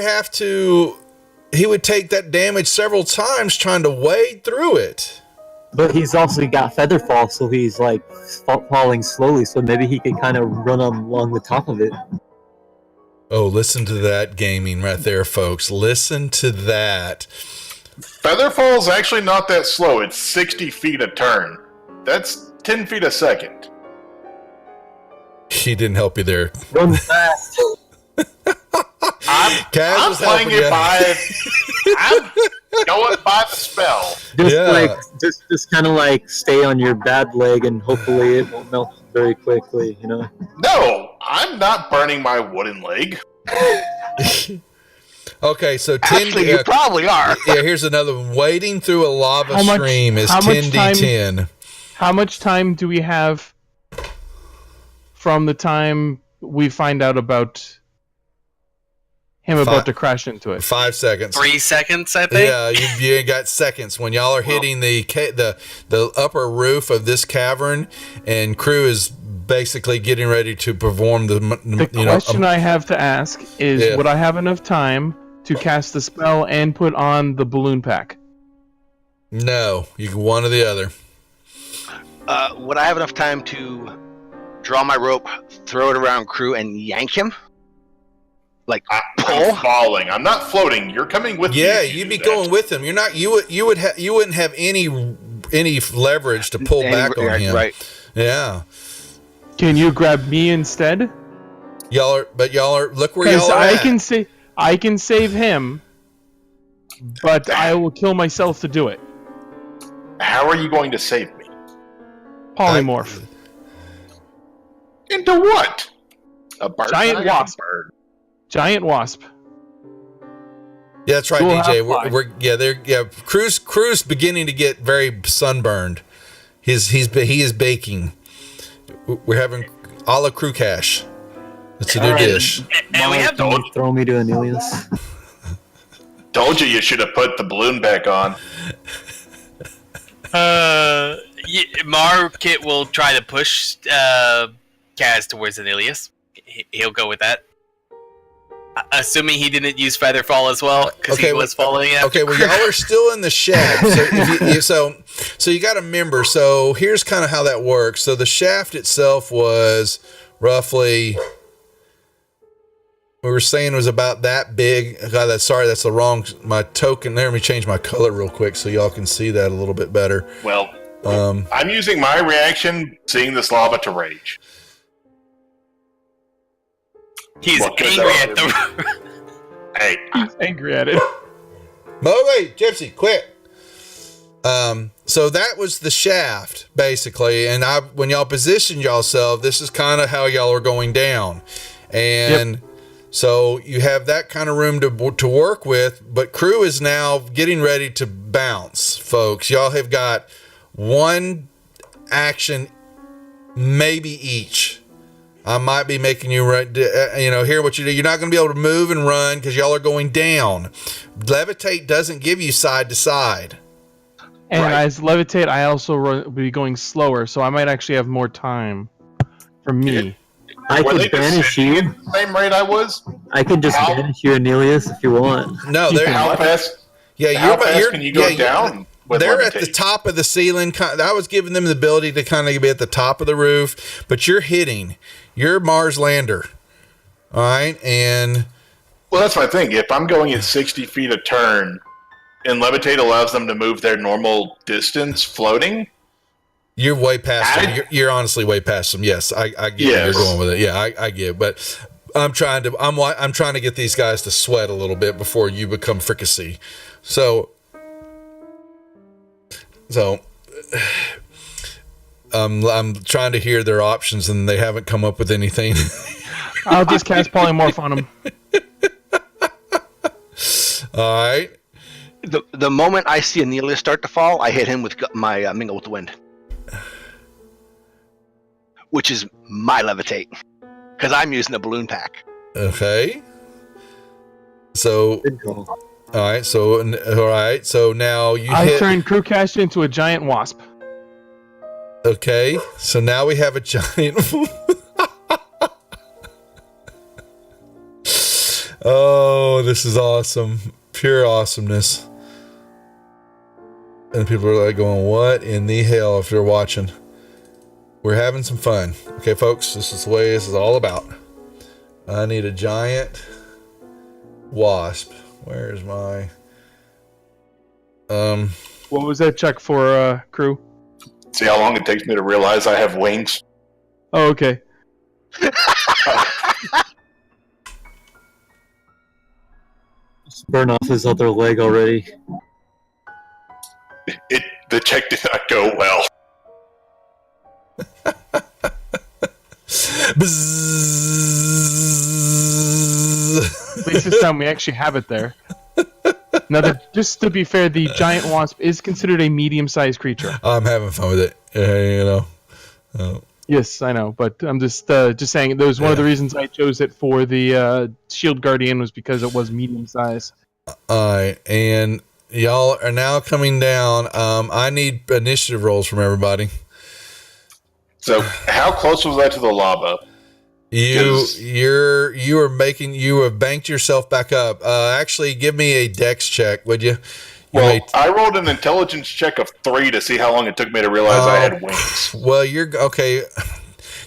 take that damage several times trying to wade through it. But he's also got Featherfall, so he's like falling slowly, so maybe he could kind of run along the top of it. Oh, listen to that gaming right there, folks. Listen to that. Featherfall is actually not that slow. It's 60 feet a turn. That's 10 feet a second. He didn't help you there. Run fast. I'm playing it by. I'm going by the spell. Just kind of like stay on your bad leg, and hopefully it won't melt very quickly. You know. No, I'm not burning my wooden leg. Okay, so 10. Actually, you probably are. Yeah, here's another one. Wading through a lava stream is 10d10. How much time do we have from the time we find out about him about to crash into it? 5 seconds. 3 seconds, I think. Yeah, you got seconds when y'all are hitting the upper roof of this cavern, and Crew is basically getting ready to perform the question I have to ask is: would I have enough time to cast the spell and put on the balloon pack? No, you can one or the other. Would I have enough time to draw my rope, throw it around Crew, and yank him? Like pull? I'm falling. I'm not floating. You're coming with me. Yeah, you'd be going with him. You're not. You wouldn't have any leverage to pull back on him. Right. Yeah. Can you grab me instead? Y'all are. Look where y'all are. I can save him, but I will kill myself to do it. How are you going to save me? Polymorph. Into what? A bird? Giant wasp. Giant wasp. Yeah, that's right, DJ. Crew's beginning to get very sunburned. He is baking. We're having a la Crew cash. It's a new dish. And we have throw me to Anilius. Told you should have put the balloon back on. Markit will try to push Kaz towards Anilius. He'll go with that. Assuming he didn't use Featherfall as well, because he was falling after. Okay, well, y'all are still in the shaft. So you got to remember, so here's kind of how that works. So the shaft itself was roughly, we were saying it was about that big. God, that's the wrong, my token there. Let me change my color real quick so y'all can see that a little bit better. Well, I'm using my reaction, seeing this lava, to rage. He's angry at the. Hey, he's angry at it. Mowgli, Gypsy, quit. So that was the shaft, basically. And when y'all positioned yourself, this is kind of how y'all are going down. And so you have that kind of room to work with. But Crew is now getting ready to bounce, folks. Y'all have got one action, maybe each. I might be making you hear what you do. You're not going to be able to move and run because y'all are going down. Levitate doesn't give you side to side. And as levitate, I also will be going slower, so I might actually have more time for me. I could banish you. Same rate I was. I could just banish you, Anilius, if you want. No, how fast? Yeah, how fast can you go down? they're at the levitate. top of the ceiling. I was giving them the ability to kind of be at the top of the roof, but you're Mars lander. All right. And Well, that's my thing. If I'm going at 60 feet a turn, and levitate allows them to move their normal distance floating, you're way past them. You're honestly way past them. Yes. I get where you're going with it. Yeah, I get it. But I'm trying to get these guys to sweat a little bit before you become fricassee. So I'm trying to hear their options, and they haven't come up with anything. I'll just cast polymorph on him. All right. The moment I see Aeneas start to fall, I hit him with my Mingle with the Wind, which is my levitate, because I'm using a balloon pack. Okay. So, Good call. all right. So now you I hit. turn Crewcash into a giant wasp. Okay. So now we have a giant. Oh, this is awesome. Pure awesomeness. And people are like going, what in the hell, if they're watching? We're having some fun. Okay, folks, this is the way this is all about. I need a giant wasp. Where's my... What was that check for, Crew? see how long it takes me to realize I have wings. Oh, okay. Just burn off his other leg already. The check did not go well. Bzzz. At least this time we actually have it there. Now, just to be fair, the giant wasp is considered a medium-sized creature. I'm having fun with it. Yes, I know, but I'm just saying that was one of the reasons I chose it for the Shield Guardian was because it was medium-sized. Alright, and y'all are now coming down. I need initiative rolls from everybody. So, how close was I to the lava? You have banked yourself back up. Actually, give me a dex check, would you? Well, I rolled an intelligence check of 3 to see how long it took me to realize I had wings. Well, you're okay.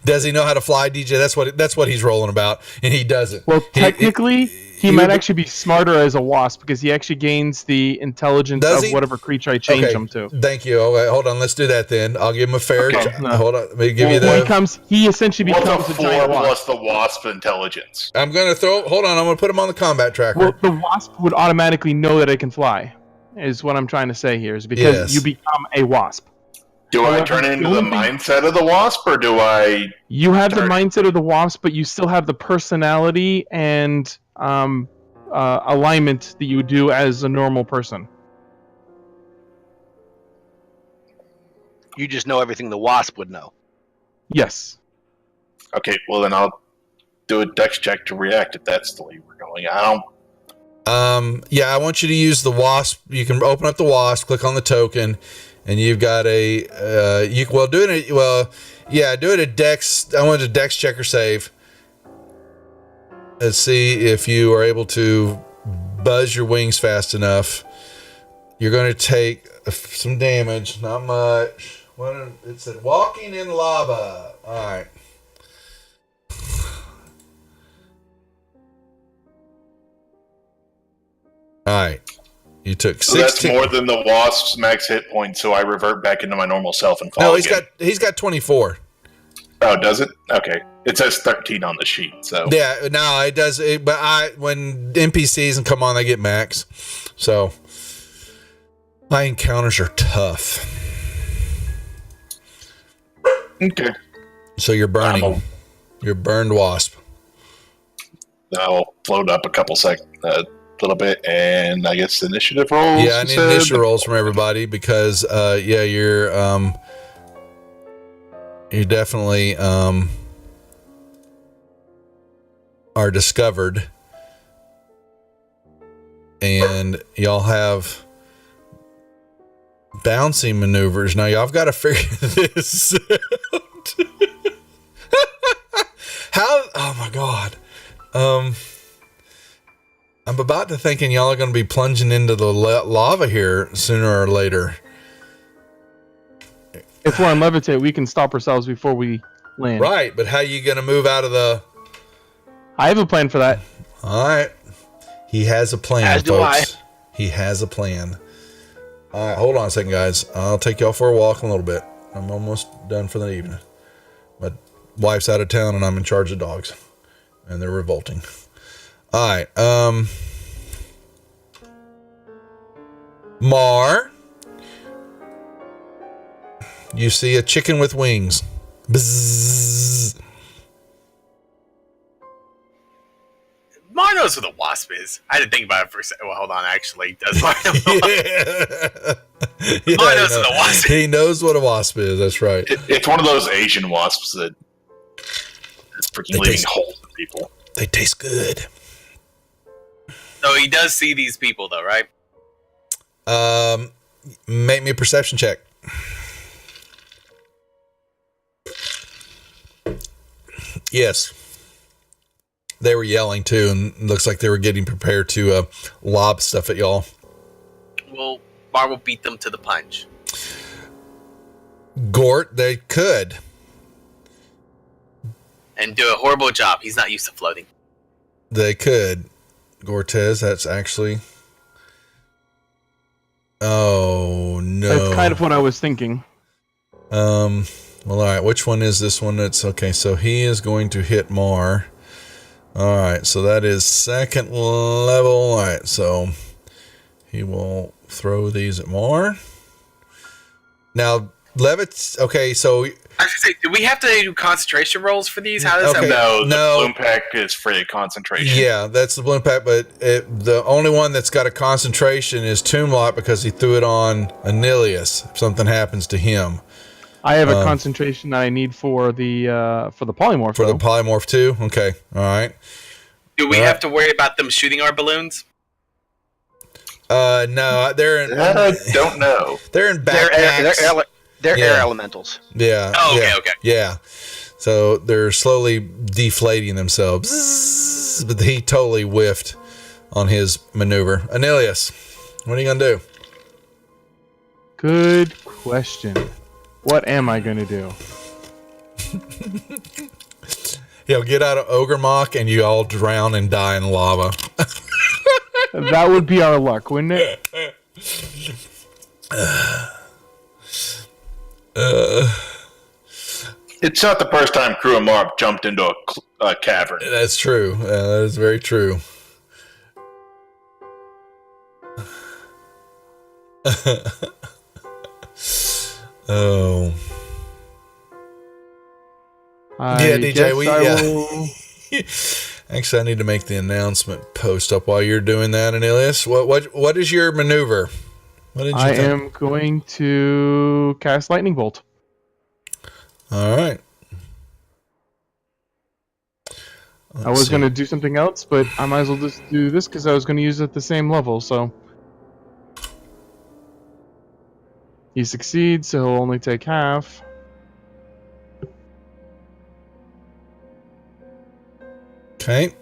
Does he know how to fly, DJ? That's what he's rolling about, and he doesn't. Well, technically, he might would- actually be smarter as a wasp because he actually gains the intelligence Does of he? whatever creature I change Okay, him to. Thank you. Okay, hold on. Let's do that then. I'll give him a fair. Okay. No. Hold on. Let me give you Well, the. he essentially What's becomes a a 4 giant wasp. plus the wasp intelligence? I'm gonna throw. Hold on. I'm gonna put him on the combat tracker. Well, the wasp would automatically know that it can fly, is what I'm trying to say here, is because Yes. you become a wasp. Do I However, turn into the the only thing- mindset of the wasp, or do I... You have the Sorry. mindset of the wasp, but you still have the personality and alignment that you do as a normal person. You just know everything the wasp would know. Yes. Okay, well then I'll do a dex check to react if that's the way we're going. I don't... Yeah, I want you to use the wasp. You can open up the wasp, click on the token, and you've got a do it a dex. I want a dex checker save. Let's see if you are able to buzz your wings fast enough. You're going to take some damage, not much. It said walking in lava. All right. All right. You took So that's 16. more than the wasp's max hit points, so I revert back into my normal self and fall No, again. he's got 24. Oh, does it? Okay. It says 13 on the sheet, so... Yeah, no, it does. When NPCs come on, they get max. So my encounters are tough. Okay. So you're burning. Wow. You're burned wasp. I'll float up a little bit, and I guess initiative rolls. Yeah, I need initial rolls from everybody because you're definitely are discovered, and y'all have bouncing maneuvers. Now y'all have got to figure this out. How? Oh my god. I'm about to thinking y'all are going to be plunging into the lava here sooner or later. If we're on levitate, we can stop ourselves before we land. Right, but how you going to move out of the... I have a plan for that. All right. He has a plan, As do folks. He has a plan. All right, hold on a second, guys. I'll take y'all for a walk in a little bit. I'm almost done for the evening. My wife's out of town, and I'm in charge of dogs, and they're revolting. All right. Mar, you see a chicken with wings. Bzzz. Mar knows what a wasp is. I didn't think about it for a second. Well, hold on. Actually, does Mar know what a wasp? Yeah, Mar knows what a wasp is. he knows what a wasp is. That's right. It's one of those Asian wasps that is freaking leaving taste- holes in people. They taste good. So he does see these people, though, right? Make me a perception check. Yes. They were yelling too, and it looks like they were getting prepared to lob stuff at y'all. Well, Mar will beat them to the punch. Gort, they could. And do a horrible job. He's not used to floating. They could. Gortez, that's actually... Oh, no. That's kind of what I was thinking. Well, all right. Which one is this one? That's okay. So he is going to hit Mar. All right. So that is second level. All right. So he will throw these at Mar. Now, Levitz. Okay. So I should say, do we have to do concentration rolls for these? How does Okay. that work? No, the No. bloom pack is free of concentration. yeah, that's the balloon pack. But the only one that's got a concentration is Tomblock because he threw it on Anilius. If something happens to him I have a concentration that I need for the polymorph. for the though. polymorph too. Okay. All right. Do we All have to worry about them shooting our balloons? No, they're in. That I don't know. They're in They're backpacks. air Yeah. elementals. Yeah. Oh, okay, yeah, okay. Yeah. So they're slowly deflating themselves. Bzzz, but he totally whiffed on his maneuver. Anilius, what are you gonna do? Good question. What am I going to do? He'll get out of Ogre Mock and you all drown and die in lava. That would be our luck, wouldn't it? It's not the first time Crew and Mark jumped into a cavern. That's true. That is very true. Oh. I DJ, guess we- I yeah. will- Actually, I need to make the announcement post up while you're doing that, Anilius. What is your maneuver? What did you I think? am going to cast lightning bolt. All right. I was going to do something else, but I might as well just do this because I was going to use it at the same level. So he succeeds, so he'll only take half. Okay.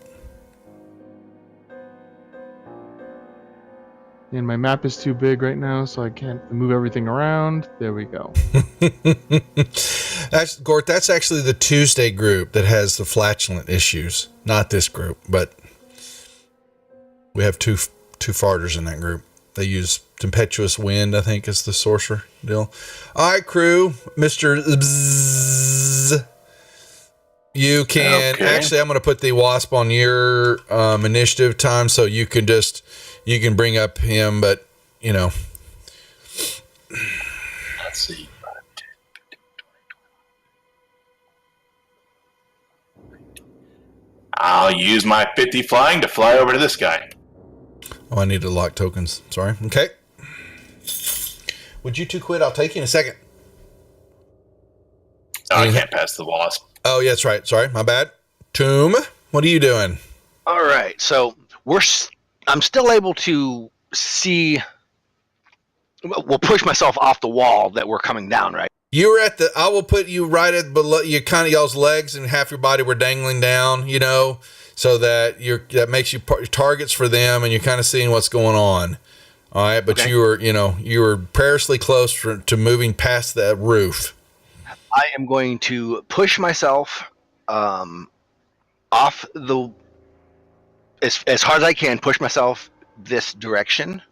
And my map is too big right now, so I can't move everything around. There we go. Gort, that's actually the Tuesday group that has the flatulent issues. Not this group, but we have two farters in that group. They use tempestuous wind, I think, is the sorcerer deal. All right, crew, Mr. Bzzz. You can actually. I'm going to put the wasp on your initiative time, so you can bring up him. But you know, Let's see. I'll use my 50 flying to fly over to this guy. oh, I need to lock tokens. Sorry. Okay. Would you two quit? I'll take you in a second. Oh, I can't pass the wasp. Oh, yeah, that's right. Sorry, my bad. Tomb, what are you doing? All right, so I'm still able to see. We'll push myself off the wall that we're coming down, right? You were at I will put you right at below, you kind of y'all's legs and half your body were dangling down, you know, so that that makes you targets for them and you're kind of seeing what's going on. All right, but Okay. you were perilously close to moving past that roof. I am going to push myself off the as hard as I can. Push myself this direction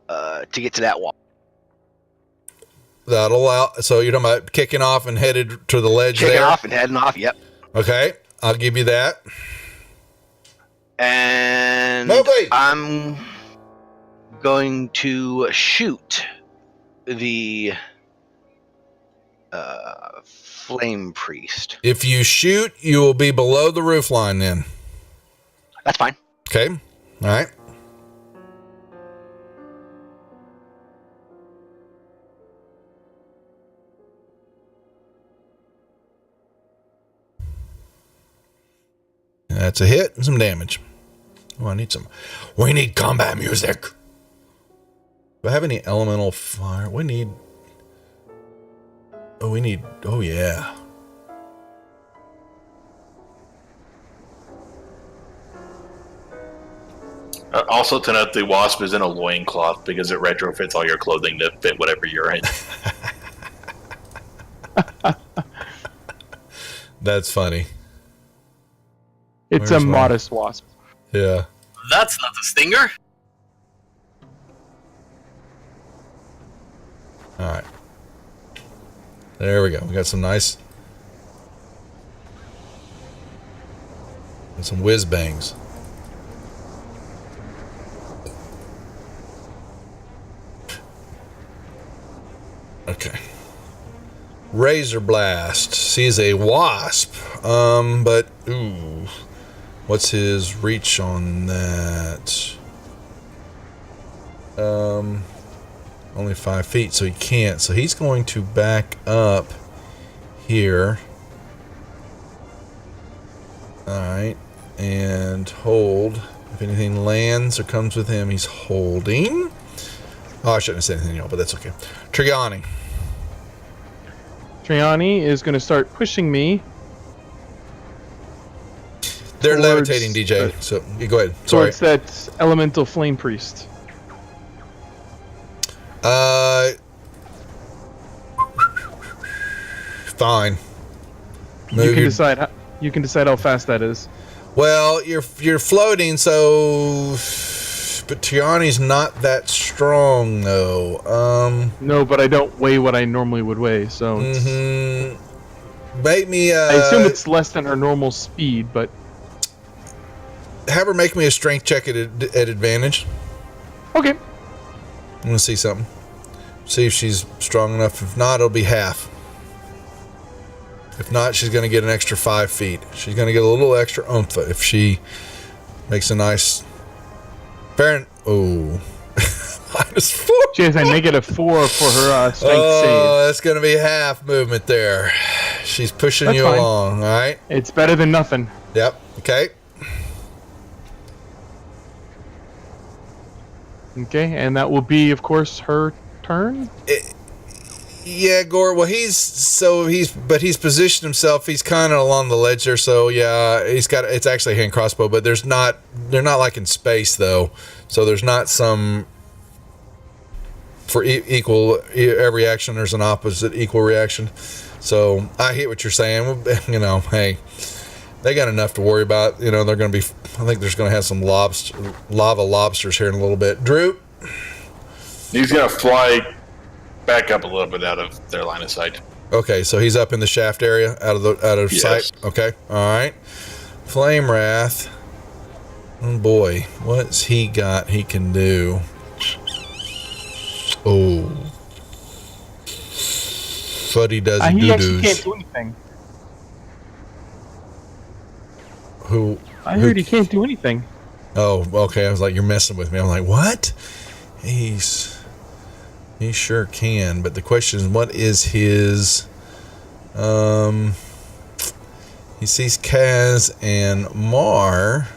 to get to that wall. That'll allow. So you're talking about kicking off and headed to the ledge Kicking there. off and heading off. Yep. Okay, I'll give you that. And Mowgli! I'm going to shoot the flame priest. If you shoot, you will be below the roof line. Then, That's fine. okay, all right. That's a hit and some damage. Oh, I need some. We need combat music. Do I have any elemental fire? We need. Oh, yeah. Also, to note, the wasp is in a loincloth because it retrofits all your clothing to fit whatever you're in. That's funny. It's Where's a one? modest wasp. Yeah. That's not a stinger. All right. There we go. We got some nice. And some whiz bangs. Okay. Razor Blast sees a wasp. But ooh, what's his reach on that? Only 5 feet, so he can't. So he's going to back up here. All right, and hold. If anything lands or comes with him, he's holding. Oh, I shouldn't have said anything, but that's okay. Triani. Triani is going to start pushing me They're towards- levitating, DJ. So you go ahead. Sorry. towards that elemental flame priest. Fine. You Move can your- decide. You can decide how fast that is. Well, you're floating, so but Triani's not that strong though. No, but I don't weigh what I normally would weigh, so it's- Make me. I assume it's less than her normal speed. But Have her make me a strength check at advantage. okay, I'm gonna see something. See if she's strong enough. If not, it'll be half. If not, she's gonna get an extra 5 feet. She's gonna get a little extra oomph if she makes a nice. Fair. Oh, -4. she has a -4 for her strength Oh, that's gonna be half movement there. She's pushing That's you fine. along. All right. save. It's better than nothing. Yep. Okay. Okay, and that will be, of course, her turn. Yeah, Gore. Well, he's positioned himself. He's kind of along the ledge there. So yeah, it's actually a hand crossbow, but they're not like in space though. So there's not some for equal every action. There's an opposite equal reaction. So I hear what you're saying. You know, hey, they got enough to worry about. You know, they're going to be. I think there's going to have some lava lobsters here in a little bit. Drew. He's going to fly back up a little bit out of their line of sight. Okay, so he's up in the shaft area, out of Yes. sight. Okay, all right. Flame Wrath. Oh boy, what's he got? He can do. Oh, fuddy does He doo actually can't doos. do anything. Who? I heard he can't do anything. Oh, okay. I was like, you're messing with me. I'm like, what? He sure can. But the question is, what is his? He sees Kaz and Mar.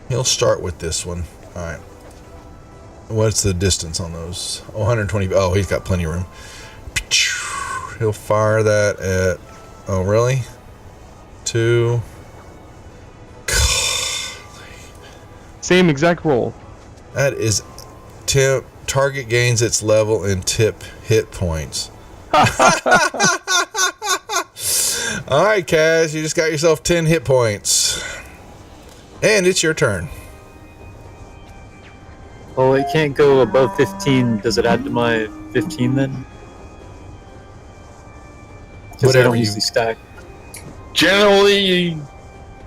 He'll start with this one. All right. What's the distance on those? Oh, 120. Oh, he's got plenty of room. He'll fire that at. Oh, really? 2. Same exact roll. That is tip. Target gains its level and tip hit points. All right, Kaz, you just got yourself 10 hit points. And it's your turn. Oh, it can't go above 15. Does it add to my 15 then? Because I Whatever don't you- usually stack. Generally,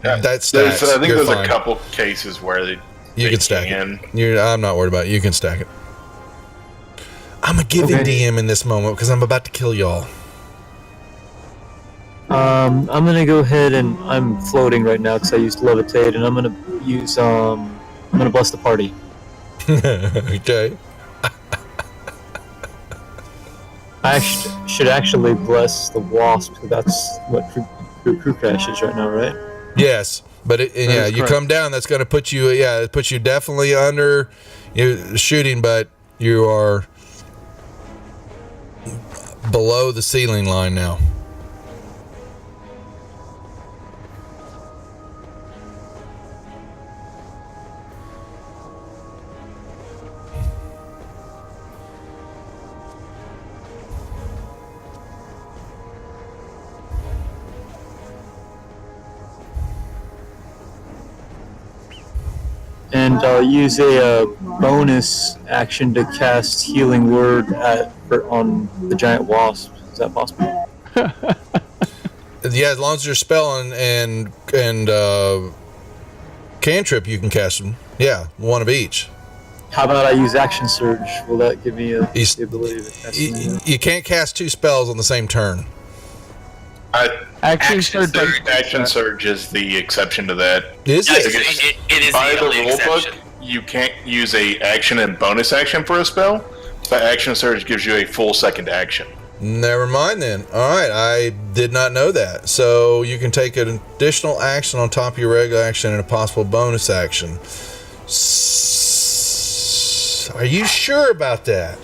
That's there's, stats. I think You're there's fine. a couple cases where You can stack it. I'm not worried about it. You can stack it. I'm a giving Okay. DM in this moment because I'm about to kill y'all. I'm gonna go ahead and I'm floating right now because I used levitate, and I'm gonna use I'm gonna bless the party. Okay. I should actually bless the wasp. That's what crew crash is right now, right? Yes, but and That yeah, is you correct. come down. That's going to put you. Yeah, it puts you definitely under you shooting, but you are below the ceiling line now. And I'll use a bonus action to cast Healing Word on the giant wasp. Is that possible? Yeah, as long as you're spell and cantrip, you can cast them. Yeah, one of each. How about I use Action Surge? Will that give me He's- the ability to cast them? You can't cast two spells on the same turn. Action Action surge. surge. Action Surge is the exception to that. Is Yes, it? it is By the the only rulebook, exception. you can't use a action and bonus action for a spell, but Action Surge gives you a full second action. Never mind then. All right, I did not know that. So you can take an additional action on top of your regular action and a possible bonus action. Are you sure about that?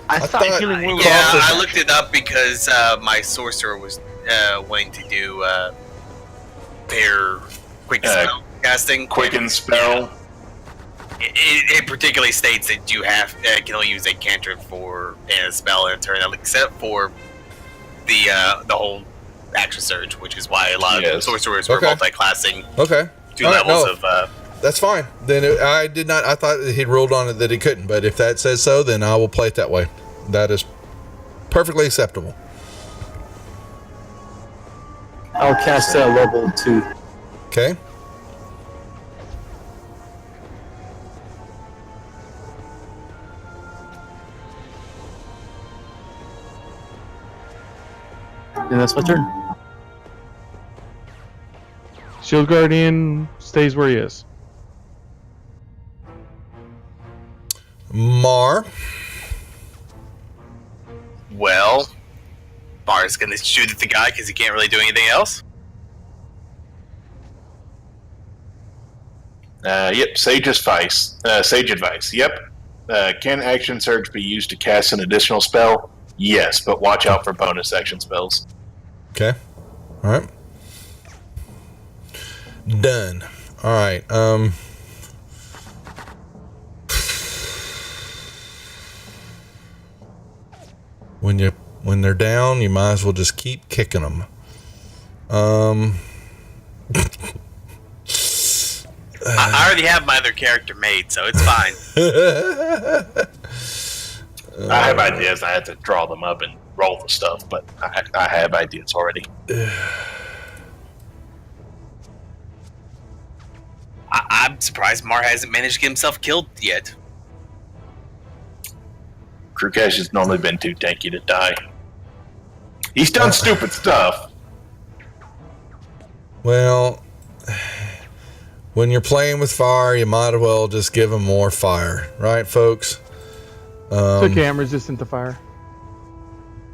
I thought- thought Healing Word was Yeah, also I looked it up because my sorcerer was wanting to do their quick spell casting. Quicken spell. It particularly states that you can only use a cantrip for a spell in a turn, except for the whole action surge, which is why a lot of sorcerers were Okay. multi-classing Okay. two All right, levels no. of. That's fine. Then I did not. I thought he'd ruled on it that he couldn't. But if that says so, then I will play it that way. That is perfectly acceptable. I'll cast that level 2. Okay. And that's my turn. Shield Guardian stays where he is. Mar. Well, Bar's gonna shoot at the guy because he can't really do anything else. Yep, Sage advice. Sage advice. Yep. Can Action Surge be used to cast an additional spell? Yes, but watch out for bonus action spells. Okay. All right. Done. All right. When they're down, you might as well just keep kicking them. I already have my other character made, so it's fine. I have ideas. I have to draw them up and roll the stuff, but I have ideas already. I'm surprised Mar hasn't managed to get himself killed yet. Krukash has normally been too tanky to die. He's done stupid stuff. Well, when you're playing with fire, you might as well just give them more fire, right, folks? It's okay, I'm resistant to fire.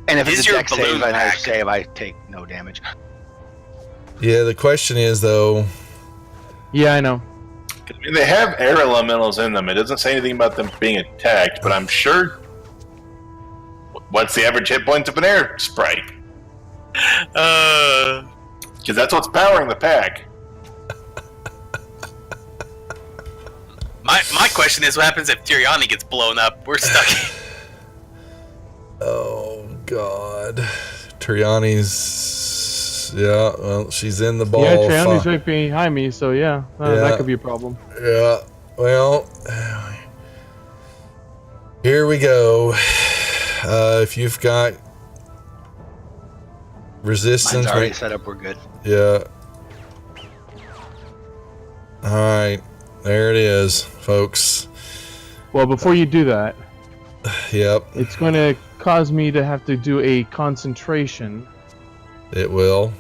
And if Is it's a your deck balloon save and I pack- save, I take no damage. Yeah, the question is though. Yeah, I know. I mean, they have air elementals in them. It doesn't say anything about them being attacked, but I'm sure. What's the average hit points of an air sprite? Because that's what's powering the pack. My question is, what happens if Tiriani gets blown up? We're stuck. Oh God, Triani's. Yeah, well, she's in the ball. Yeah, Triani's right behind me, so yeah, Yeah. that could be a problem. Yeah. Well, here we go. If you've got resistance, Mine's already set up. We're good. yeah. All right, there it is, folks. Well, before you do that, Yep, it's going to cause me to have to do a concentration. it will.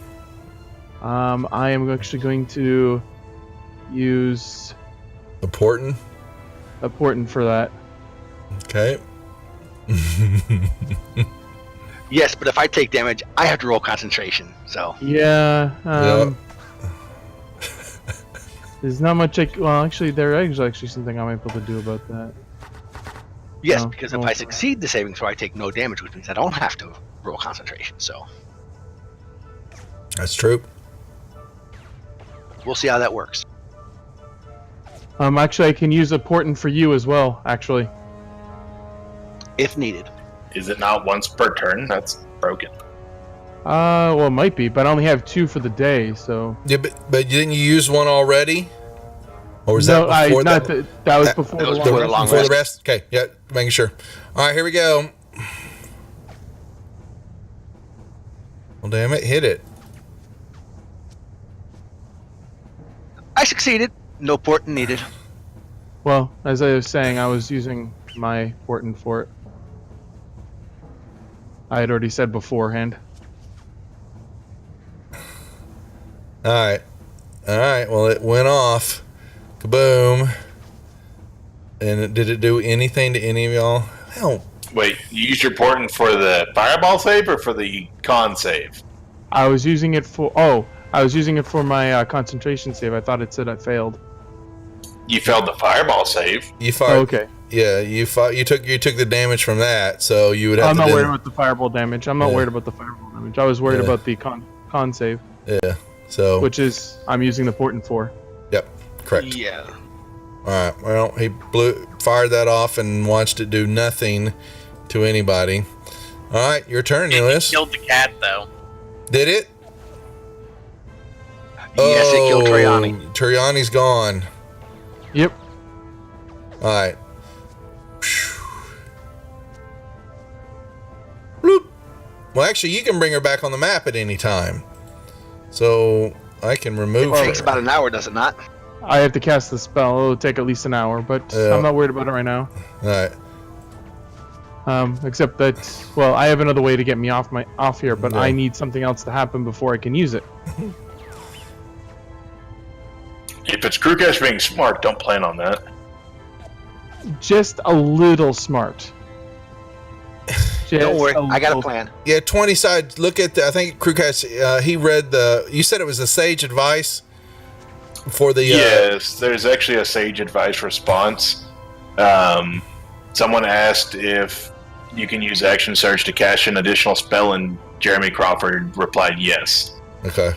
I am actually going to use Important. a portent for that. Okay. Yes, but if I take damage, I have to roll concentration. So Yeah. Yep. There's not much. Well, actually, there is actually something I might be able to do about that. yes, No, because if no. I succeed the saving throw, I take no damage, which means I don't have to roll concentration. So That's true. we'll see how that works. Actually, I can use a portent for you as well. Actually, If needed. Is it not once per turn? That's broken. well, it might be, but I only have 2 for the day, so. Yeah, but didn't you use one already? Or was No, that before not that? that was that- before that was the before long the long rest. Before rest. the rest? Okay, yeah, making sure. All right, here we go. Well, damn it, hit it. I succeeded. No portent needed. Well, as I was saying, I was using my portent for it. I had already said beforehand. All right. All right, well, it went off. Kaboom. And did it do anything to any of y'all? Hell, Wait, you used your portent for the fireball save or for the con save? I was using it for. Oh, I was using it for my concentration save. I thought it said I failed. You failed the fireball save. you Oh, fired. okay. Yeah, you took the damage from that, so you would have I'm to not do- worried about the fireball damage. I'm not Yeah. worried about the fireball damage. I was worried Yeah. about the con save, Yeah. So, which is I'm using the portent for. yep, correct. Yeah. All right. Well, he fired that off and watched it do nothing to anybody. All right, your turn, It Neelis. killed the cat, though. Did it? Yes, it killed Triani. Triani's gone. Yep. All right. Bloop. Well, actually, you can bring her back on the map at any time. So I can remove It her. takes about an hour, does it not? I have to cast the spell. It'll take at least an hour, but Yeah. I'm not worried about it right now. All right. Except that, well, I have another way to get me off here, but Yeah. I need something else to happen before I can use it. If it's Krukash being smart, don't plan on that. Just a little smart. Don't worry, I got a little- plan. Yeah, 20 sides. Look at I think Krukatz, he read you said it was the sage advice for the. Yes, there's actually a sage advice response. Someone asked if you can use action surge to cast an additional spell, and Jeremy Crawford replied yes. Okay.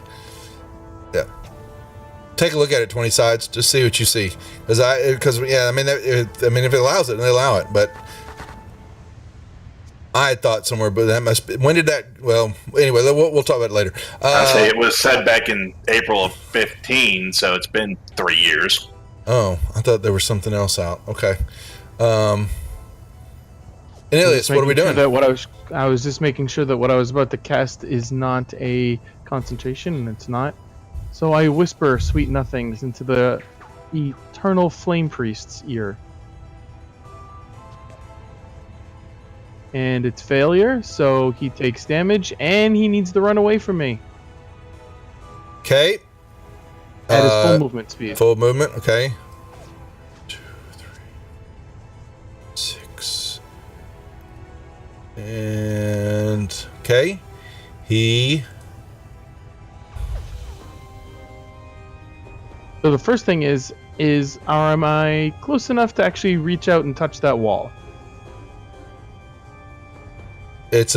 Yeah. Take a look at it, 20 sides. Just see what you see. Because yeah, I mean, if it allows it, then they allow it. But I had thought somewhere, but that must be. When did that? Well, anyway, we'll talk about it later. I say it was said back in April of 15, so it's been 3 years. Oh, I thought there was something else out. Okay. And Ilias, Just what are we making sure doing? that I was just making sure that what I was about to cast is not a concentration, and it's not. So I whisper sweet nothings into the eternal flame priest's ear. And it's failure, so he takes damage, and he needs to run away from me Okay. at his full movement speed. Full movement. Okay. 2, 3, 6. And okay. He. So the first thing is am I close enough to actually reach out and touch that wall? Is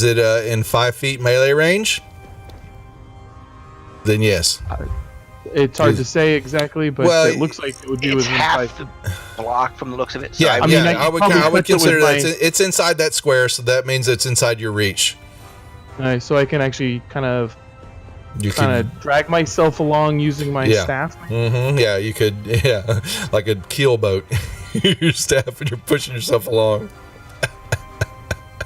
it in 5 feet melee range? Then yes. It's hard to say exactly, but Well, it looks like it would be It's within half 5 feet. the block from the looks of it. So Yeah, I mean, I I could would probably I would touch it with consider that my- it's inside that square, so that means it's inside your reach. Nice, so I can actually kind of You can, drag myself along using my Yeah. staff. yeah, you could, yeah, like a keel boat. Your staff, and you're pushing yourself along.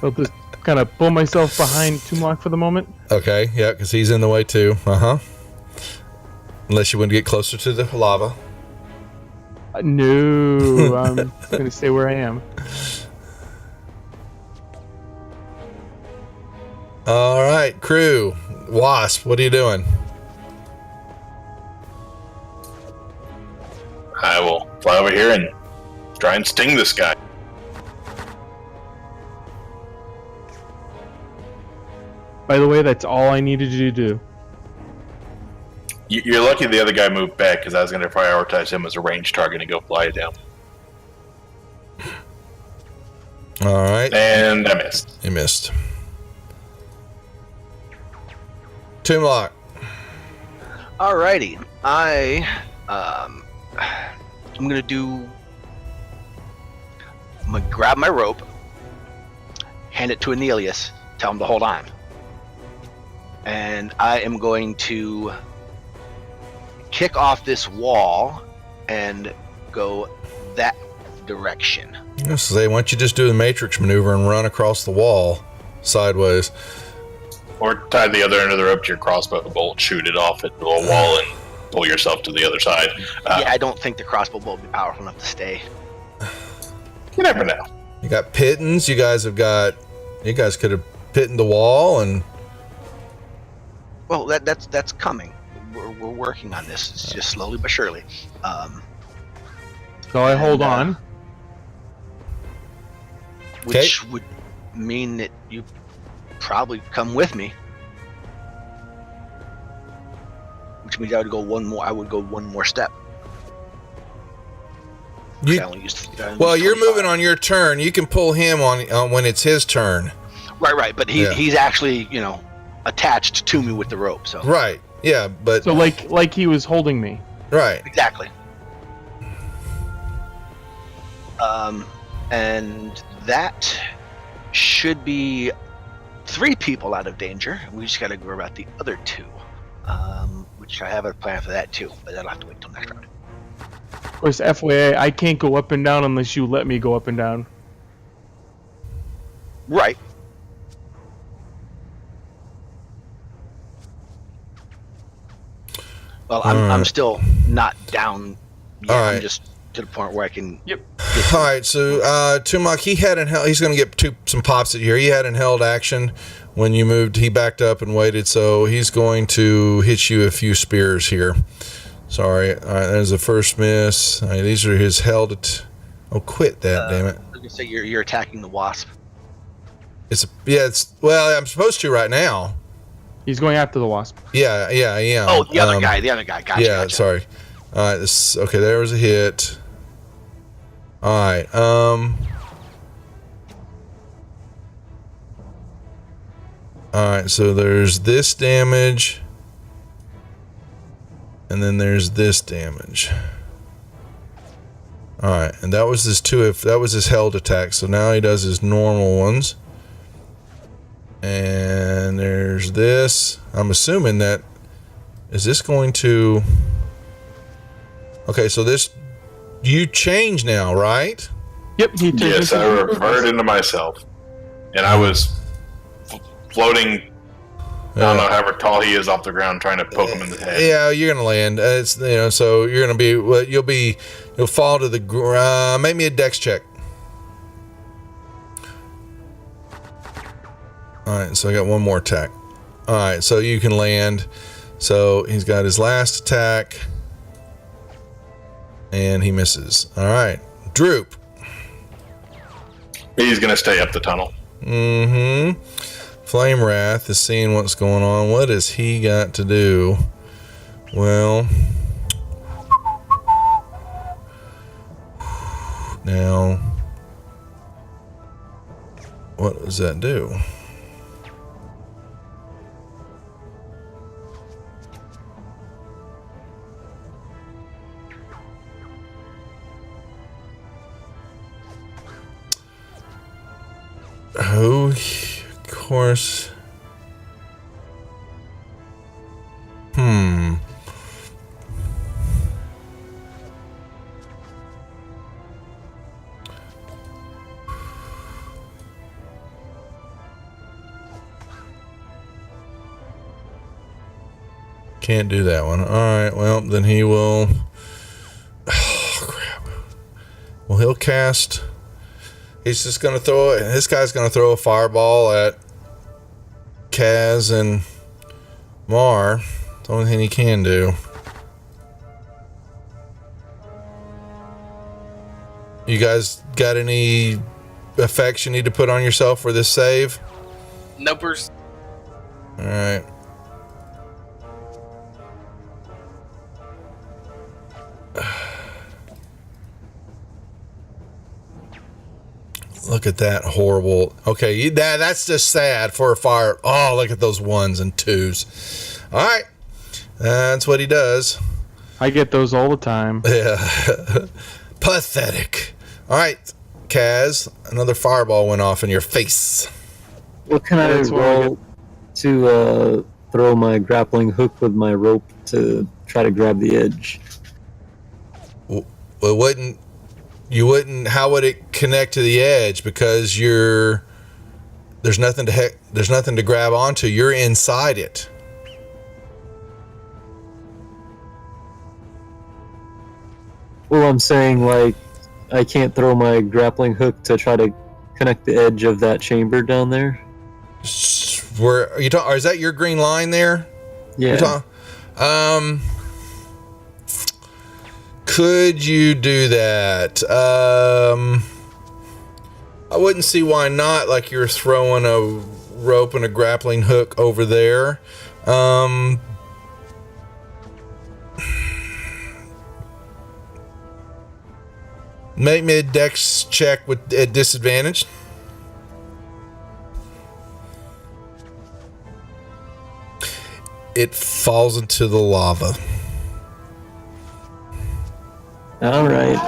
I'll just kind of pull myself behind Tumlock for the moment. Okay, yeah, because he's in the way too. Unless you want to get closer to the lava. No, I'm going to stay where I am. All right, crew. Wasp, what are you doing? I will fly over here and try and sting this guy. By the way, that's all I needed you to do. You're lucky the other guy moved back because I was going to prioritize him as a ranged target and go fly down. All right, And I missed. you missed. Tomblock. Alrighty, I'm gonna grab my rope, hand it to Anelius, tell him to hold on, and I am going to kick off this wall and go that direction. Let's say, why don't you just do the Matrix maneuver and run across the wall sideways? Or tie the other end of the rope to your crossbow bolt, shoot it off into a wall, and pull yourself to the other side. Yeah, I don't think the crossbow bolt will be powerful enough to stay. You never know. You got pittons. You guys could have pitted the wall, and Well, that's coming. We're working on this. It's just slowly but surely. So I hold And, on. Which would mean that you probably come with me. Which means I would go one more step. you, I only used- I only well, used you're 25. moving on your turn. You can pull him on when it's his turn. Right, but Yeah. he's actually, attached to me with the rope, so Right. Yeah, but So like he was holding me. right. exactly. And that should be 3 people out of danger. We just got to worry about the other 2, which I have a plan for that too, but that'll have to wait till next round. Of course, FYI, I can't go up and down unless you let me go up and down. Right. Well, I'm still not down yet. All right. I'm just to the point where I can. Yep. All right, so Tumlock, he's going to get some pops at you here. He hadn't held action when you moved. He backed up and waited, so he's going to hit you a few spears here. Sorry. All right, there's the first miss. All right, these are his held. Quit that, damn it. I was gonna say you're attacking the wasp. Well, I'm supposed to right now. He's going after the wasp. Yeah, I am. Oh, the other guy. Gotcha. Sorry. All right, okay, there was a hit. All right, all right, so there's this damage, and then there's this damage. All right, and that was his held attack. So now he does his normal ones. And there's this. I'm assuming that is this going to. Okay, so this you change now, right? Yep, he turns Yes, into I a reverted into myself. And I was floating, I don't know, however tall he is off the ground, trying to poke him in the head. Yeah, you're gonna land. So you're gonna be. Well, you'll fall to the ground. Make me a dex check. All right, so I got one more attack. All right, so you can land. So he's got his last attack, and he misses. All right, Droop. He's going to stay up the tunnel. Mm-hmm. Flame Wrath is seeing what's going on. What has he got to do? Well, now, what does that do? who, of course. Can't do that one. All right, well, then he will. Oh, crap. Well, he'll cast. He's just going to throw it. This guy's going to throw a fireball at Kaz and Mar. It's the only thing he can do. You guys got any effects you need to put on yourself for this save? Nopers. All right. Look at that horrible. Okay, that's just sad for a fire. Oh, look at those 1s and 2s. All right, that's what he does. I get those all the time. Yeah, pathetic. All right, Kaz, another fireball went off in your face. What can I That's what I roll to throw my grappling hook with my rope to try to grab the edge? Well, you wouldn't. How would it connect to the edge? Because there's nothing to grab onto. You're inside it. Well, I'm saying, like, I can't throw my grappling hook to try to connect the edge of that chamber down there? Where are you talking? Is that your green line there? Yeah. Could you do that? I wouldn't see why not. Like you're throwing a rope and a grappling hook over there. Make me a dex check at disadvantage. It falls into the lava. All right.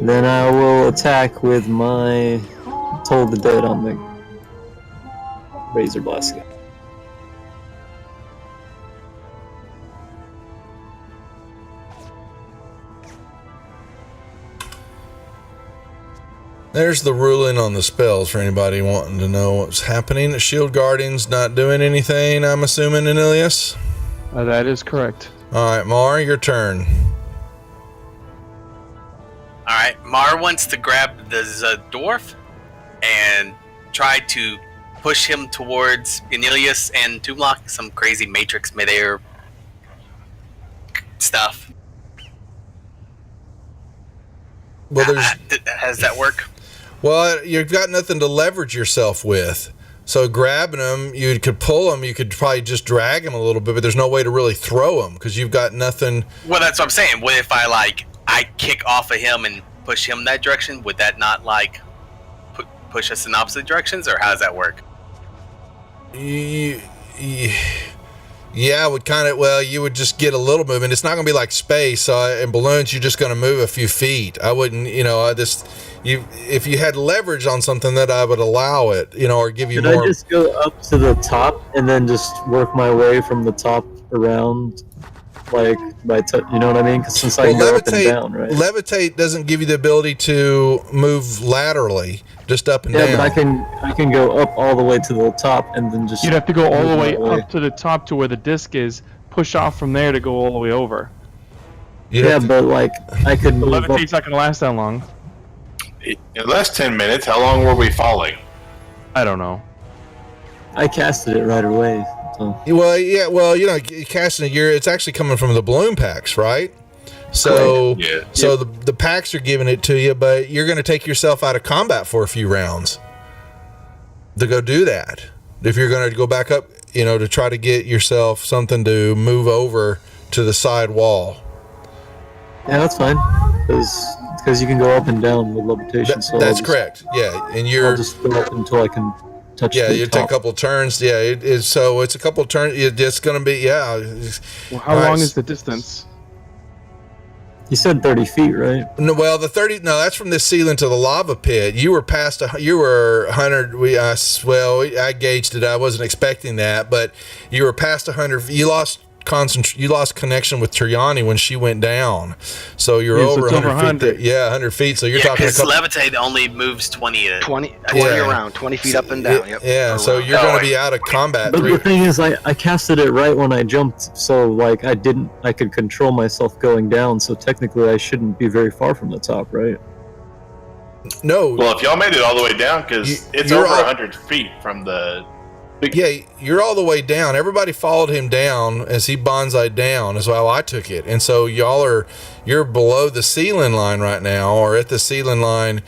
Then I will attack with my Toll the Dead on the Razor Blast. There's the ruling on the spells for anybody wanting to know what's happening. Shield Guardian's not doing anything, I'm assuming, Anilius? That is correct. All right, Mar, your turn. All right, Mar wants to grab the dwarf and try to push him towards Anilius and Toomlock, some crazy Matrix midair stuff. Well, Has that work? Well, you've got nothing to leverage yourself with. So grabbing him, you could pull him. You could probably just drag him a little bit, but there's no way to really throw him because you've got nothing. Well, that's what I'm saying. What if I kick off of him and push him that direction? Would that not push us in opposite directions, or how does that work? Yeah, would kind of. Well, you would just get a little movement. It's not going to be like space. So in balloons, you're just going to move a few feet. I wouldn't. If you had leverage on something, that I would allow it. Or give you more. Could I just go up to the top and then just work my way from the top around, like you know what I mean? Because since I can go up and down, right? Levitate doesn't give you the ability to move laterally, just up and down. Yeah, but I can go up all the way to the top and then just. You'd have to go all the way move my up to the top to where the disc is, push off from there to go all the way over. Yeah, but like I could The move up. levitate's not going to last that long. In the last 10 minutes, how long were we falling? I don't know. I casted it right away. So. Well, yeah. Well, casting it's actually coming from the balloon packs, right? So, Yeah. so the packs are giving it to you, but you're going to take yourself out of combat for a few rounds to go do that. If you're going to go back up, to try to get yourself something to move over to the side wall. Yeah, that's fine. Because you can go up and down with levitation. So That's correct. Yeah, and I'll just go up until I can touch Yeah, the you top. take a couple turns. Yeah, so it's a couple turns. It's going to be Well, how Nice. long is the distance? You said 30 feet, right? No, well, the 30. No, that's from the ceiling to the lava pit. You were past. You were 100. I gauged it. I wasn't expecting that, but you were past 100. You lost You lost connection with Triani when she went down. So you're Yeah, so over it's over 100 feet. 100. Yeah, 100 feet. So you're Yeah, talking a because couple. levitate only moves 20. 20 Yeah. around, 20 feet up and down. Yep. Yeah, Or so around. you're going to be out of combat. But the thing is, I casted it right when I jumped, so like I could control myself going down. So technically, I shouldn't be very far from the top, right? No. Well, if y'all made it all the way down, because it's you're over all- 100 feet from the. Yeah, you're all the way down. Everybody followed him down as he bonsai'd down, is how I took it. And so you're below the ceiling line right now, or at the ceiling line.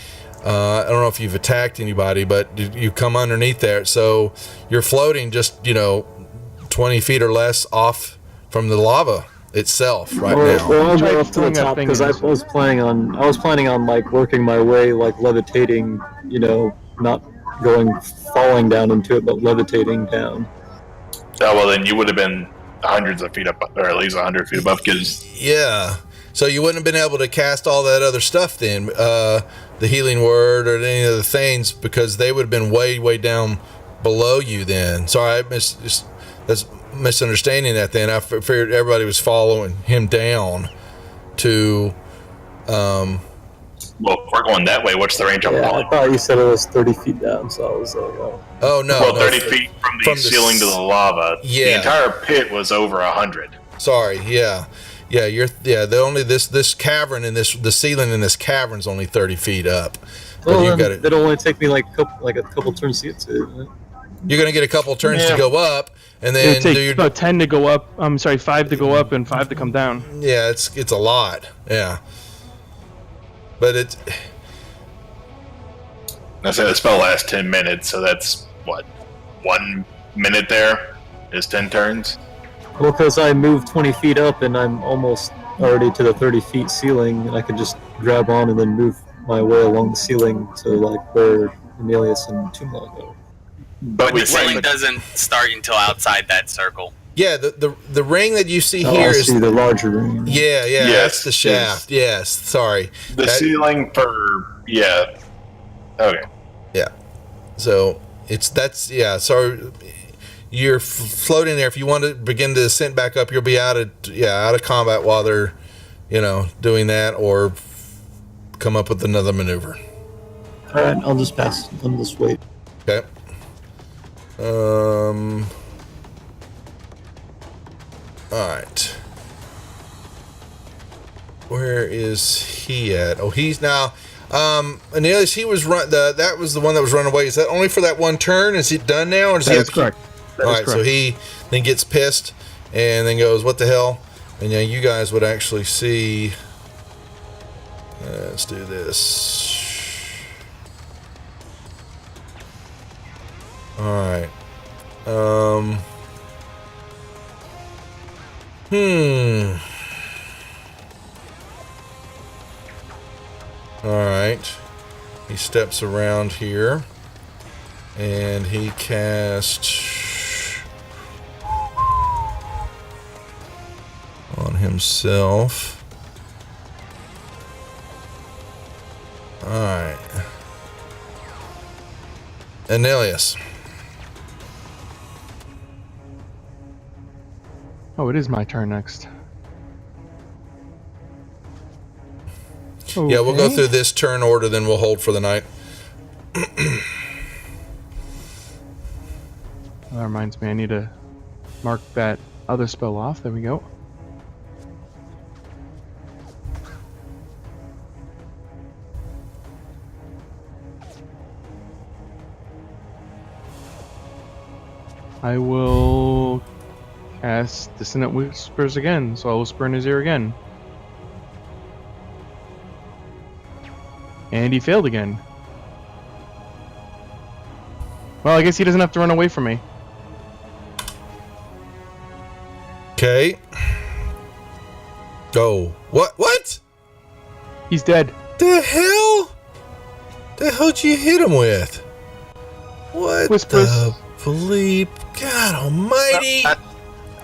I don't know if you've attacked anybody, but you come underneath there. So you're floating just, 20 feet or less off from the lava itself right now. Well, I'll Try go up to the throwing that top thing because in. I was planning on like working my way, like levitating, not falling down into it, but levitating down. Oh, well, then you would have been hundreds of feet up, or at least 100 feet above, because. Yeah. So you wouldn't have been able to cast all that other stuff then, the healing word or any of the things, because they would have been way, way down below you then. Sorry, that's misunderstanding that then. I figured everybody was following him down to... Well, if we're going that way, what's the range I'm Yeah, falling? I thought you said it was 30 feet down, so I was like, oh. Oh, no. Well, no, 30 feet from the ceiling to the lava. Yeah. The entire pit was over 100. Sorry, yeah. Yeah, this cavern and the ceiling in this cavern is only 30 feet up. But Well, you then got it. it'll only take me like a couple turns to get to it. Right? You're going to get a couple turns to Yeah. go up, and It then would do take your... about 10 to go up. I'm sorry, 5 to go up and 5 to come down. Yeah, it's a lot. Yeah. But it's... I said the spell lasts 10 minutes, so that's, what, 1 minute there is 10 turns? Well, because I moved 20 feet up and I'm almost already to the 30 feet ceiling, and I could just grab on and then move my way along the ceiling to like where Emilius and Tumla go. But The ceiling doesn't start until outside that circle. Yeah, the ring that you see Oh, here I is... see the larger ring. Yeah, Yes, that's the shaft. Yes, sorry. The That- ceiling for, yeah. Okay. So so you're floating there. If you want to begin to ascent back up, you'll be out of combat while they're, doing that, or come up with another maneuver. All right, I'll just pass. I'll just wait. Okay. All right. Where is he at? Oh, he's now. Aeneas, he was that was the one that was running away. Is that only for that one turn? Is he done now, or does he have That's to keep- correct. All right, so he then gets pissed and then goes, "What the hell?" And you guys would actually see. Let's do this. All right. All right. He steps around here and he casts on himself. All right. Anelius. Oh, it is my turn next. Yeah, we'll go Okay. through this turn order, then we'll hold for the night. That reminds me, I need to mark that other spell off. There we go. I will cast Dissonant Whispers again, so I'll whisper in his ear again. And he failed again. Well, I guess he doesn't have to run away from me. Okay. Go. What? He's dead. The hell? The hell'd you hit him with? What Whispers. the bleep? God almighty!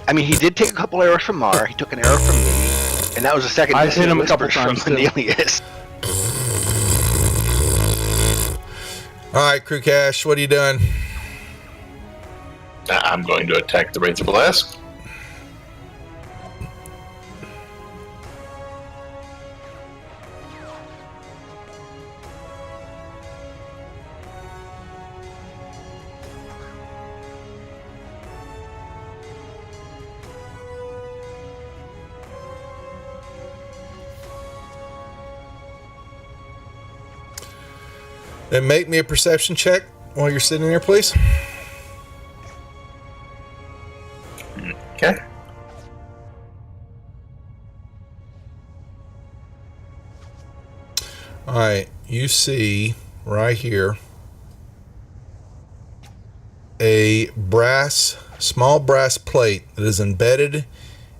I mean, he did take a couple arrows from Mar. He took an arrow from me, and that was the second. I've miss hit of him a couple Whispers times, from too. Cornelius. All right, Crew Cash, what are you doing? I'm going to attack the Razor Blast. Then make me a perception check while you're sitting there, please. Okay. All right, you see right here a small brass plate that is embedded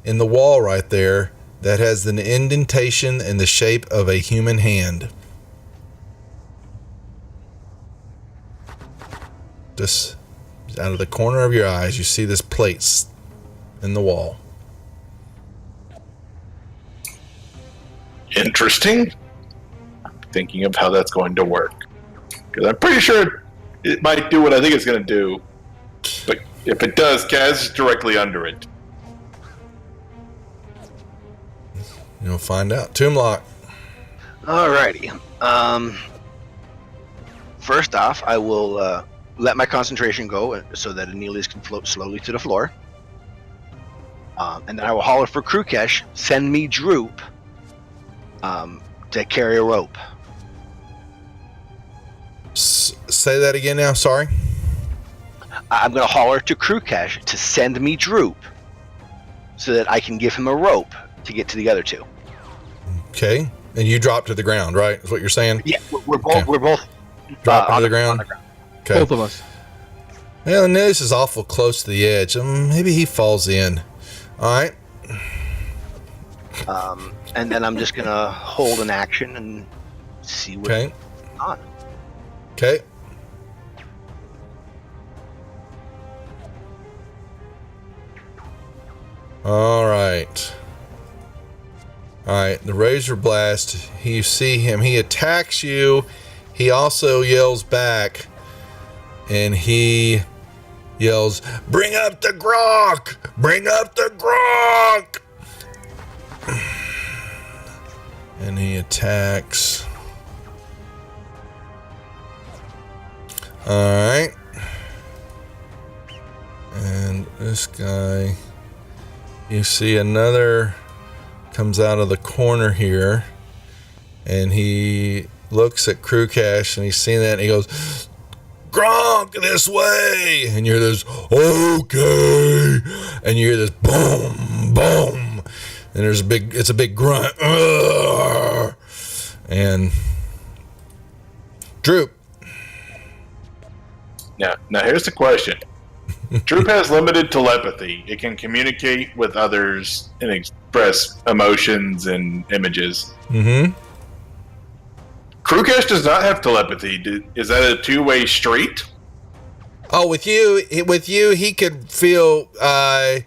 in the wall right there that has an indentation in the shape of a human hand. Just out of the corner of your eyes, you see this plate in the wall. Interesting. I'm thinking of how that's going to work. Because I'm pretty sure it might do what I think it's going to do. But if it does, Kaz is directly under it. You'll find out. Tomblock. Alrighty. First off, I will let my concentration go so that Anelius can float slowly to the floor. And then I will holler for Krukesh, send me Droop to carry a rope. Say that again now, sorry. I'm going to holler to Krukesh to send me Droop so that I can give him a rope to get to the other two. Okay. And you drop to the ground, right? Is what you're saying? Yeah, we're both Okay. we're both Drop on to the ground? on the ground. Okay. Both of us. Well, this is awful close to the edge. Maybe he falls in. All right. And then I'm just going to hold an action and see what's Okay. on. Okay. All right. All right. The Razor Blast. You see him. He attacks you. He also yells back. And he yells, "Bring up the grok! Bring up the grok!" And he attacks. Alright. And this guy, you see another comes out of the corner here. And he looks at Krukesh and he's seen that and he goes, "Gronk, this way!" And you hear this, "Okay!" And you hear this boom, boom. And it's a big grunt. Ugh. And Droop. Now here's the question. Droop has limited telepathy. It can communicate with others and express emotions and images. Mm-hmm. Krukesh does not have telepathy. Is that a two-way street? Oh, with you, he could feel. Now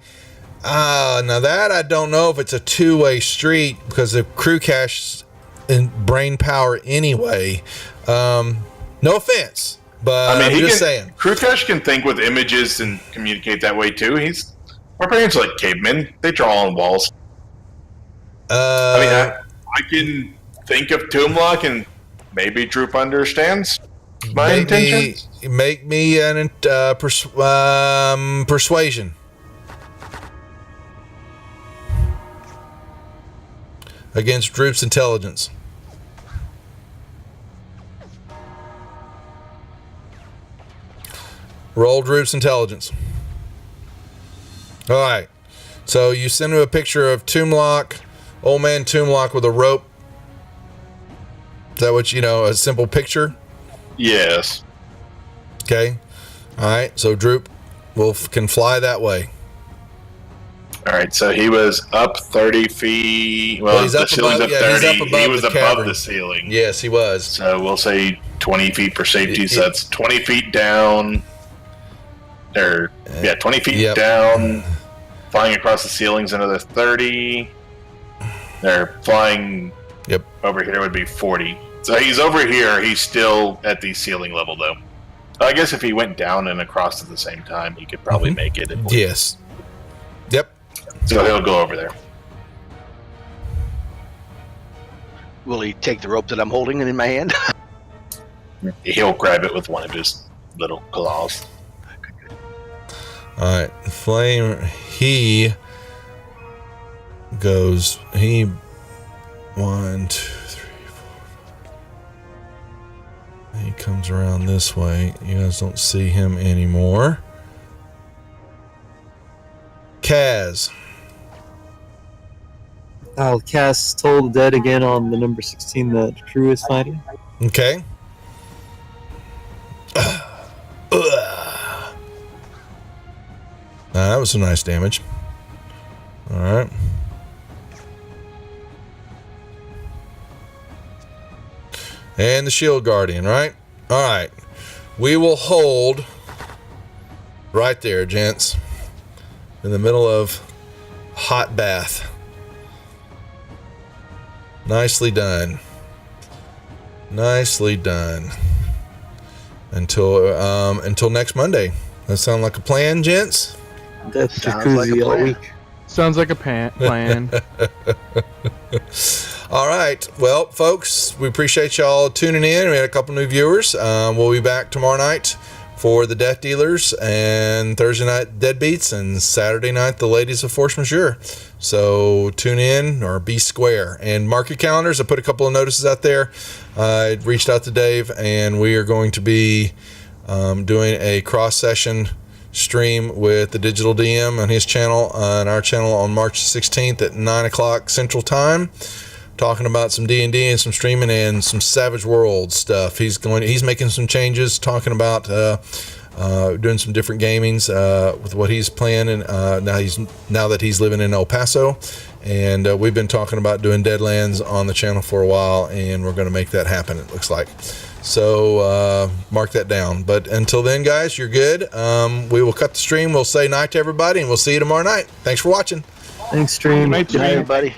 that I don't know if it's a two-way street because of Krukesh and brain power anyway. No offense, but I'm just saying. Krukesh can think with images and communicate that way too. Our parents are like cavemen. They draw on walls. I can think of Tomblock and maybe Droop understands my intentions. Make me an persuasion. Against Droop's intelligence. Roll Droop's intelligence. All right. So you send him a picture of Tomblock, old man Tomblock with a rope. Is that what a simple picture? Yes. Okay. All right. So Droop can fly that way. All right, so he was up 30 feet. Well, he's the up ceiling's above- up yeah, he's 30. up above He was the above cavern. the ceiling. Yes, he was. So we'll say 20 feet for safety. It- So that's 20 feet down. Or, yeah, 20 feet Yep. down. Flying across the ceiling's another 30. They're flying Yep. over here would be 40. So he's over here. He's still at the ceiling level, though. I guess if he went down and across at the same time, he could probably make it. Yes. Yep. So he'll go over there. Will he take the rope that I'm holding in my hand? He'll grab it with one of his little claws. All right. Flame, he goes, 1, 2, 3, 4. He comes around this way. You guys don't see him anymore. Kaz. I'll cast Toll the Dead again on the number 16 that Drew is fighting. Okay. That was some nice damage. All right. And the Shield Guardian, right? All right. We will hold right there, gents, in the middle of hot bath. Nicely done. Nicely done. Until next Monday. That sound like a plan, gents? Death Sounds jacuzzi like a all plan. week. Sounds like a plan. All right. Well, folks, we appreciate y'all tuning in. We had a couple new viewers. We'll be back tomorrow night for the Death Dealers, and Thursday night Deadbeats, and Saturday night the Ladies of Force Majeure. So tune in or be square and mark your calendars. I put a couple of notices out there. I reached out to Dave, and we are going to be doing a cross session stream with the Digital DM on his channel and our channel on March 16th at 9 o'clock Central Time, talking about some D&D and some streaming and some Savage World stuff. He's making some changes, talking about doing some different gamings with what he's planning now that he's living in El Paso. And we've been talking about doing Deadlands on the channel for a while, and we're going to make that happen, it looks like. So mark that down. But until then, guys, you're good. We will cut the stream. We'll say night to everybody, and we'll see you tomorrow night. Thanks for watching. Thanks, stream. Night, Good night, stream. everybody.